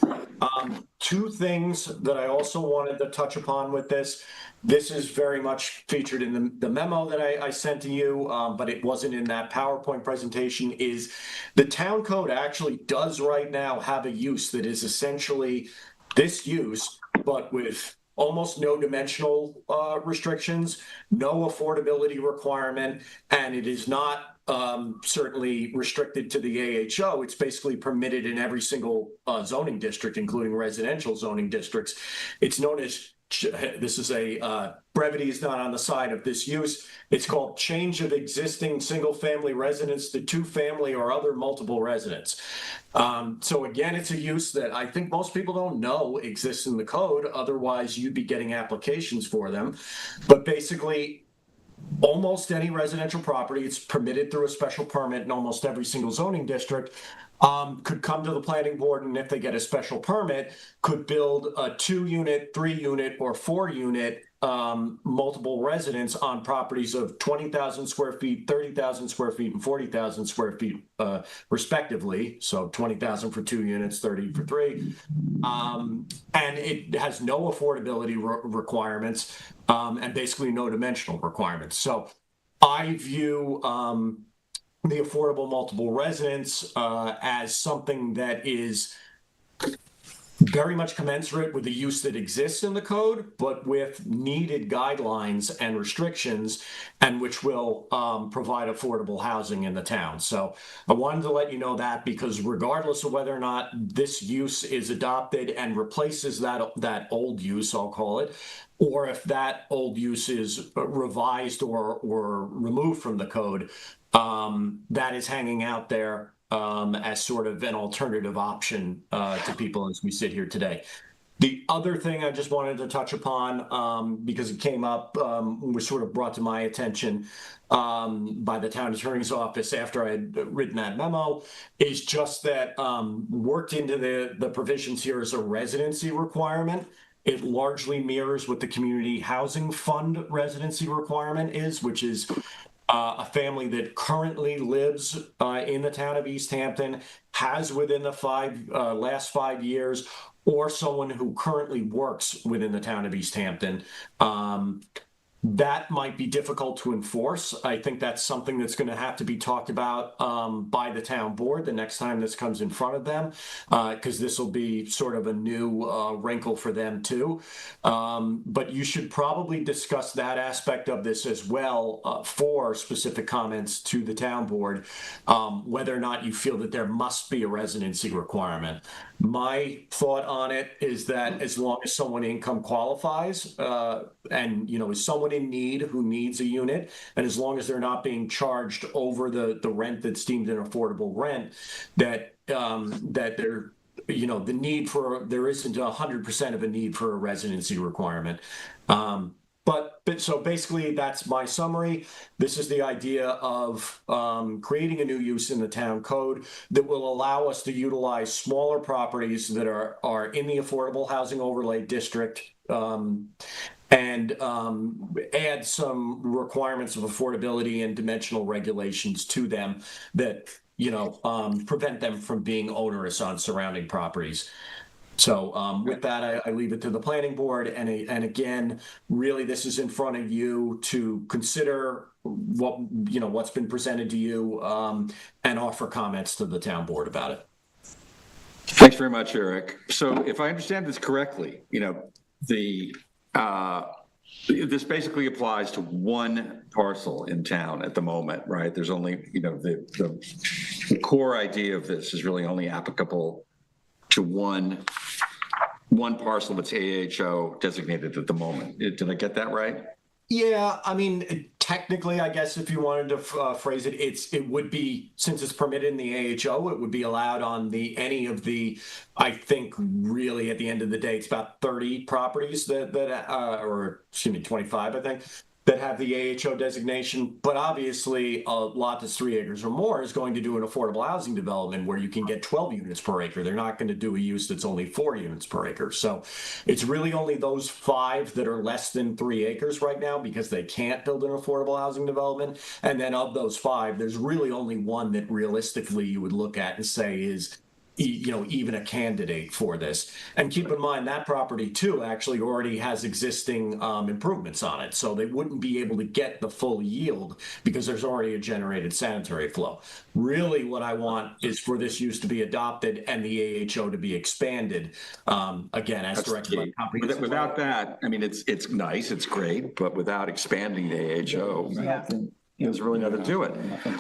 2 things that I also wanted to touch upon with this. This is very much featured in the memo that I sent to you, but it wasn't in that PowerPoint presentation, is the town code actually does right now have a use that is essentially this use, but with almost no dimensional restrictions, no affordability requirement, and it is not certainly restricted to the AHO. It's basically permitted in every single zoning district, including residential zoning districts. It's known as, this is brevity is not on the side of this use. It's called change of existing single-family residence to 2-family or other multiple residence. So again, it's a use that I think most people don't know exists in the code. Otherwise, you'd be getting applications for them. But basically, almost any residential property, it's permitted through a special permit in almost every single zoning district, could come to the planning board, and if they get a special permit, could build a 2-unit, 3-unit, or 4-unit multiple residence on properties of 20,000 square feet, 30,000 square feet, and 40,000 square feet, respectively. So 20,000 for 2 units, 30 for 3. And it has no affordability requirements, and basically no dimensional requirements. So I view the affordable multiple residence as something that is very much commensurate with the use that exists in the code, but with needed guidelines and restrictions, and which will provide affordable housing in the town. So I wanted to let you know that, because regardless of whether or not this use is adopted and replaces that old use, I'll call it, or if that old use is revised or removed from the code, that is hanging out there as sort of an alternative option to people as we sit here today. The other thing I just wanted to touch upon, because it came up, was sort of brought to my attention by the town attorney's office after I had written that memo, is just that worked into the provisions here is a residency requirement. It largely mirrors what the community housing fund residency requirement is, which is a family that currently lives in the town of East Hampton, has within the last 5 years, or someone who currently works within the town of East Hampton. That might be difficult to enforce. I think that's something that's going to have to be talked about by the town board the next time this comes in front of them, because this will be sort of a new wrinkle for them too. But you should probably discuss that aspect of this as well for specific comments to the town board, whether or not you feel that there must be a residency requirement. My thought on it is that as long as someone income qualifies and is someone in need who needs a unit, and as long as they're not being charged over the rent that's deemed an affordable rent, that there the need for, there isn't 100% of a need for a residency requirement. But so basically that's my summary. This is the idea of creating a new use in the town code that will allow us to utilize smaller properties that are in the affordable housing overlay district, and add some requirements of affordability and dimensional regulations to them that prevent them from being onerous on surrounding properties. So with that, I leave it to the planning board, and again, really, this is in front of you to consider what's been presented to you, and offer comments to the town board about it. Thanks very much, Eric. So if I understand this correctly, this basically applies to one parcel in town at the moment, right? There's only, the core idea of this is really only applicable to one parcel that's AHO designated at the moment. Did I get that right? Yeah, I mean, technically, I guess if you wanted to phrase it, it would be, since it's permitted in the AHO, it would be allowed on any of the, I think really at the end of the day, it's about 30 properties or excuse me, 25, I think, that have the AHO designation. But obviously a lot that's 3 acres or more is going to do an affordable housing development where you can get 12 units per acre. They're not going to do a use that's only 4 units per acre. So it's really only those 5 that are less than 3 acres right now, because they can't build an affordable housing development. And then of those 5, there's really only one that realistically you would look at and say is even a candidate for this. And keep in mind that property too actually already has existing improvements on it, so they wouldn't be able to get the full yield because there's already a generated sanitary flow. Really what I want is for this use to be adopted and the AHO to be expanded, again, as directed by comprehensive. Without that, I mean, it's nice, it's great, but without expanding the AHO, there's really nothing to it.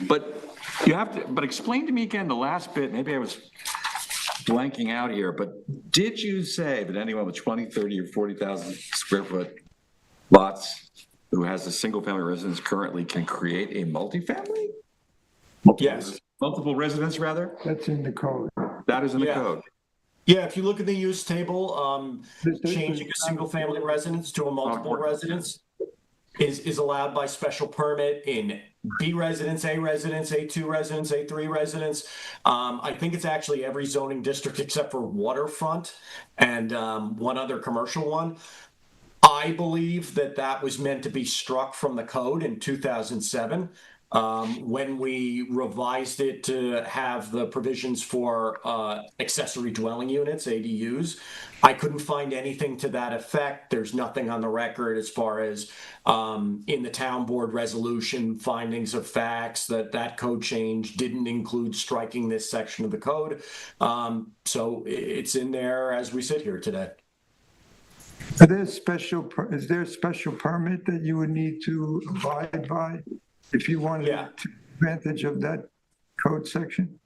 But you have to, but explain to me again the last bit. Maybe I was blanking out here, but did you say that anyone with 20, 30, or 40,000 square foot lots who has a single family residence currently can create a multifamily? Yes. Multiple residence, rather? That's in the code. That is in the code. Yeah, if you look at the use table, changing a single family residence to a multiple residence is allowed by special permit in B residence, A residence, A2 residence, A3 residence. I think it's actually every zoning district except for waterfront and one other commercial one. I believe that was meant to be struck from the code in 2007. When we revised it to have the provisions for accessory dwelling units, ADUs, I couldn't find anything to that effect. There's nothing on the record as far as in the town board resolution findings of facts that code change didn't include striking this section of the code. So it's in there as we sit here today. Is there a special permit that you would need to abide by if you wanted to take advantage of that code section?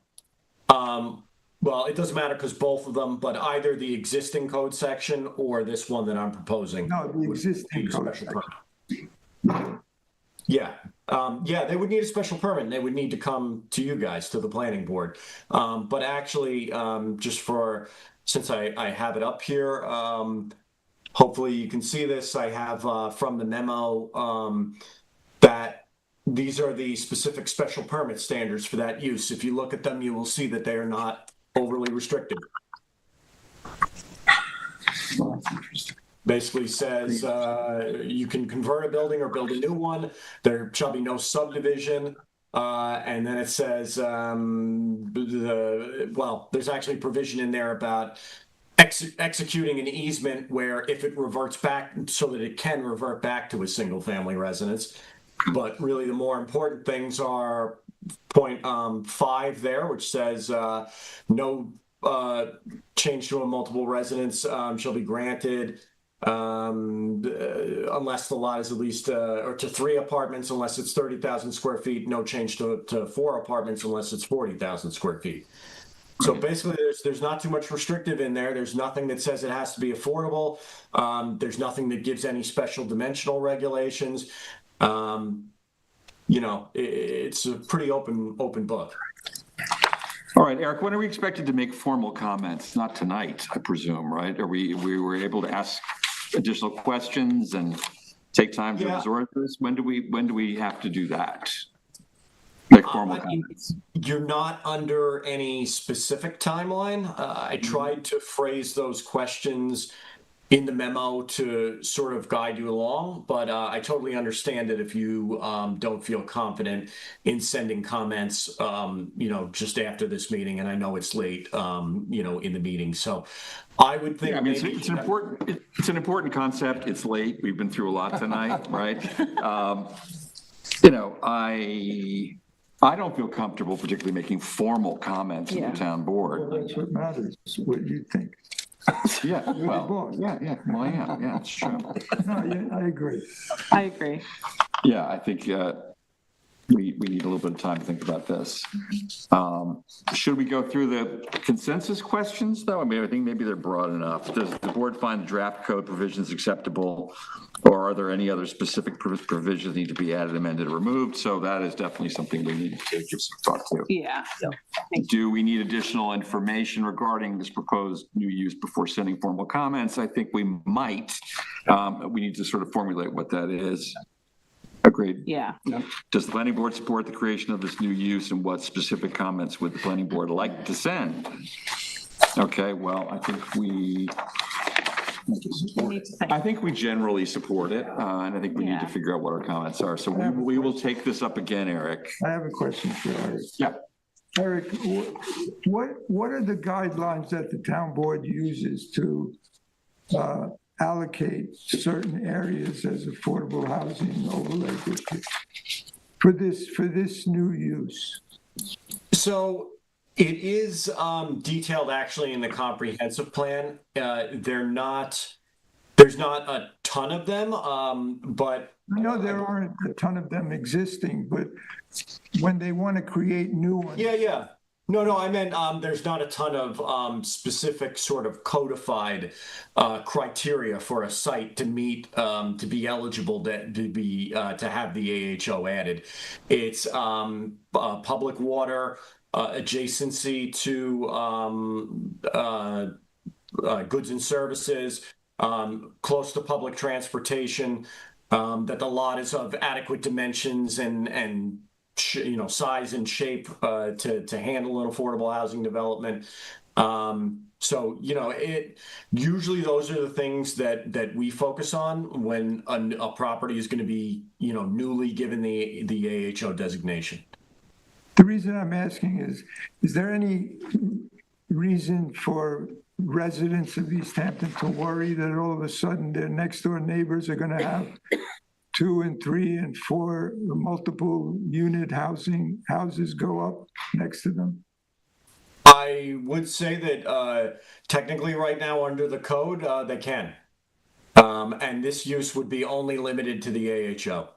Well, it doesn't matter because both of them, but either the existing code section or this one that I'm proposing. No, the existing code section. Yeah, they would need a special permit and they would need to come to you guys, to the planning board. But actually, just since I have it up here, hopefully you can see this. I have from the memo that these are the specific special permit standards for that use. If you look at them, you will see that they are not overly restrictive. Basically says you can convert a building or build a new one. There shall be no subdivision. And then it says, there's actually provision in there about executing an easement where if it reverts back so that it can revert back to a single family residence. But really the more important things are point 5 there, which says no change to a multiple residence shall be granted unless the lot is at least or to 3 apartments unless it's 30,000 square feet, no change to 4 apartments unless it's 40,000 square feet. So basically there's not too much restrictive in there. There's nothing that says it has to be affordable. There's nothing that gives any special dimensional regulations. It's a pretty open book. All right, Eric, when are we expected to make formal comments? Not tonight, I presume, right? We were able to ask additional questions and take time to absorb this? When do we have to do that? Make formal comments. You're not under any specific timeline. I tried to phrase those questions in the memo to sort of guide you along, but I totally understand it if you don't feel confident in sending comments, just after this meeting, and I know it's late, in the meeing. So I would think it's an important concept. It's late. We've been through a lot tonight, right? I don't feel comfortable particularly making formal comments in the town board. Well, that's what matters, what you think. Yeah, well, well, yeah, it's true. No, yeah, I agree. I agree. Yeah, I think we need a little bit of time to think about this. Should we go through the consensus questions, though? I mean, I think maybe they're broad enough. Does the board find the draft code provisions acceptable, or are there any other specific provisions need to be added, amended, or removed? So that is definitely something we need to give some thought to. Yeah. Do we need additional information regarding this proposed new use before sending formal comments? I think we might. We need to sort of formulate what that is. Agreed. Yeah. Does the planning board support the creation of this new use, and what specific comments would the planning board like to send? Okay, well, I think we generally support it, and I think we need to figure out what our comments are. So we will take this up again, Eric. I have a question for Eric. Yeah. Eric, what are the guidelines that the town board uses to allocate certain areas as affordable housing overlay districts for this new use? So it is detailed actually in the comprehensive plan. There's not a ton of them, but I know there aren't a ton of them existing, but when they want to create new ones. Yeah. No, I meant there's not a ton of specific sort of codified criteria for a site to meet to be eligible to have the AHO added. It's public water, adjacency to goods and services, close to public transportation, that the lot is of adequate dimensions and size and shape to handle an affordable housing development. So, usually those are the things that we focus on when a property is going to be, newly given the AHO designation. The reason I'm asking is there any reason for residents of East Hampton to worry that all of a sudden their next door neighbors are going to have 2 and 3 and 4 multiple unit houses go up next to them? I would say that technically right now under the code, they can. And this use would be only limited to the AHO.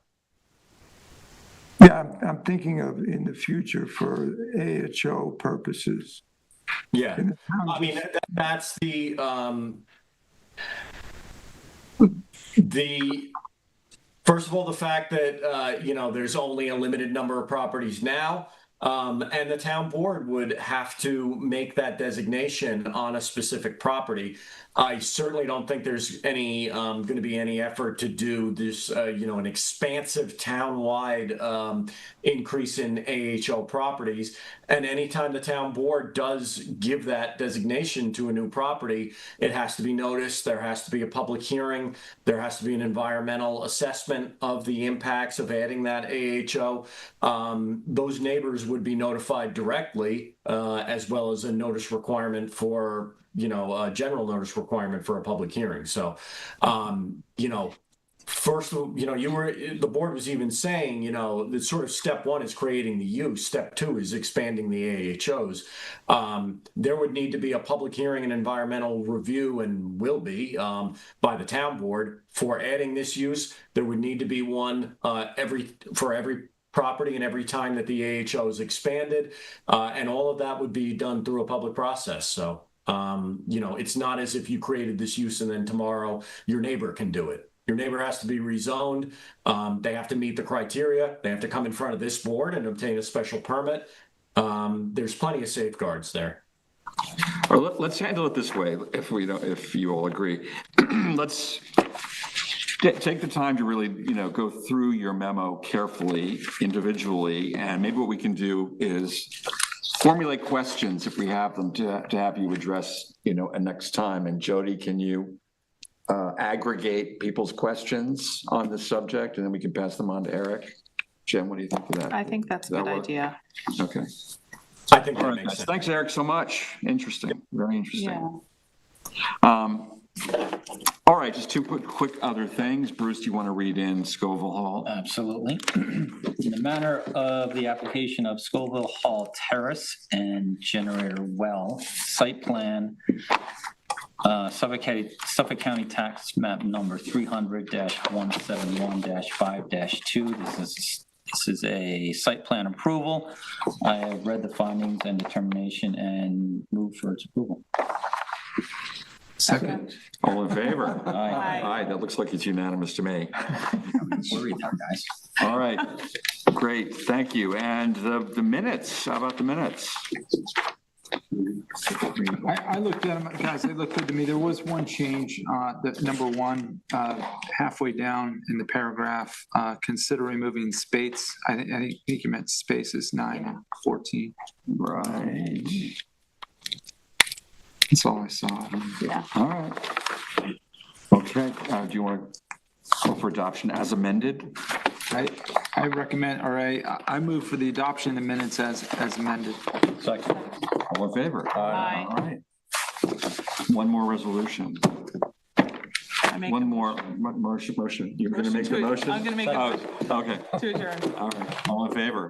Yeah, I'm thinking of in the future for AHO purposes. Yeah, I mean, that's the first of all, the fact that, there's only a limited number of properties now, and the town board would have to make that designation on a specific property. I certainly don't think there's any going to be any effort to do this, an expansive town-wide increase in AHO properties. And anytime the town board does give that designation to a new property, it has to be noticed. There has to be a public hearing. There has to be an environmental assessment of the impacts of adding that AHO. Those neighbors would be notified directly, as well as a notice requirement for, a general notice requirement for a public hearing. So, first, the board was even saying, that sort of step 1 is creating the use. Step 2 is expanding the AHOs. There would need to be a public hearing and environmental review, and will be, by the town board for adding this use. There would need to be one for every property and every time that the AHO is expanded, and all of that would be done through a public process. So, it's not as if you created this use and then tomorrow your neighbor can do it. Your neighbor has to be rezoned. They have to meet the criteria. They have to come in front of this board and obtain a special permit. There's plenty of safeguards there. Or let's handle it this way, if you all agree. Let's take the time to really, go through your memo carefully, individually, and maybe what we can do is formulate questions if we have them to have you address, next time. And Jody, can you aggregate people's questions on this subject, and then we can pass them on to Eric? Jen, what do you think of that? I think that's a good idea. Okay. I think that All right, makes sense. Thanks, Eric, so much. Interesting, very interesting. Yeah. All right, just 2 quick other things. Bruce, do you want to read in Scoville Hall? Absolutely. In the manner of the application of Scoville Hall Terrace and Generator Well, site plan, Suffolk County Tax Map number 300-171-5-2. This is a site plan approval. I have read the findings and determination and move for its approval. Second. All in favor? Aye. Aye, that looks like it's unanimous to me. Worried now, guys. All right, great, thank you. And the minutes, how about the minutes? I looked at them, guys, they look good to me. There was one change, that number 1, halfway down in the paragraph, consider removing space. I think you meant spaces 9 and 14. Right. That's all I saw. Yeah. All right. Okay, do you want to go for adoption as amended? I recommend, or I move for the adoption of the minutes as amended. Second. All in favor? Aye. All right. One more resolution. One more motion. You're going to make the motion? I'm going to make it Okay. to adjourn. All right. All in favor?